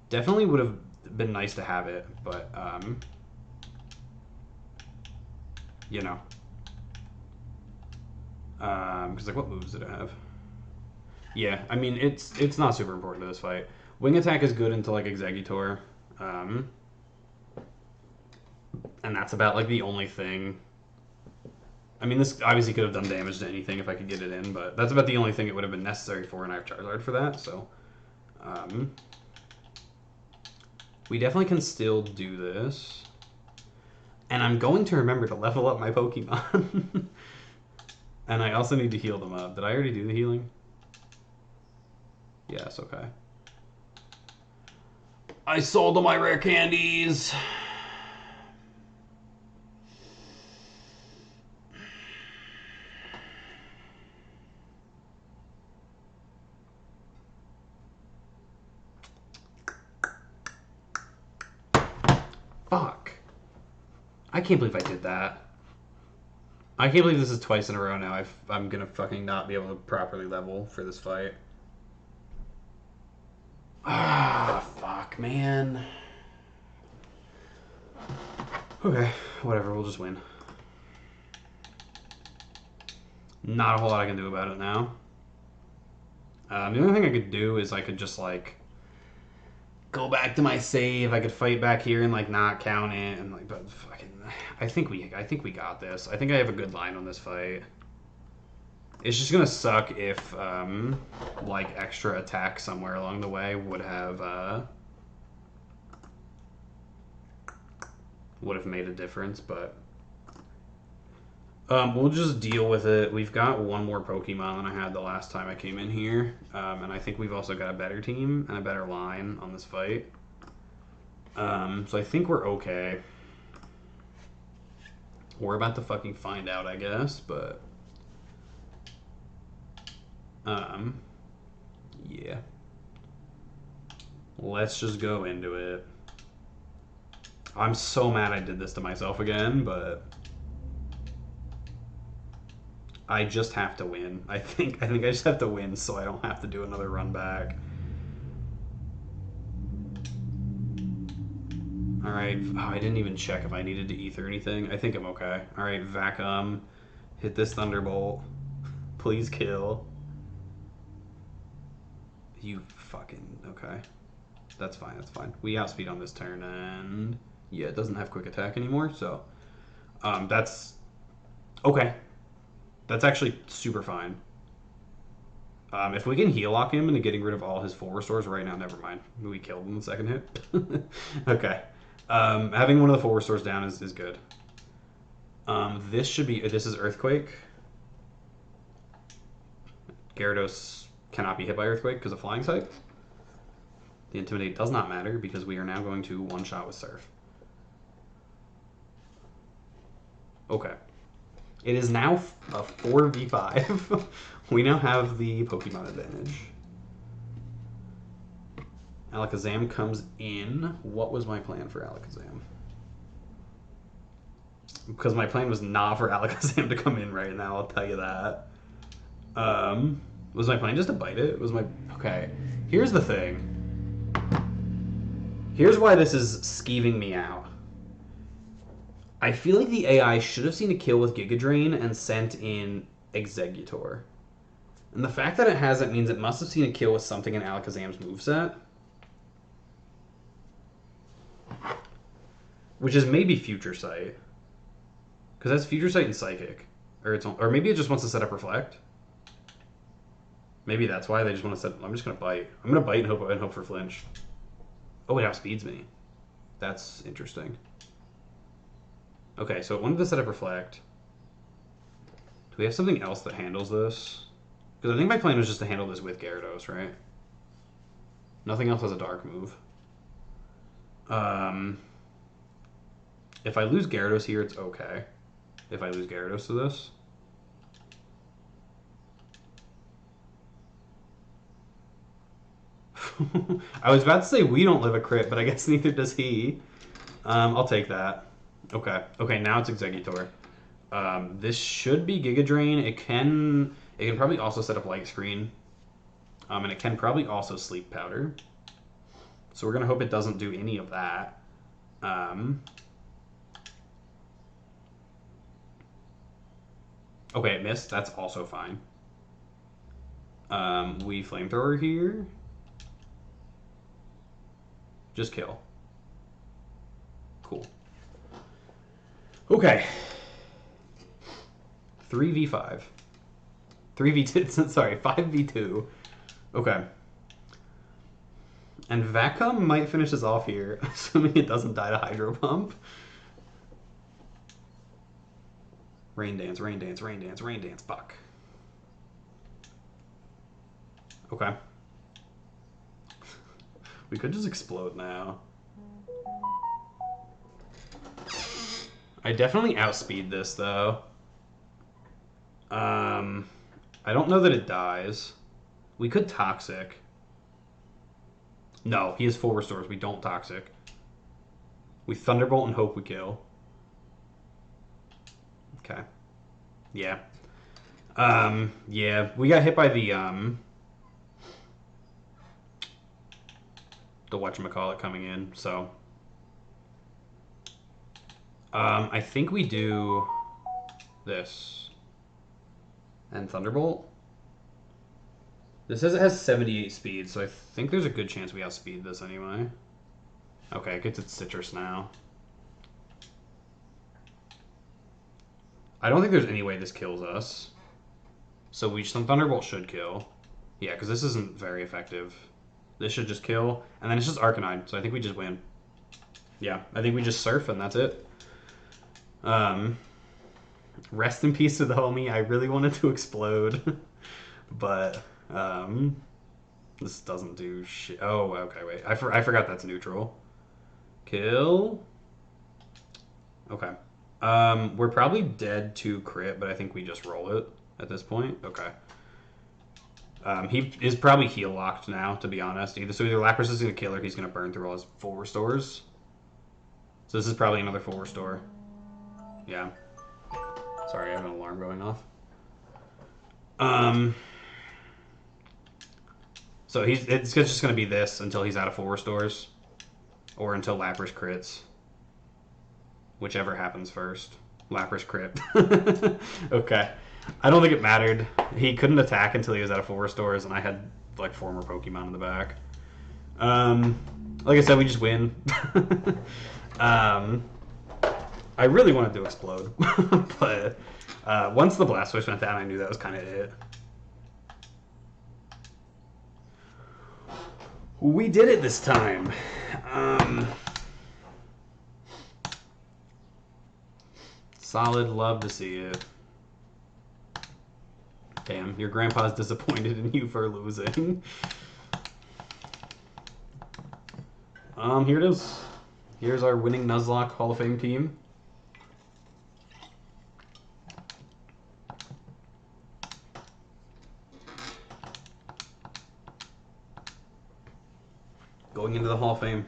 Definitely would have been nice to have it, but you know. Because like, what moves did it have? Yeah, I mean, it's not super important to this fight. Wing Attack is good into like Exeggutor, and that's about like the only thing. I mean, this obviously could have done damage to anything if I could get it in, but that's about the only thing it would have been necessary for, and I have Charizard for that, so we definitely can still do this. And I'm going to remember to level up my Pokemon. And I also need to heal them up. Did I already do the healing? Yes, okay. I sold all my rare candies. Fuck. I can't believe I did that. I can't believe this is twice in a row now. I'm gonna fucking not be able to properly level for this fight. Ah, fuck, man. Okay, whatever, we'll just win. Not a whole lot I can do about it now. The only thing I could do is I could just, like, go back to my save. I could fight back here and, like, not count it. And, like, but fucking... I think we got this. I think I have a good line on this fight. It's just gonna suck if, like, extra attack somewhere along the way would have made a difference, but we'll just deal with it. We've got one more Pokemon than I had the last time I came in here, and I think we've also got a better team and a better line on this fight. So I think we're okay. We're about to fucking find out, I guess, but... yeah. Let's just go into it. I'm so mad I did this to myself again, but... I just have to win. I think I just have to win so I don't have to do another run back. Alright. Oh, I didn't even check if I needed to ether anything. I think I'm okay. Alright, Vacuum. Hit this Thunderbolt. Please kill. You fucking... okay. That's fine, that's fine. We outspeed on this turn, and... yeah, it doesn't have quick attack anymore, so... that's... okay. That's actually super fine. If we can heal lock him into getting rid of all his full restores right now, never mind. We killed him the second hit. Okay. Having one of the full restores down is good. This should be... this is Earthquake. Gyarados cannot be hit by Earthquake because of Flying Type. The Intimidate does not matter because we are now going to one-shot with Surf. Okay. It is now a 4v5. We now have the Pokemon advantage. Alakazam comes in. What was my plan for Alakazam? Because my plan was not for Alakazam to come in right now, I'll tell you that. Was my plan just to bite it? Was my... okay. Here's the thing. Here's why this is skeeving me out. I feel like the AI should have seen a kill with Giga Drain and sent in Exeggutor. And the fact that it hasn't means it must have seen a kill with something in Alakazam's moveset. Which is maybe Future Sight. Because that's Future Sight and Psychic. Or maybe it just wants to set up Reflect. Maybe that's why they just want to set... I'm just going to bite. I'm going to bite and hope for flinch. Oh, it outspeeds me. That's interesting. Okay, so it wanted to set up Reflect. Do we have something else that handles this? Because I think my plan was just to handle this with Gyarados, right? Nothing else has a dark move. If I lose Gyarados here, it's okay. If I lose Gyarados to this. I was about to say we don't live a crit, but I guess neither does he. I'll take that. Okay. Okay, now it's Exeggutor. This should be Giga Drain. It can probably also set up Light Screen. And it can probably also Sleep Powder. So we're going to hope it doesn't do any of that. Okay, it missed. That's also fine. We Flamethrower here. Just kill. Cool. Okay. 3v5. 3v2, sorry, 5v2. Okay. And Vacuum might finish us off here, assuming it doesn't die to Hydro Pump. Rain dance, rain dance, rain dance, rain dance. Fuck. Okay. We could just explode now. I definitely outspeed this, though. I don't know that it dies. We could Toxic. No, he has full restores. We don't Toxic. We Thunderbolt and hope we kill. Okay. Yeah. Yeah, we got hit by the whatchamacallit coming in, so... I think we do this. And Thunderbolt? This says it has 78 speed, so I think there's a good chance we outspeed this anyway. Okay, it gets its Citrus now. I don't think there's any way this kills us. So some Thunderbolt should kill. Yeah, because this isn't very effective. This should just kill, and then it's just Arcanine, so I think we just win. Yeah, I think we just surf, and that's it. Rest in peace to the homie. I really wanted to explode, but this doesn't do shit. Oh, okay, wait. I forgot that's neutral. Kill. Okay. We're probably dead to crit, but I think we just roll it at this point. Okay. He is probably heal locked now, to be honest. Either Lapras is going to kill or he's going to burn through all his full restores. So this is probably another full restore. Yeah. Sorry, I have an alarm going off. So it's just going to be this until he's out of full restores. Or until Lapras crits. Whichever happens first. Lapras crit. Okay. I don't think it mattered. He couldn't attack until he was out of full restores, and I had like 4 more Pokemon in the back. Like I said, we just win. I really wanted to explode, but once the Blastoise went down, I knew that was kind of it. We did it this time. Solid, love to see it. Damn, your grandpa's disappointed in you for losing. Here it is. Here's our winning Nuzlocke Hall of Fame team. Going into the Hall of Fame.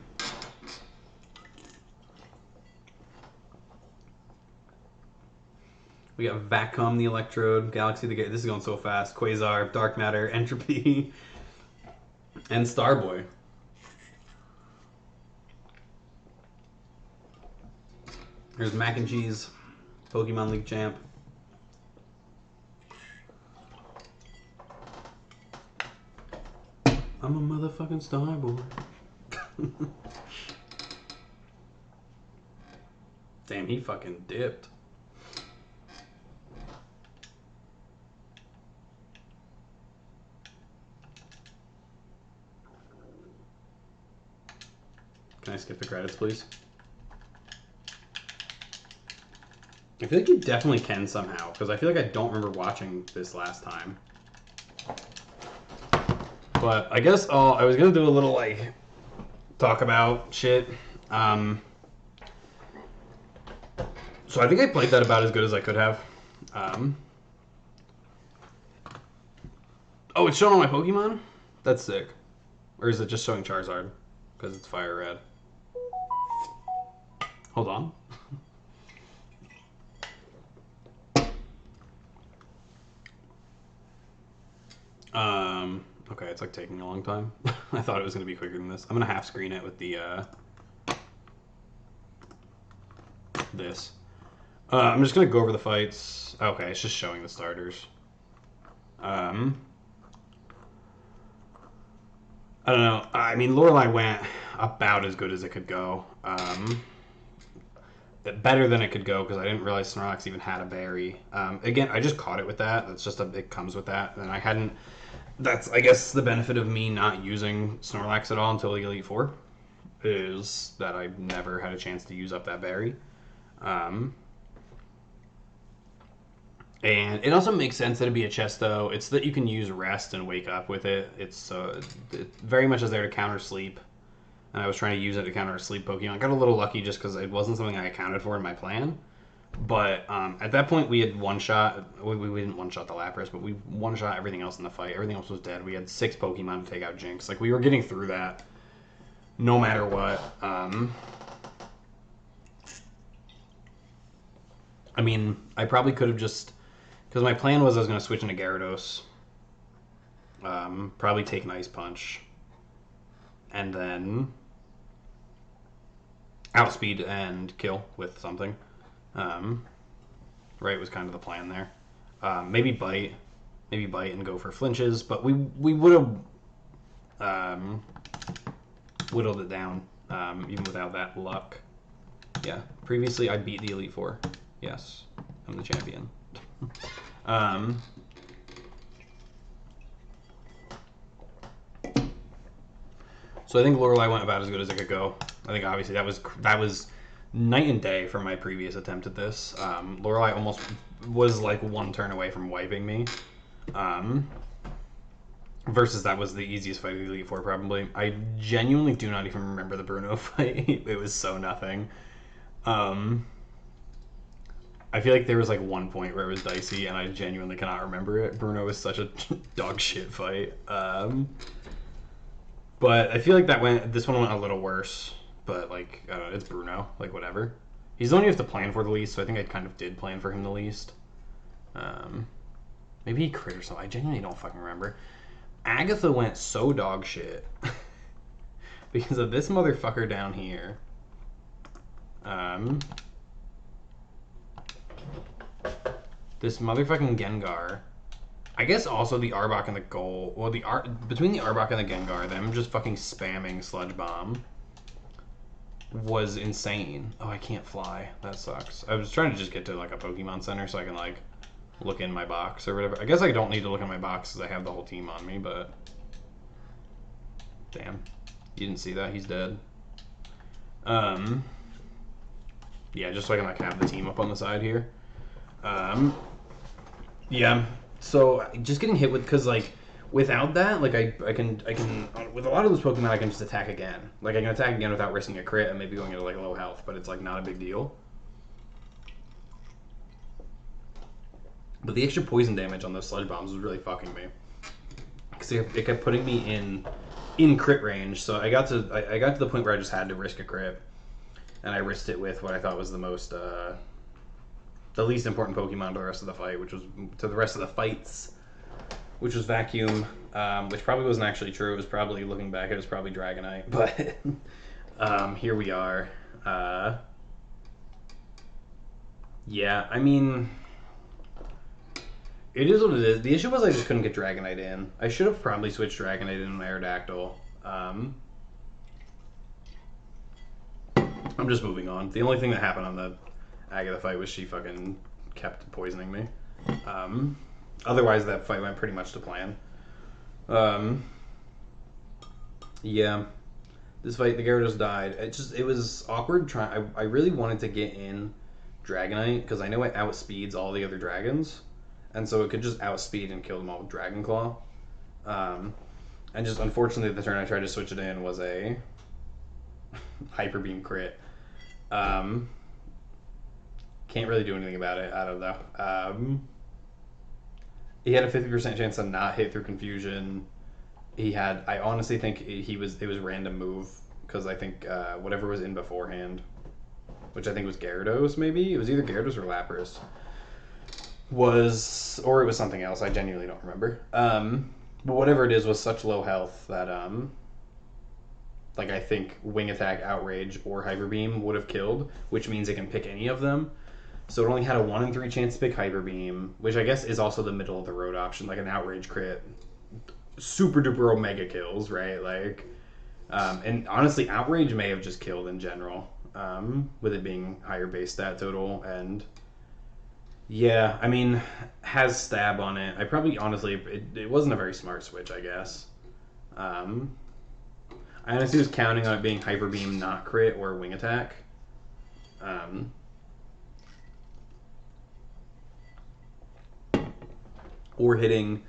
We got Vacom, the Electrode, Galaxy, the Gate. This is going so fast. Quasar, Dark Matter, Entropy, and Starboy. Here's Mac and Cheese, Pokemon League champ. I'm a motherfucking Starboy. Damn, he fucking dipped. Can I skip the credits, please? I feel like you definitely can somehow, because I feel like I don't remember watching this last time. But I guess I was going to do a little, like, talk about shit. So I think I played that about as good as I could have. Oh, it's showing all my Pokemon? That's sick. Or is it just showing Charizard? Because it's fire red. Hold on. Okay, it's like taking a long time. I thought it was going to be quicker than this. I'm going to half screen it with the, this. I'm just going to go over the fights. Okay, it's just showing the starters. I don't know. I mean, Lorelei went about as good as it could go. Better than it could go because I didn't realize Snorlax even had a berry. Again, I just caught it with that. That's just it comes with that. And I hadn't... That's, I guess, the benefit of me not using Snorlax at all until the Elite Four. Is that I never had a chance to use up that berry. And it also makes sense that it'd be a chest, though. It's that you can use rest and wake up with it. It very much is there to counter sleep. And I was trying to use it to counter a sleep Pokemon. I got a little lucky just because it wasn't something I accounted for in my plan. But at that point, we had one-shot. We didn't one-shot the Lapras, but we one-shot everything else in the fight. Everything else was dead. We had 6 Pokemon to take out Jinx. Like, we were getting through that no matter what. I mean, I probably could have just... Because my plan was I was going to switch into Gyarados. Probably take an Ice Punch. And then... outspeed and kill with something. Right, was kind of the plan there. Maybe bite and go for flinches, but we would have whittled it down even without that luck. Yeah, previously I beat the Elite Four. Yes, I'm the champion. So I think Lorelei went about as good as it could go. I think obviously that was night and day from my previous attempt at this. Lorelei almost was like one turn away from wiping me. Versus that was the easiest fight of the Elite Four, probably. I genuinely do not even remember the Bruno fight. It was so nothing. I feel like there was like one point where it was dicey, and I genuinely cannot remember it. Bruno was such a dog shit fight. But I feel like this one went a little worse. But, like, I don't know, it's Bruno. Like, whatever. He's the one you have to plan for the least, so I think I kind of did plan for him the least. Maybe he crit or something. I genuinely don't fucking remember. Agatha went so dog shit. Because of this motherfucker down here. This motherfucking Gengar. I guess also the Arbok and the Goal. Well, between the Arbok and the Gengar, them just fucking spamming Sludge Bomb was insane. Oh, I can't fly. That sucks. I was trying to just get to like a Pokemon Center so I can like look in my box or whatever. I guess I don't need to look in my box because I have the whole team on me, but damn, you didn't see that. He's dead. Yeah, just so I can like have the team up on the side here. Yeah. So just getting hit with, because like without that, like I can with a lot of those Pokemon I can just attack again. Like I can attack again without risking a crit and maybe going into like low health, but it's like not a big deal. But the extra poison damage on those Sludge Bombs was really fucking me, because it kept putting me in crit range. So I got to the point where I just had to risk a crit, and I risked it with what I thought was the least important Pokemon to the rest of the fight, which was Vacuum, which probably wasn't actually true. It was probably, looking back, it was probably Dragonite, but here we are. Yeah, I mean, it is what it is. The issue was I just couldn't get Dragonite in. I should have probably switched Dragonite in my Aerodactyl. I'm just moving on. The only thing that happened on the Agatha fight was she fucking kept poisoning me. Otherwise, that fight went pretty much to plan. Yeah, this fight, the Gyarados died. It was awkward. I really wanted to get in Dragonite because I know it outspeeds all the other dragons, and so it could just outspeed and kill them all with Dragon Claw. And just unfortunately, the turn I tried to switch it in was a Hyper Beam crit. Can't really do anything about it. I don't know. He had a 50% chance to not hit through confusion. I honestly think it was random move, because I think whatever was in beforehand, which I think was Gyarados, maybe? It was either Gyarados or Lapras. Or it was something else. I genuinely don't remember. But whatever it is was such low health that like I think Wing Attack, Outrage, or Hyper Beam would have killed, which means it can pick any of them. So it only had a 1 in 3 chance to pick Hyper Beam, which I guess is also the middle of the road option, like an Outrage crit. Super duper omega kills, right? Like, and honestly, Outrage may have just killed in general, with it being higher base stat total. And yeah, I mean, has Stab on it. I probably, honestly, it wasn't a very smart switch, I guess. I honestly was counting on it being Hyper Beam, not crit, or Wing Attack. or hitting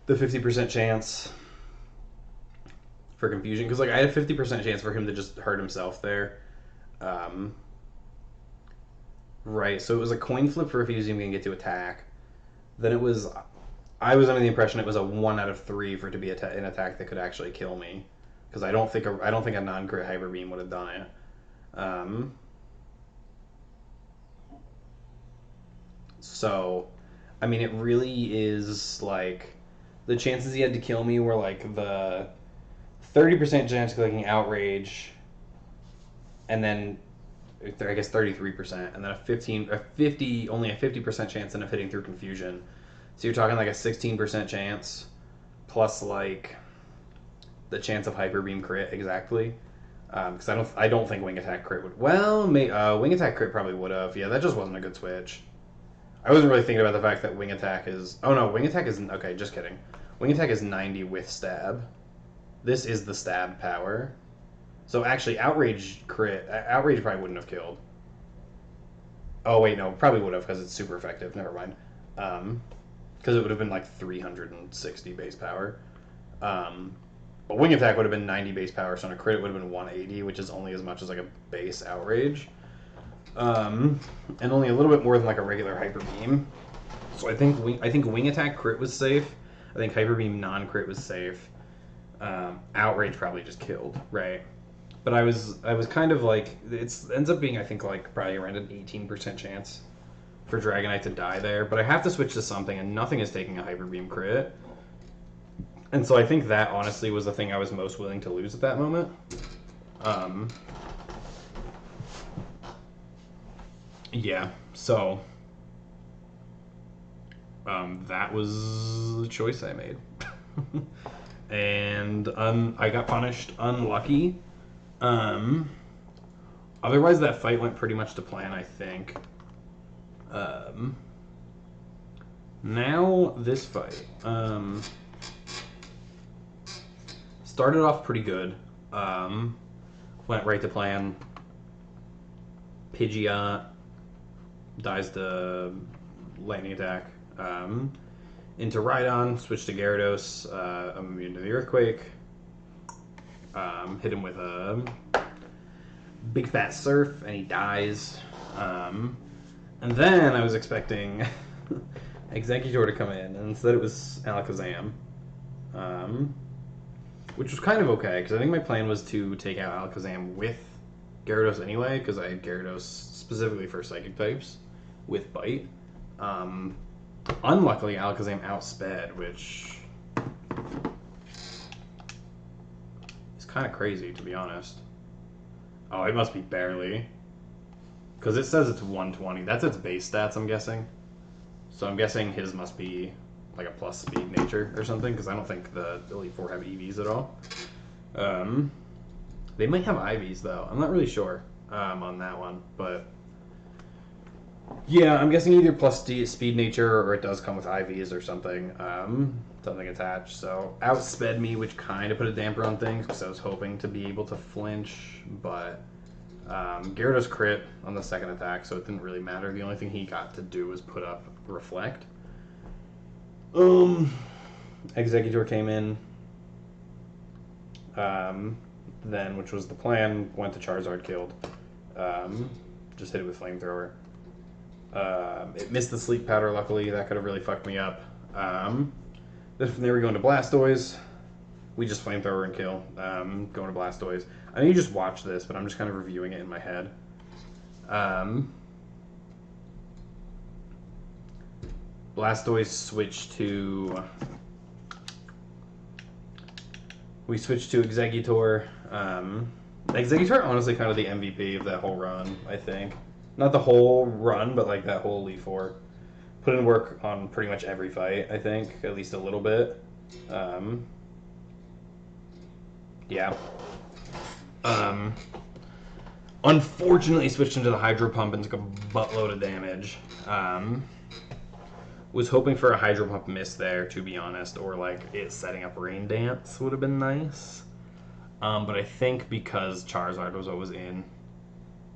the 50% chance for confusion, because like I had a 50% chance for him to just hurt himself there. Right, so it was a coin flip for if he was even going to get to attack. Then I was under the impression it was a 1 out of 3 for it to be an attack that could actually kill me, because I don't think a non-crit hyper beam would have done it. So, I mean, it really is like the chances he had to kill me were like the 30% chance of clicking outrage, and then I guess 33%, and then only a 50% chance of hitting through confusion. So you're talking like a 16% chance, plus like the chance of hyper beam crit exactly. Because I don't think wing attack crit would. Well, wing attack crit probably would have. Yeah, that just wasn't a good switch. I wasn't really thinking about the fact that wing attack is. Oh no, wing attack is okay. Just kidding. Wing attack is 90 with stab. This is the stab power. So actually, outrage probably wouldn't have killed. Oh wait, no, probably would have because it's super effective. Never mind. Because it would have been like 360 base power. But wing attack would have been 90 base power, so on a crit it would have been 180, which is only as much as like a base outrage. And only a little bit more than like a regular hyper beam. So I think wing attack crit was safe. I think hyper beam non-crit was safe. Outrage probably just killed, right? But I was kind of like, it ends up being, I think, like probably around an 18% chance for Dragonite to die there. But I have to switch to something, and nothing is taking a hyper beam crit. And so I think that honestly was the thing I was most willing to lose at that moment. Yeah, so that was the choice I made. And I got punished. Unlucky. Otherwise, that fight went pretty much to plan, I think. Now, this fight. Started off pretty good. Went right to plan. Pidgeot dies to lightning attack. Into Rhydon, switch to Gyarados. I'm immune to the Earthquake. Hit him with a big fat surf, and he dies. And then I was expecting Exeggutor to come in, and instead it was Alakazam. Which was kind of okay, because I think my plan was to take out Alakazam with Gyarados anyway, because I had Gyarados specifically for Psychic types with Bite. Unluckily, Alakazam outsped, which is kind of crazy, to be honest. Oh, it must be barely. Because it says it's 120. That's its base stats, I'm guessing. So I'm guessing his must be like a plus speed nature or something, because I don't think the Elite Four have EVs at all. They might have IVs, though. I'm not really sure on that one, but yeah, I'm guessing either plus speed nature or it does come with IVs or something, something attached. So outsped me, which kind of put a damper on things because I was hoping to be able to flinch, but Gyarados crit on the second attack, so it didn't really matter. The only thing he got to do was put up Reflect. Exeggutor came in, then, which was the plan, went to Charizard, killed. Just hit it with Flamethrower. It missed the Sleep Powder, luckily. That could have really fucked me up. Then from there we go into Blastoise. We just Flamethrower and kill. Going to Blastoise. I know you just watched this, but I'm just kind of reviewing it in my head. Blastoise switched to... We switched to Exeggutor. Exeggutor, honestly, kind of the MVP of that whole run, I think. Not the whole run, but like that whole Elite Four. Put in work on pretty much every fight, I think. At least a little bit. Yeah. Unfortunately, switched into the Hydro Pump and took a buttload of damage. Was hoping for a Hydro Pump miss there, to be honest, or like it setting up Rain Dance would have been nice. But I think because Charizard was always in,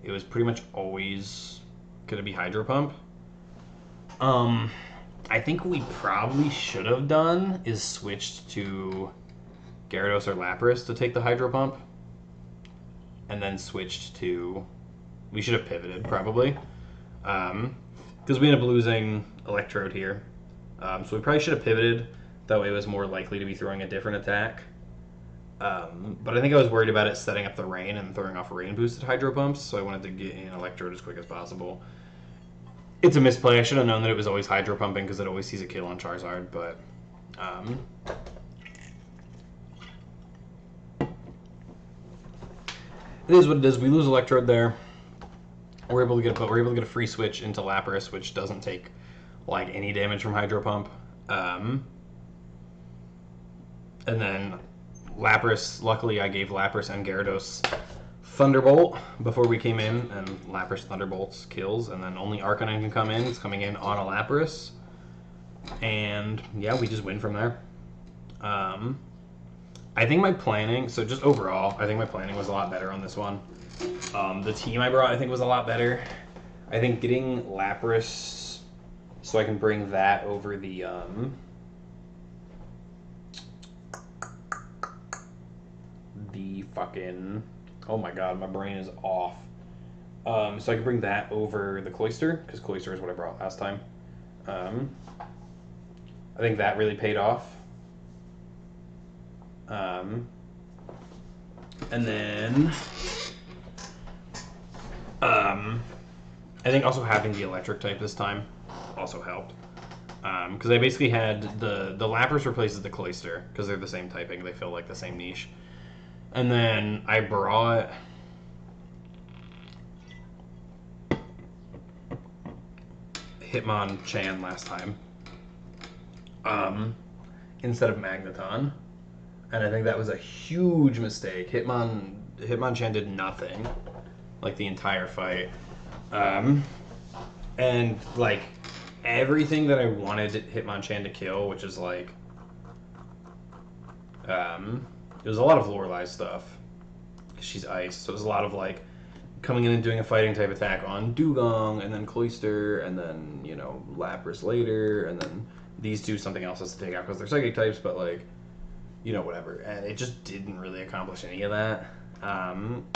it was pretty much always going to be Hydro Pump. I think we probably should have done is switched to Gyarados or Lapras to take the Hydro Pump. And then switched to... We should have pivoted, probably. Because we ended up losing Electrode here. So we probably should have pivoted. That way it was more likely to be throwing a different attack. But I think I was worried about it setting up the Rain and throwing off Rain-boosted Hydro Pumps, so I wanted to get in Electrode as quick as possible. It's a misplay. I should have known that it was always Hydro Pumping because it always sees a kill on Charizard, but... it is what it is. We lose Electrode there. We're able to get a free switch into Lapras, which doesn't take like any damage from Hydro Pump. And then Lapras, luckily I gave Lapras and Gyarados Thunderbolt before we came in, and Lapras Thunderbolts kills, and then only Arcanine can come in. It's coming in on a Lapras. And yeah, we just win from there. I think my planning, so just overall, I think my planning was a lot better on this one. The team I brought, I think, was a lot better. I think getting Lapras so I can bring that over the fucking... Oh my god, my brain is off. So I can bring that over the Cloyster, because Cloyster is what I brought last time. I think that really paid off. And then I think also having the electric type this time also helped. Because I basically had the Lapras replaces the Cloyster, because they're the same typing, they fill like the same niche. And then I brought Hitmonchan last time instead of Magneton. And I think that was a huge mistake. Hitmonchan did nothing, like, the entire fight. And, like, everything that I wanted Hitmonchan to kill, which is, like... it was a lot of Lorelei stuff. She's ice, so it was a lot of, like, coming in and doing a fighting type attack on Dugong, and then Cloyster, and then, you know, Lapras later, and then these do something else has to take out because they're psychic types, but, like... You know, whatever. And it just didn't really accomplish any of that. And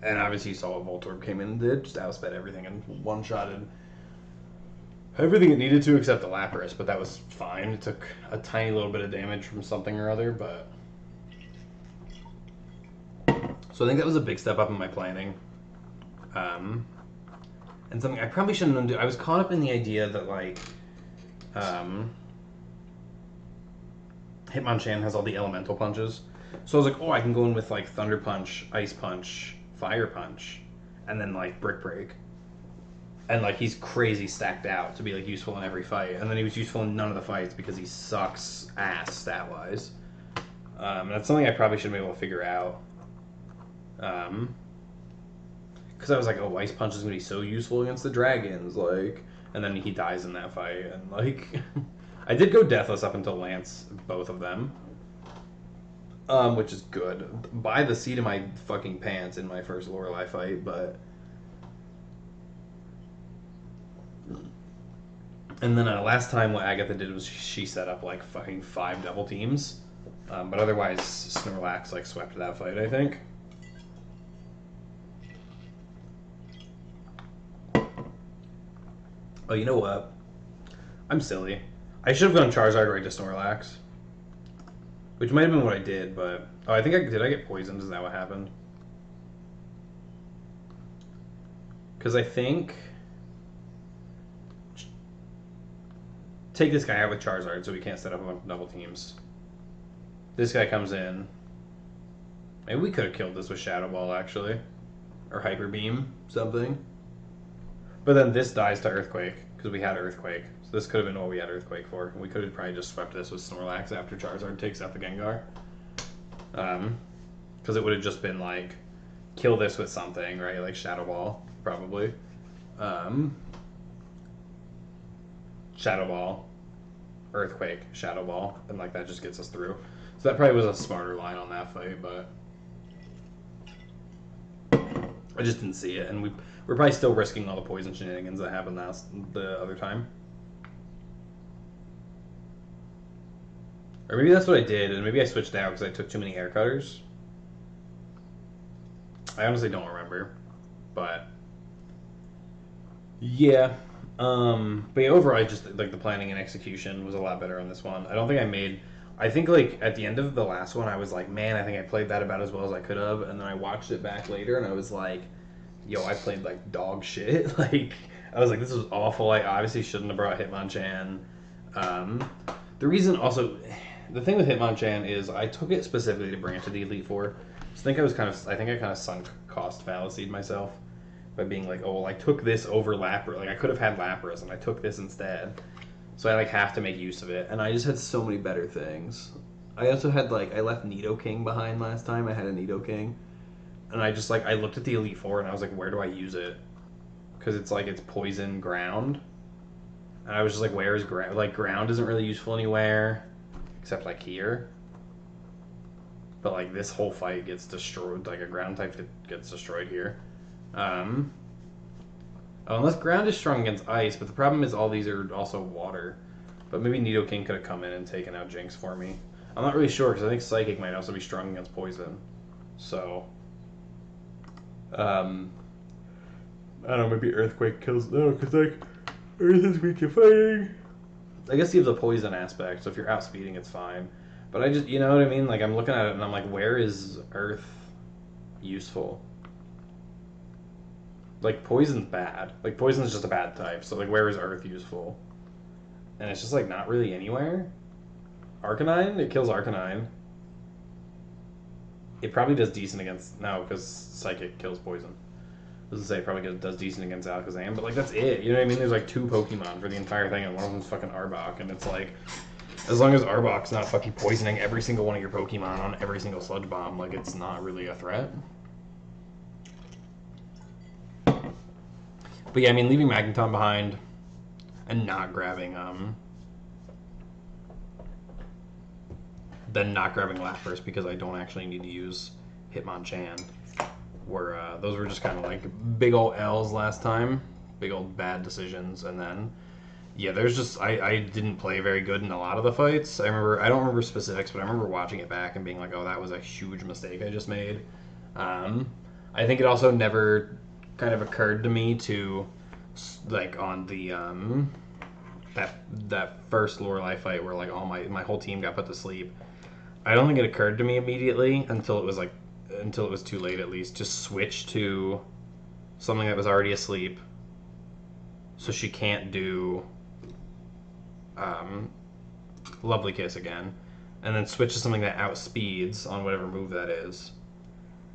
obviously you saw what Voltorb came in and did. Just outsped everything and one-shotted everything it needed to except the Lapras. But that was fine. It took a tiny little bit of damage from something or other. But so I think that was a big step up in my planning. And something I probably shouldn't undo. I was caught up in the idea that, like... Hitmonchan has all the elemental punches. So I was like, oh, I can go in with, like, Thunder Punch, Ice Punch, Fire Punch, and then, like, Brick Break. And, like, he's crazy stacked out to be, like, useful in every fight. And then he was useful in none of the fights because he sucks ass stat-wise. And that's something I probably should be able to figure out. Because I was like, oh, Ice Punch is going to be so useful against the dragons, like... And then he dies in that fight, and, like... I did go Deathless up until Lance, both of them. Which is good. By the seat of my fucking pants in my first Lorelei fight, but... And then last time what Agatha did was she set up like fucking 5 double teams. But otherwise, Snorlax like swept that fight, I think. Oh, you know what? I'm silly. I should have gone Charizard right to Snorlax. Which might have been what I did, but... Oh, I think did I get poisoned? Is that what happened? Because I think... Take this guy out with Charizard so we can't set up double teams. This guy comes in. Maybe we could have killed this with Shadow Ball, actually. Or Hyper Beam, something. But then this dies to Earthquake, because we had Earthquake. So this could have been what we had Earthquake for. We could have probably just swept this with Snorlax after Charizard takes out the Gengar. Because it would have just been like, kill this with something, right? Like Shadow Ball, probably. Shadow Ball, Earthquake, Shadow Ball, and like that just gets us through. So that probably was a smarter line on that fight, but I just didn't see it, and we're probably still risking all the poison shenanigans that happened the other time. Or maybe that's what I did, and maybe I switched out because I took too many air cutters. I honestly don't remember, but yeah. But yeah, overall, I just like the planning and execution was a lot better on this one. I don't think I made. I think like at the end of the last one, I was like, man, I think I played that about as well as I could have, and then I watched it back later, and I was like, yo, I played like dog shit. Like I was like, this was awful. I obviously shouldn't have brought Hitmonchan. The reason also, the thing with Hitmonchan is I took it specifically to bring it to the Elite Four. So I think I kind of sunk cost fallacied myself by being like, oh, well, I took this over Lapras. Like I could have had Lapras, and I took this instead. So I like have to make use of it, and I just had so many better things. I also had like I left Nidoking behind last time. I had a Nidoking, and I just like I looked at the Elite Four and I was like, where do I use it? Because it's like it's poison ground, and I was just like, where is ground? Like ground isn't really useful anywhere, except like here. But like this whole fight gets destroyed. Like a ground type gets destroyed here. Unless ground is strong against ice, but the problem is all these are also water. But maybe Nidoking could have come in and taken out Jinx for me. I'm not really sure because I think Psychic might also be strong against poison. So, I don't know. Maybe Earthquake kills. No, because like Earth is weak to fighting. I guess you have the poison aspect, so if you're outspeeding, it's fine. But I just, you know what I mean? Like I'm looking at it and I'm like, where is Earth useful? Like poison's bad. Like poison's just a bad type. So like, where is Earth useful? And it's just like not really anywhere. Arcanine, it kills Arcanine. It probably does decent against because Psychic kills poison. Doesn't say it probably does decent against Alakazam, but like that's it. You know what I mean? There's like 2 Pokemon for the entire thing, and one of them's fucking Arbok, and it's like, as long as Arbok's not fucking poisoning every single one of your Pokemon on every single Sludge Bomb, like it's not really a threat. But yeah, I mean, leaving Magneton behind and not grabbing then not grabbing Lapras because I don't actually need to use Hitmonchan. Those were just kind of like big old L's last time, big old bad decisions, and then yeah, there's just I didn't play very good in a lot of the fights. I don't remember specifics, but I remember watching it back and being like, oh, that was a huge mistake I just made. I think it also never kind of occurred to me to like on the that first Lorelei fight where like all my whole team got put to sleep. I don't think it occurred to me immediately until it was too late at least to switch to something that was already asleep, so she can't do Lovely Kiss again, and then switch to something that outspeeds on whatever move that is,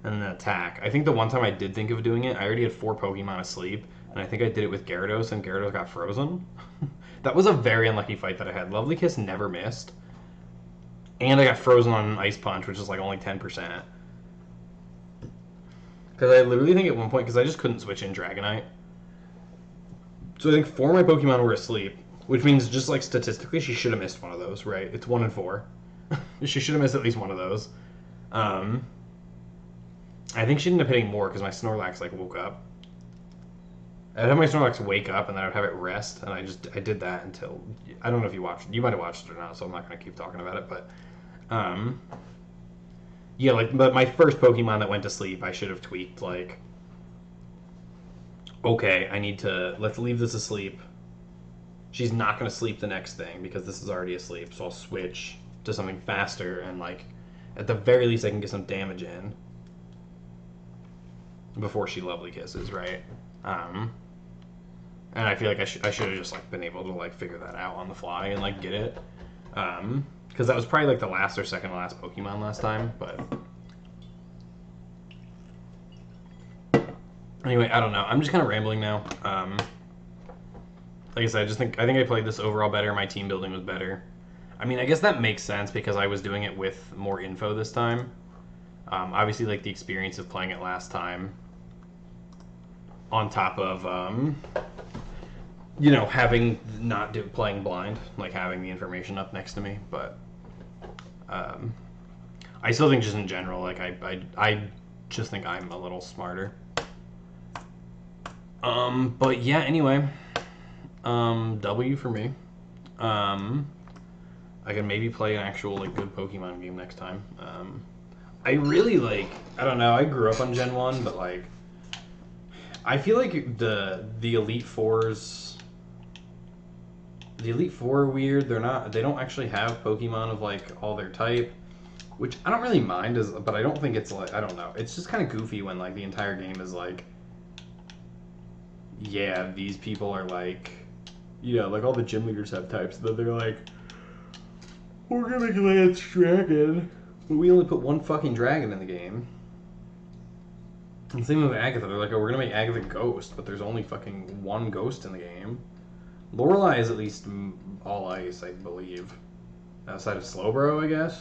and then attack. I think the one time I did think of doing it, I already had 4 Pokemon asleep, and I think I did it with Gyarados, and Gyarados got frozen. That was a very unlucky fight that I had. Lovely Kiss never missed, and I got frozen on an Ice Punch, which is like only 10%. Because I literally think at one point, because I just couldn't switch in Dragonite. So I think 4 of my Pokemon were asleep, which means just like statistically, she should have missed one of those, right? It's 1 in 4. She should have missed at least one of those. I think she ended up hitting more because my Snorlax like woke up. I'd have my Snorlax wake up and then I'd have it rest, and I did that until I don't know if you watched it. You might have watched it or not, so I'm not going to keep talking about it. But yeah, like but my first Pokemon that went to sleep, I should have tweaked like, okay, let's leave this asleep. She's not going to sleep the next thing because this is already asleep, so I'll switch to something faster and like at the very least I can get some damage in before she Lovely Kisses, right? And I feel like I should have just like been able to like figure that out on the fly and like get it, because that was probably like the last or second to last Pokemon last time. But anyway, I don't know. I'm just kind of rambling now. Like I said, I think I played this overall better. My team building was better. I mean, I guess that makes sense because I was doing it with more info this time. Obviously, like the experience of playing it last time, on top of having playing blind, like having the information up next to me. But I still think just in general, like I just think I'm a little smarter. But yeah, anyway, W for me. I can maybe play an actual like good Pokemon game next time. I really like. I don't know. I grew up on Gen 1, but like, I feel like the Elite Fours. The Elite Four are weird. They're not. They don't actually have Pokemon of like all their type, which I don't really mind. But I don't think it's like. I don't know. It's just kind of goofy when like the entire game is like. Yeah, these people are like. Like all the gym leaders have types. That they're like. We're gonna make Lance Dragon. But we only put one fucking dragon in the game. And same with Agatha. They're like, oh, we're gonna make Agatha Ghost, but there's only fucking one ghost in the game. Lorelei is at least all ice, I believe. Outside of Slowbro, I guess.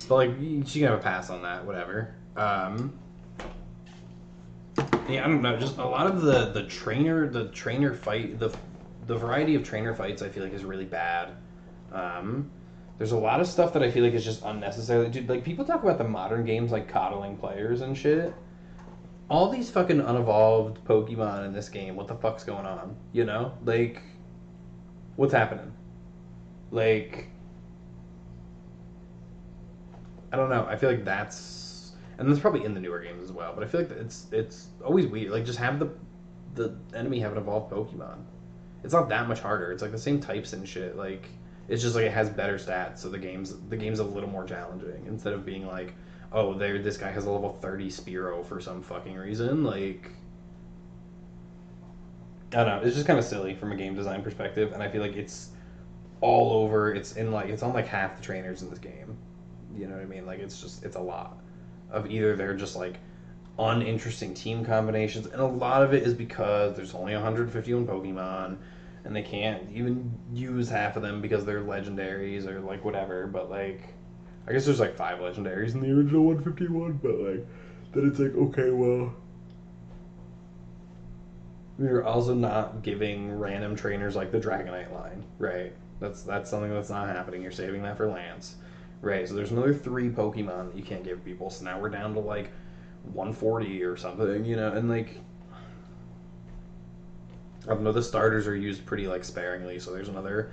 But like, she can have a pass on that, whatever. Yeah, I don't know. Just a lot of the trainer fight, the variety of trainer fights, I feel like is really bad. There's a lot of stuff that I feel like is just unnecessary. Dude, like people talk about the modern games like coddling players and shit. All these fucking unevolved Pokemon in this game, what the fuck's going on? Like, what's happening? Like, I don't know. I feel like and that's probably in the newer games as well. But I feel like it's always weird. Like, just have the enemy have an evolved Pokemon. It's not that much harder. It's like the same types and shit. Like, it's just like it has better stats, so the game's a little more challenging instead of being like, oh, this guy has a level 30 Spearow for some fucking reason. Like, I don't know. It's just kind of silly from a game design perspective, and I feel like it's all over. It's on like half the trainers in this game. You know what I mean? Like, it's a lot of either they're just like uninteresting team combinations, and a lot of it is because there's only 151 Pokemon, and they can't even use half of them because they're legendaries or like whatever. But like, I guess there's like 5 legendaries in the original 151, but like, then it's like, okay, well, you're also not giving random trainers like the Dragonite line, right? That's something that's not happening. You're saving that for Lance, right? So there's another 3 Pokemon that you can't give people. So now we're down to like 140 or something, and like, I don't know, the starters are used pretty like sparingly, so there's another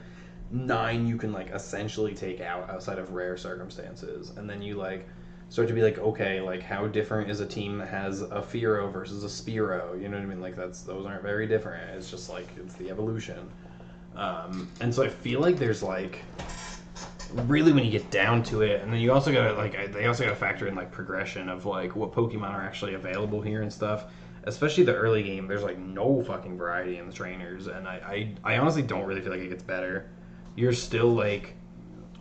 9 you can like essentially take out outside of rare circumstances, and then you like start to be like, okay, like how different is a team that has a Fearow versus a Spearow? You know what I mean? Like those aren't very different. It's just like it's the evolution, and so I feel like there's like really when you get down to it, and then you also gotta like they also gotta factor in like progression of like what Pokemon are actually available here and stuff. Especially the early game, there's like no fucking variety in the trainers, and I honestly don't really feel like it gets better. You're still like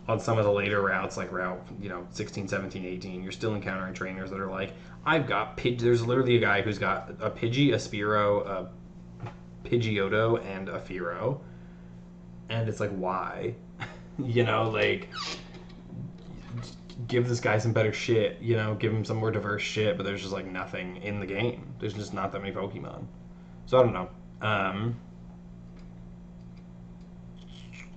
on some of the later routes, like route 16, 17, 18, you're still encountering trainers that are like, I've got there's literally a guy who's got a Pidgey, a Spearow, a Pidgeotto, and a Fearow, and it's like, why? Like, give this guy some better shit, give him some more diverse shit, but there's just like nothing in the game. There's just not that many Pokemon. So I don't know.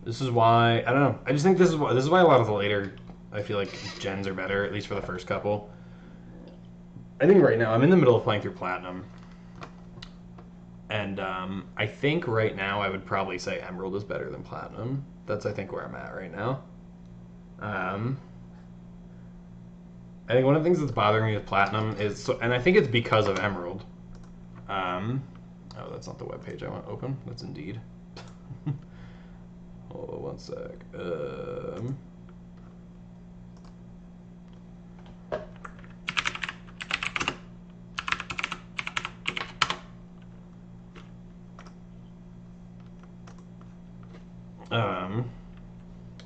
This is why, I don't know. I just think this is why a lot of the later, I feel like gens are better, at least for the first couple. I think right now I'm in the middle of playing through Platinum. And I think right now I would probably say Emerald is better than Platinum. That's I think where I'm at right now. I think one of the things that's bothering me with Platinum is, and I think it's because of Emerald. Oh, that's not the webpage I want to open. That's Indeed. Hold on one sec.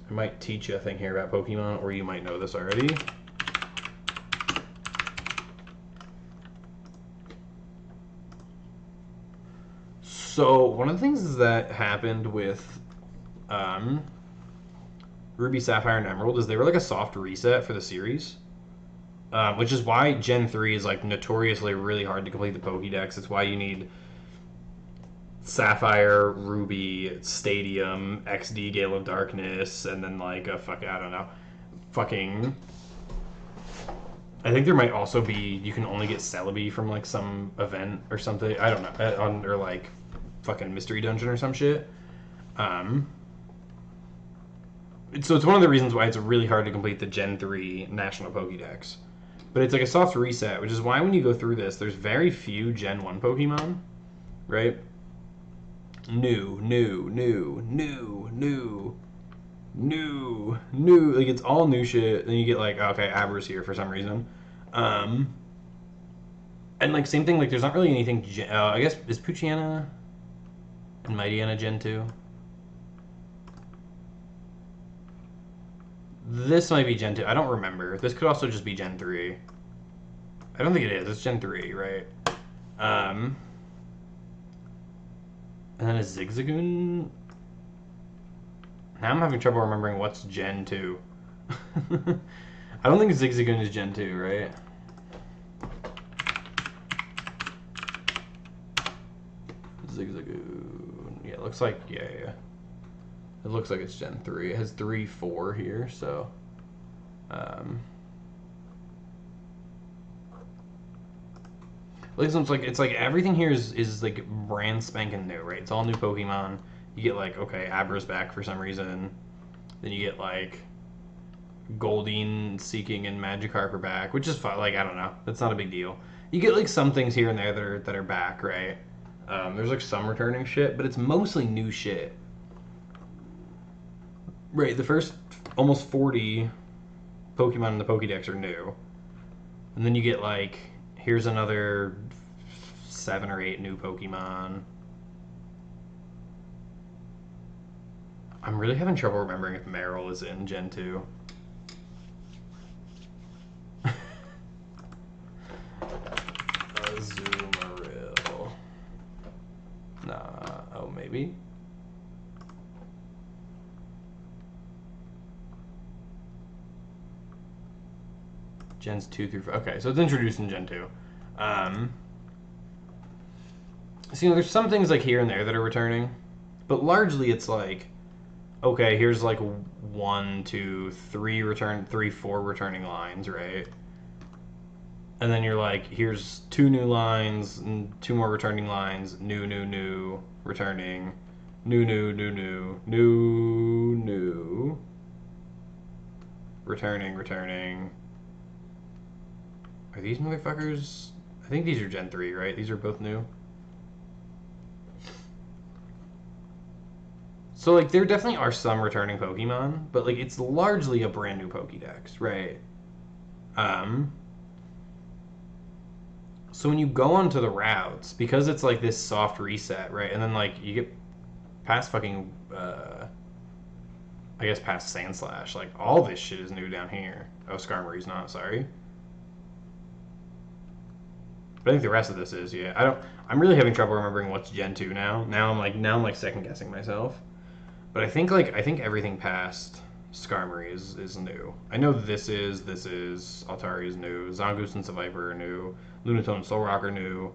I might teach you a thing here about Pokemon, or you might know this already. So one of the things that happened with Ruby, Sapphire, and Emerald is they were like a soft reset for the series, which is why Gen 3 is like notoriously really hard to complete the Pokédex. It's why you need Sapphire, Ruby, Stadium, XD, Gale of Darkness, and then like I don't know, fucking. I think there might also be you can only get Celebi from like some event or something. I don't know, or like fucking mystery dungeon or some shit. So it's one of the reasons why it's really hard to complete the Gen 3 National Pokédex. But it's like a soft reset, which is why when you go through this, there's very few Gen 1 Pokemon, right? New. Like, it's all new shit. Then you get, like, okay, Abra's here for some reason. And, like, same thing, like, there's not really anything... I guess, is Poochyena and Mightyena Gen 2? This might be Gen 2. I don't remember. This could also just be Gen 3. I don't think it is. It's Gen 3, right? And then a Zigzagoon... Now I'm having trouble remembering what's Gen 2. I don't think Zigzagoon is Gen 2, right? Zigzagoon. Yeah, it looks like... Yeah. It looks like it's Gen 3. It has 3, 4 here, so... It's like everything here is like brand spanking new, right? It's all new Pokemon. You get like, okay, Abra's back for some reason. Then you get like Goldeen, Seeking, and Magikarp are back, which is fun. Like, I don't know, that's not a big deal. You get like some things here and there that are back, right? There's like some returning shit, but it's mostly new shit. Right, the first almost 40 Pokemon in the Pokédex are new. And then you get like, here's another 7 or 8 new Pokemon. I'm really having trouble remembering if Marill is in Gen 2. Azumarill. Nah, oh, maybe? Gens 2 through 5. Okay, so it's introduced in Gen 2. So, there's some things like here and there that are returning, but largely it's like, okay, here's like 1, 2, 3, 4 returning lines, right? And then you're like, here's 2 new lines and 2 more returning lines, new, returning, new, returning. Are these motherfuckers? I think these are Gen 3, right? These are both new. So, like, there definitely are some returning Pokemon, but, like, it's largely a brand new Pokédex, right? So when you go onto the routes, because it's, like, this soft reset, right? And then, like, you get past fucking, I guess past Sandslash. Like, all this shit is new down here. Oh, Skarmory's not, sorry. But I think the rest of this is, yeah. I'm really having trouble remembering what's Gen 2 now. Now I'm like second guessing myself. But I think everything past Skarmory is new. I know this is Altari is new, Zangoose and Seviper are new, Lunatone and Solrock are new.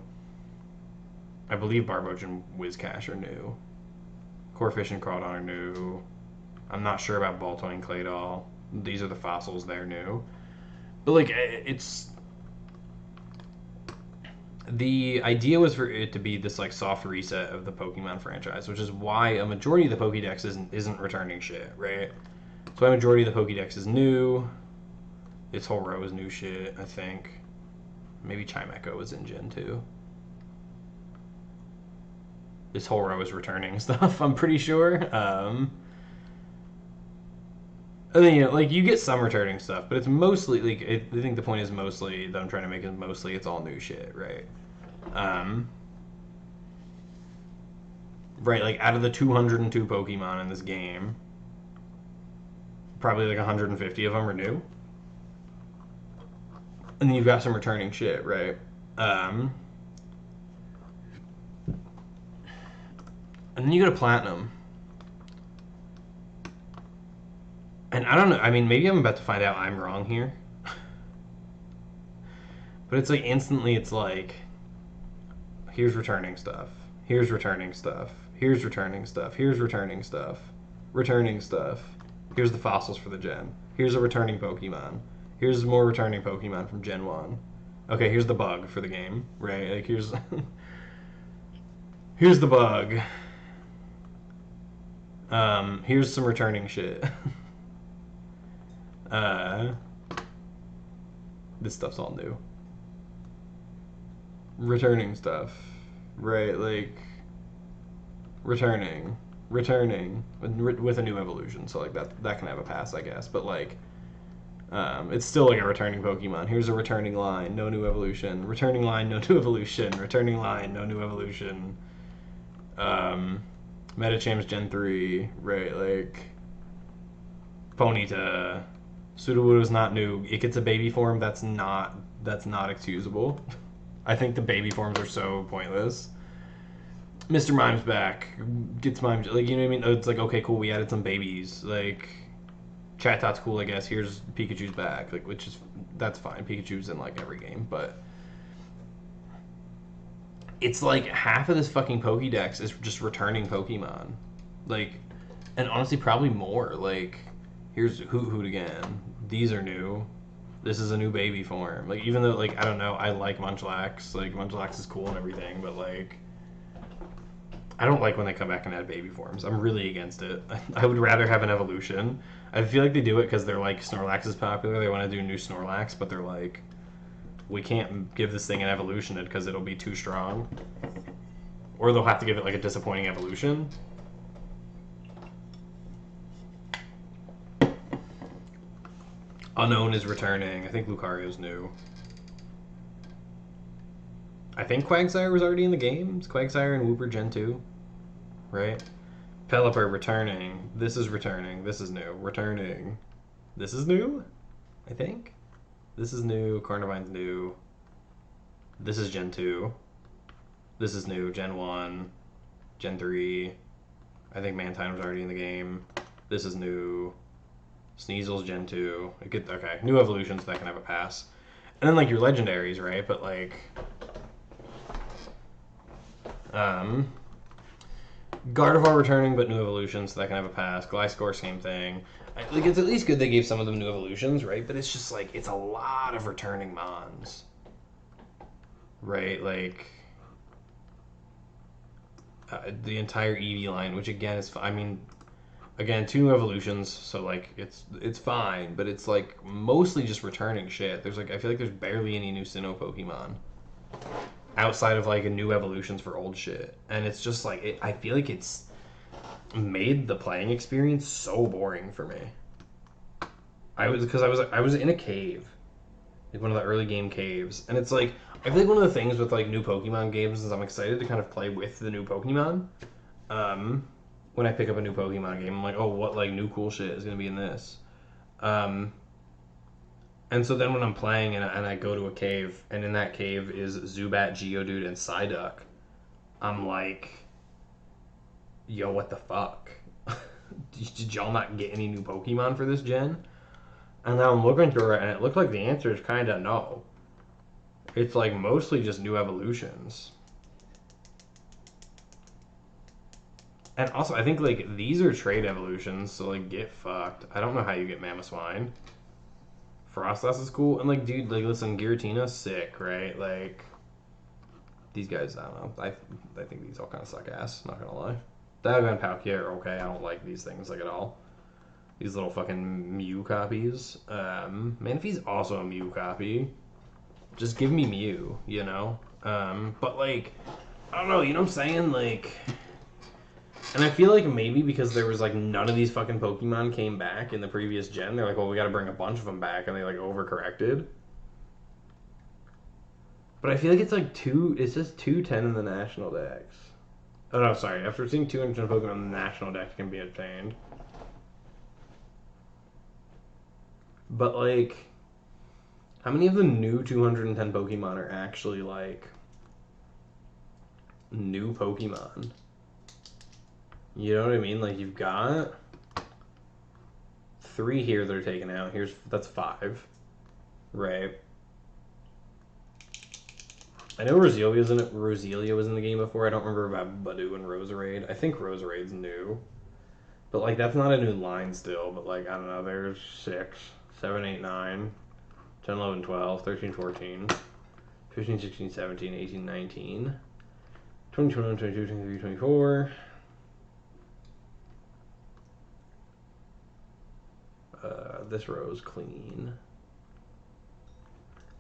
I believe Barboach and Whiscash are new. Corphish and Crawdon are new. I'm not sure about Baltoy and Claydol. These are the fossils, they're new. But like it's the idea was for it to be this like soft reset of the Pokemon franchise, which is why a majority of the Pokédex isn't returning shit, right? So a majority of the Pokédex is new. This whole row is new shit, I think. Maybe Chimecho was in Gen 2. This whole row is returning stuff, I'm pretty sure. And then, you know, like, you get some returning stuff, but it's mostly, like, I think the point is mostly, that I'm trying to make is mostly it's all new shit, right? Right, like, out of the 202 Pokemon in this game, probably, like, 150 of them are new. And then you've got some returning shit, right? And then you go to Platinum. And I don't know, I mean, maybe I'm about to find out I'm wrong here. But it's like, instantly it's like, here's returning stuff. Here's returning stuff. Here's returning stuff. Here's returning stuff. Returning stuff. Here's the fossils for the gen. Here's a returning Pokemon. Here's more returning Pokemon from Gen 1. Okay, here's the bug for the game, right? Like, here's... here's the bug. Here's some returning shit. Uh, this stuff's all new. Returning stuff, right? Like returning with a new evolution. So like that can have a pass, I guess. But like, it's still like a returning Pokemon. Here's a returning line, no new evolution. Returning line, no new evolution. Returning line, no new evolution. Metacham's Gen 3, right? Like Ponyta. Sudowoodo's not new. It gets a baby form. That's not excusable. I think the baby forms are so pointless. Mr. Mime's back. Gets Mime. Like, you know what I mean? It's like, okay, cool. We added some babies. Like, Chatot cool, I guess. Here's Pikachu's back. Like, that's fine. Pikachu's in like every game, but it's like half of this fucking Pokédex is just returning Pokemon. Like, and honestly, probably more. Like, here's Hoot again. These are new. This is a new baby form. Like, even though, like, I don't know, I like Munchlax. Like, Munchlax is cool and everything, but like, I don't like when they come back and add baby forms. I'm really against it. I would rather have an evolution. I feel like they do it because they're like, Snorlax is popular. They want to do new Snorlax, but they're like, we can't give this thing an evolution because it'll be too strong. Or they'll have to give it like a disappointing evolution. Unknown is returning. I think Lucario's new. I think Quagsire was already in the game. It's Quagsire and Wooper Gen 2. Right? Pelipper returning. This is returning. This is new. Returning. This is new? I think. This is new. Carnivine's new. This is Gen 2. This is new. Gen 1. Gen 3. I think Mantine was already in the game. This is new. Sneasel's Gen 2. Okay. New evolutions that can have a pass. And then, like, your legendaries, right? But, like... Gardevoir returning, but new evolutions, so that can have a pass. Gliscor, same thing. Like, it's at least good they gave some of them new evolutions, right? But it's just, like, it's a lot of returning Mons. Right? Like, the entire Eevee line, which, again, is... I mean, again, 2 new evolutions, so, like, it's fine. But it's, like, mostly just returning shit. There's, like, I feel like there's barely any new Sinnoh Pokemon. Outside of like a new evolutions for old shit, and it's just like I feel like it's made the playing experience so boring for me. I was in a cave, like one of the early game caves, and it's like I feel like one of the things with like new Pokemon games is I'm excited to kind of play with the new Pokemon. When I pick up a new Pokemon game, I'm like, oh, what like new cool shit is gonna be in this? And so then when I'm playing and I go to a cave, and in that cave is Zubat, Geodude, and Psyduck, I'm like, yo, what the fuck? Did y'all not get any new Pokemon for this gen? And now I'm looking through it, and it looked like the answer is kind of no. It's like mostly just new evolutions. And also, I think like these are trade evolutions, so like get fucked. I don't know how you get Mamoswine. Frostlass is cool, and like, dude, like, listen, Giratina's sick, right? Like, these guys, I don't know. I think these all kind of suck ass. Not gonna lie. Dialga and Palkia are okay. I don't like these things like at all. These little fucking Mew copies. Manaphy's also a Mew copy. Just give me Mew, you know. But like, I don't know. You know what I'm saying? Like. And I feel like maybe because there was like none of these fucking Pokemon came back in the previous gen, they're like, well, we got to bring a bunch of them back, and they like overcorrected. But I feel like it's like it's just 210 in the national dex. Oh no, sorry. After seeing 210 Pokemon in the national dex can be obtained. But like, how many of the new 210 Pokemon are actually like new Pokemon? You know what I mean? Like, you've got 3 here that are taken out. That's 5. Right. I know Roselia was in the game before. I don't remember about Badoo and Roserade. I think Roserade's new. But, like, that's not a new line still. But, like, I don't know. There's 6, 7, 8, 9, 10, 11, 12, 13, 14, 15, 16, 17, 18, 19, 20, 21, 22, 23, 24... this row is clean.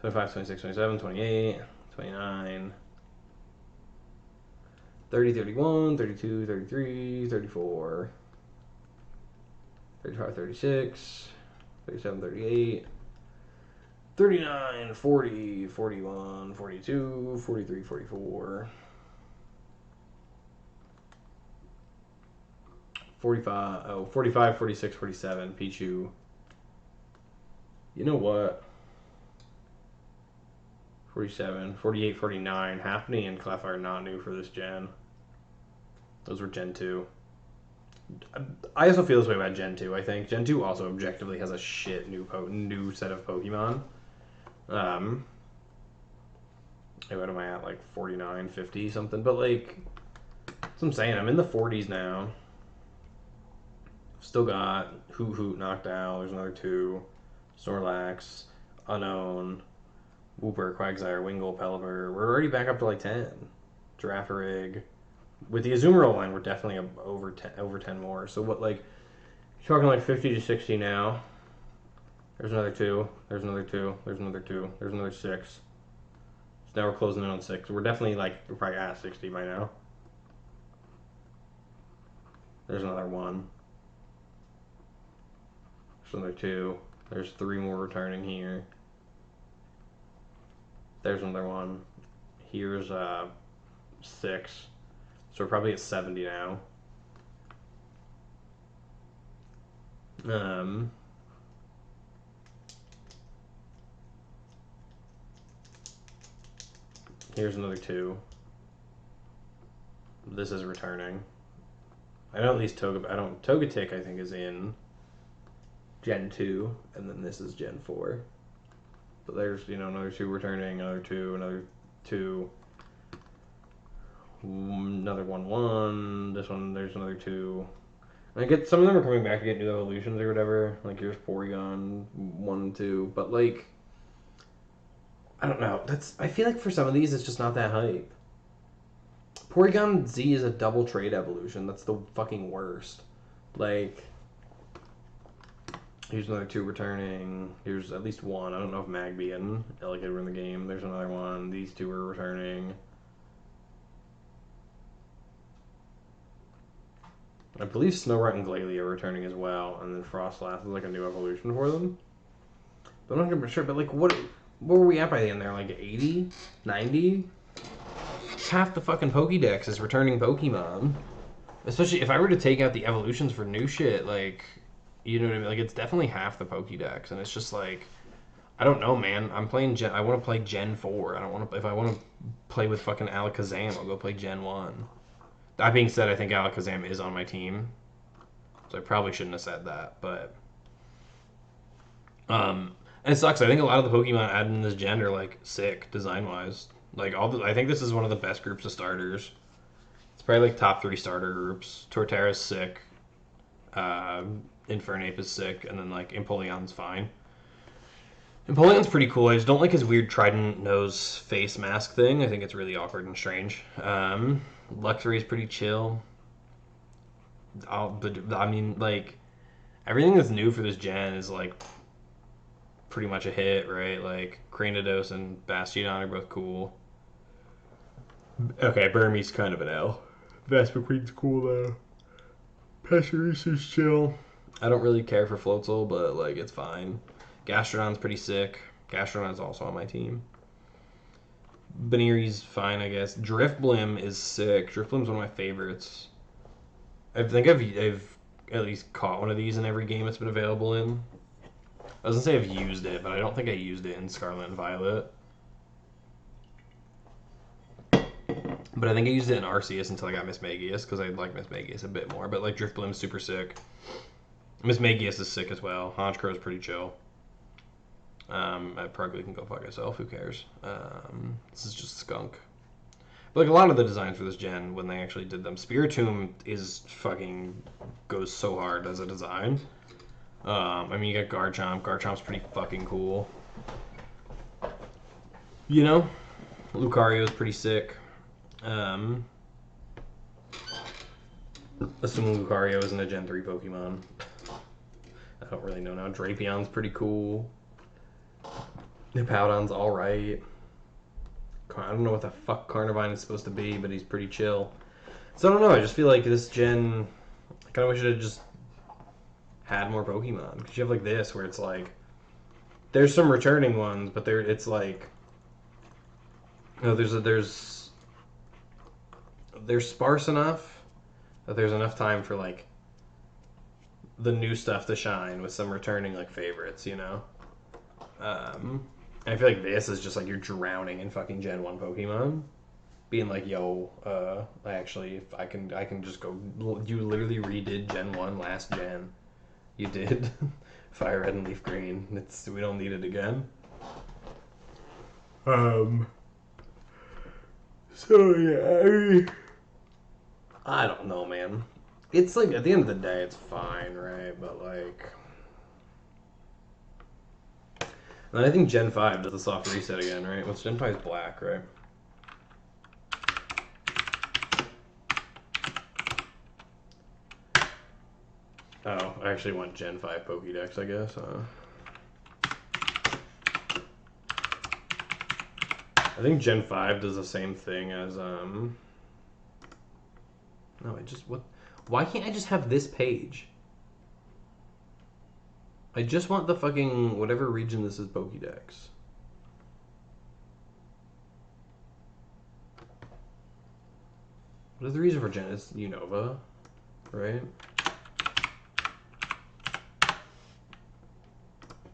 25, 26, 27, 28, 29, 30, 31, 32, 33, 34, 35, 36, 37, 38, 39, 40, 41, 42, 43, 44, 45, 46, 47, Pichu. You know what? 47, 48, 49. Happening and Clef are not new for this gen. Those were Gen 2. I also feel this way about Gen 2, I think. Gen 2 also objectively has a shit new set of Pokemon. What am I at? Like 49, 50 something? But like, that's what I'm saying. I'm in the 40s now. Still got Hoot knocked out. There's another 2. Snorlax, Unknown, Wooper, Quagsire, Wingull, Pelipper. We're already back up to like 10. Girafarig. With the Azumarill line, we're definitely over 10 more. So what, like, you're talking like 50 to 60 now. There's another 2. There's another 2. There's another 2. There's another 6. So now we're closing in on 6. We're definitely like, we're probably at 60 by now. There's another 1. There's another 2. There's 3 more returning here. There's another 1. Here's 6. So we're probably at 70 now. Here's another 2. This is returning. I know at least Togetic I think is in Gen 2, and then this is Gen 4. But there's, another 2 returning, another 2, another 2, another 1. This one, there's another 2. I get some of them are coming back to get new evolutions or whatever. Like here's Porygon 1 and 2, but like, I don't know. I feel like for some of these, it's just not that hype. Porygon Z is a double trade evolution. That's the fucking worst. Like, here's another 2 returning. Here's at least 1. I don't know if Magby and Elegant were in the game. There's another 1. These 2 are returning. I believe Snorunt and Glalie are returning as well, and then Frostlass is like a new evolution for them. But I'm not 100% sure. But like, what were we at by the end there? Like 80? 90? Half the fucking Pokédex is returning Pokemon. Especially if I were to take out the evolutions for new shit, like, you know what I mean? Like, it's definitely half the Pokédex, and it's just like, I don't know, man. I want to play Gen 4. If I want to play with fucking Alakazam, I'll go play Gen 1. That being said, I think Alakazam is on my team, so I probably shouldn't have said that, but and it sucks. I think a lot of the Pokemon added in this gen are like sick design-wise. Like I think this is one of the best groups of starters. It's probably like top 3 starter groups. Torterra's sick, Infernape is sick, and then like Empoleon's fine. Empoleon's pretty cool. I just don't like his weird trident nose face mask thing. I think it's really awkward and strange. Luxury is pretty chill. I mean, like, everything that's new for this gen is, like, pretty much a hit, right? Like, Cranidos and Bastiodon are both cool. Okay, Burmese kind of an L. Vespiquen's cool, though. Pachirisu's chill. I don't really care for Floatzel, but, like, it's fine. Gastrodon's pretty sick. Gastrodon's also on my team. Baneri's fine, I guess. Drifblim is sick. Drifblim's one of my favorites. I think I've at least caught one of these in every game it's been available in. I was gonna say I've used it, but I don't think I used it in Scarlet and Violet. But I think I used it in Arceus until I got Mismagius, because I like Mismagius a bit more. But like Drifblim's super sick. Mismagius is sick as well. Honchkrow is pretty chill. Purugly can go fuck itself. Who cares? This is just Skunk. But like a lot of the designs for this gen, when they actually did them, Spiritomb is fucking goes so hard as a design. I mean, you got Garchomp. Garchomp's pretty fucking cool. You know, Lucario's pretty sick. Assuming Lucario isn't a Gen 3 Pokemon. don't really know now. Drapion's pretty cool. Hippowdon's alright. I don't know what the fuck Carnivine is supposed to be, but he's pretty chill. So I don't know, I just feel like this gen, I kind of wish it had just had more Pokemon. Because you have like this, where it's like, there's some returning ones, but it's like, you know, they're sparse enough that there's enough time for like the new stuff to shine with some returning like favorites, you know. And I feel like this is just like you're drowning in fucking Gen 1 Pokemon. Being like, yo, I can just go. You literally redid Gen 1 last gen. You did Fire Red and Leaf Green. We don't need it again. So yeah, I don't know, man. It's like at the end of the day, it's fine, right? But like, and I think Gen 5 does the soft reset again, right? What's Gen 5 is black, right? Oh, I actually want Gen 5 Pokédex, I guess. I think Gen 5 does the same thing as, No, what? Why can't I just have this page? I just want the fucking, whatever region this is Pokédex. What is the reason for Gen? It's Unova, right?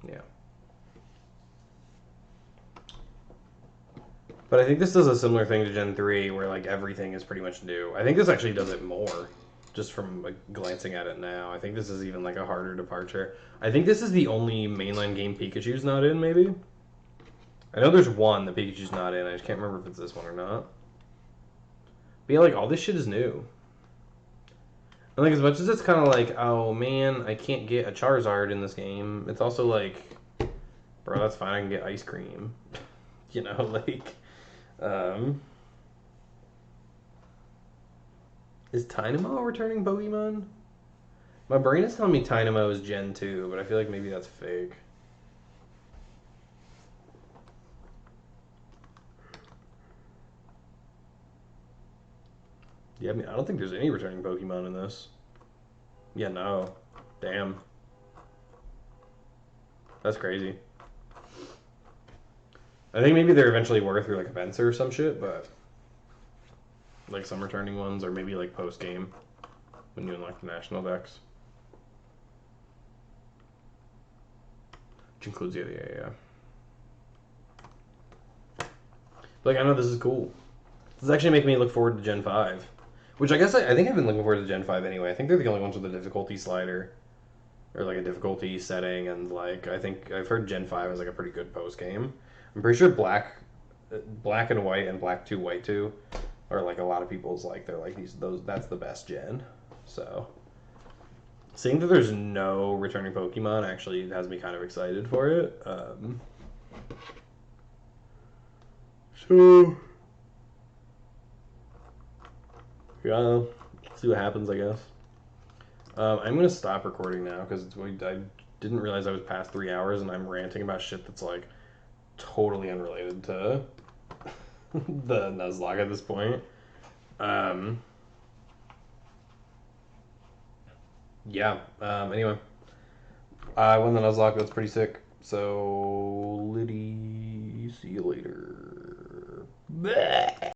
Yeah. But I think this does a similar thing to Gen 3, where like everything is pretty much new. I think this actually does it more, just from like glancing at it now. I think this is even like a harder departure. I think this is the only mainline game Pikachu's not in, maybe? I know there's one that Pikachu's not in. I just can't remember if it's this one or not. But yeah, like all this shit is new. And like as much as it's kind of like, oh man, I can't get a Charizard in this game, it's also like, bro, that's fine, I can get ice cream. You know, like, is Tynamo a returning Pokemon? My brain is telling me Tynamo is Gen 2, but I feel like maybe that's fake. Yeah, I mean, I don't think there's any returning Pokemon in this. Yeah, no. Damn. That's crazy. I think maybe they're eventually were through like events or some shit, but like some returning ones, or maybe like post game when you unlock the national decks, which includes yeah. Like I know this is cool. This is actually making me look forward to Gen 5, which I guess I think I've been looking forward to Gen 5 anyway. I think they're the only ones with a difficulty slider or like a difficulty setting, and like I think I've heard Gen 5 is like a pretty good post game. I'm pretty sure black and white and black 2 white 2 are like a lot of people's like they're like that's the best gen. So seeing that there's no returning Pokemon actually has me kind of excited for it. So yeah, see what happens, I guess. I'm gonna stop recording now because I didn't realize I was past 3 hours and I'm ranting about shit that's like totally unrelated to the Nuzlocke at this point. Yeah. Anyway, I won the Nuzlocke. That's pretty sick. So, Liddy, see you later. Bleh.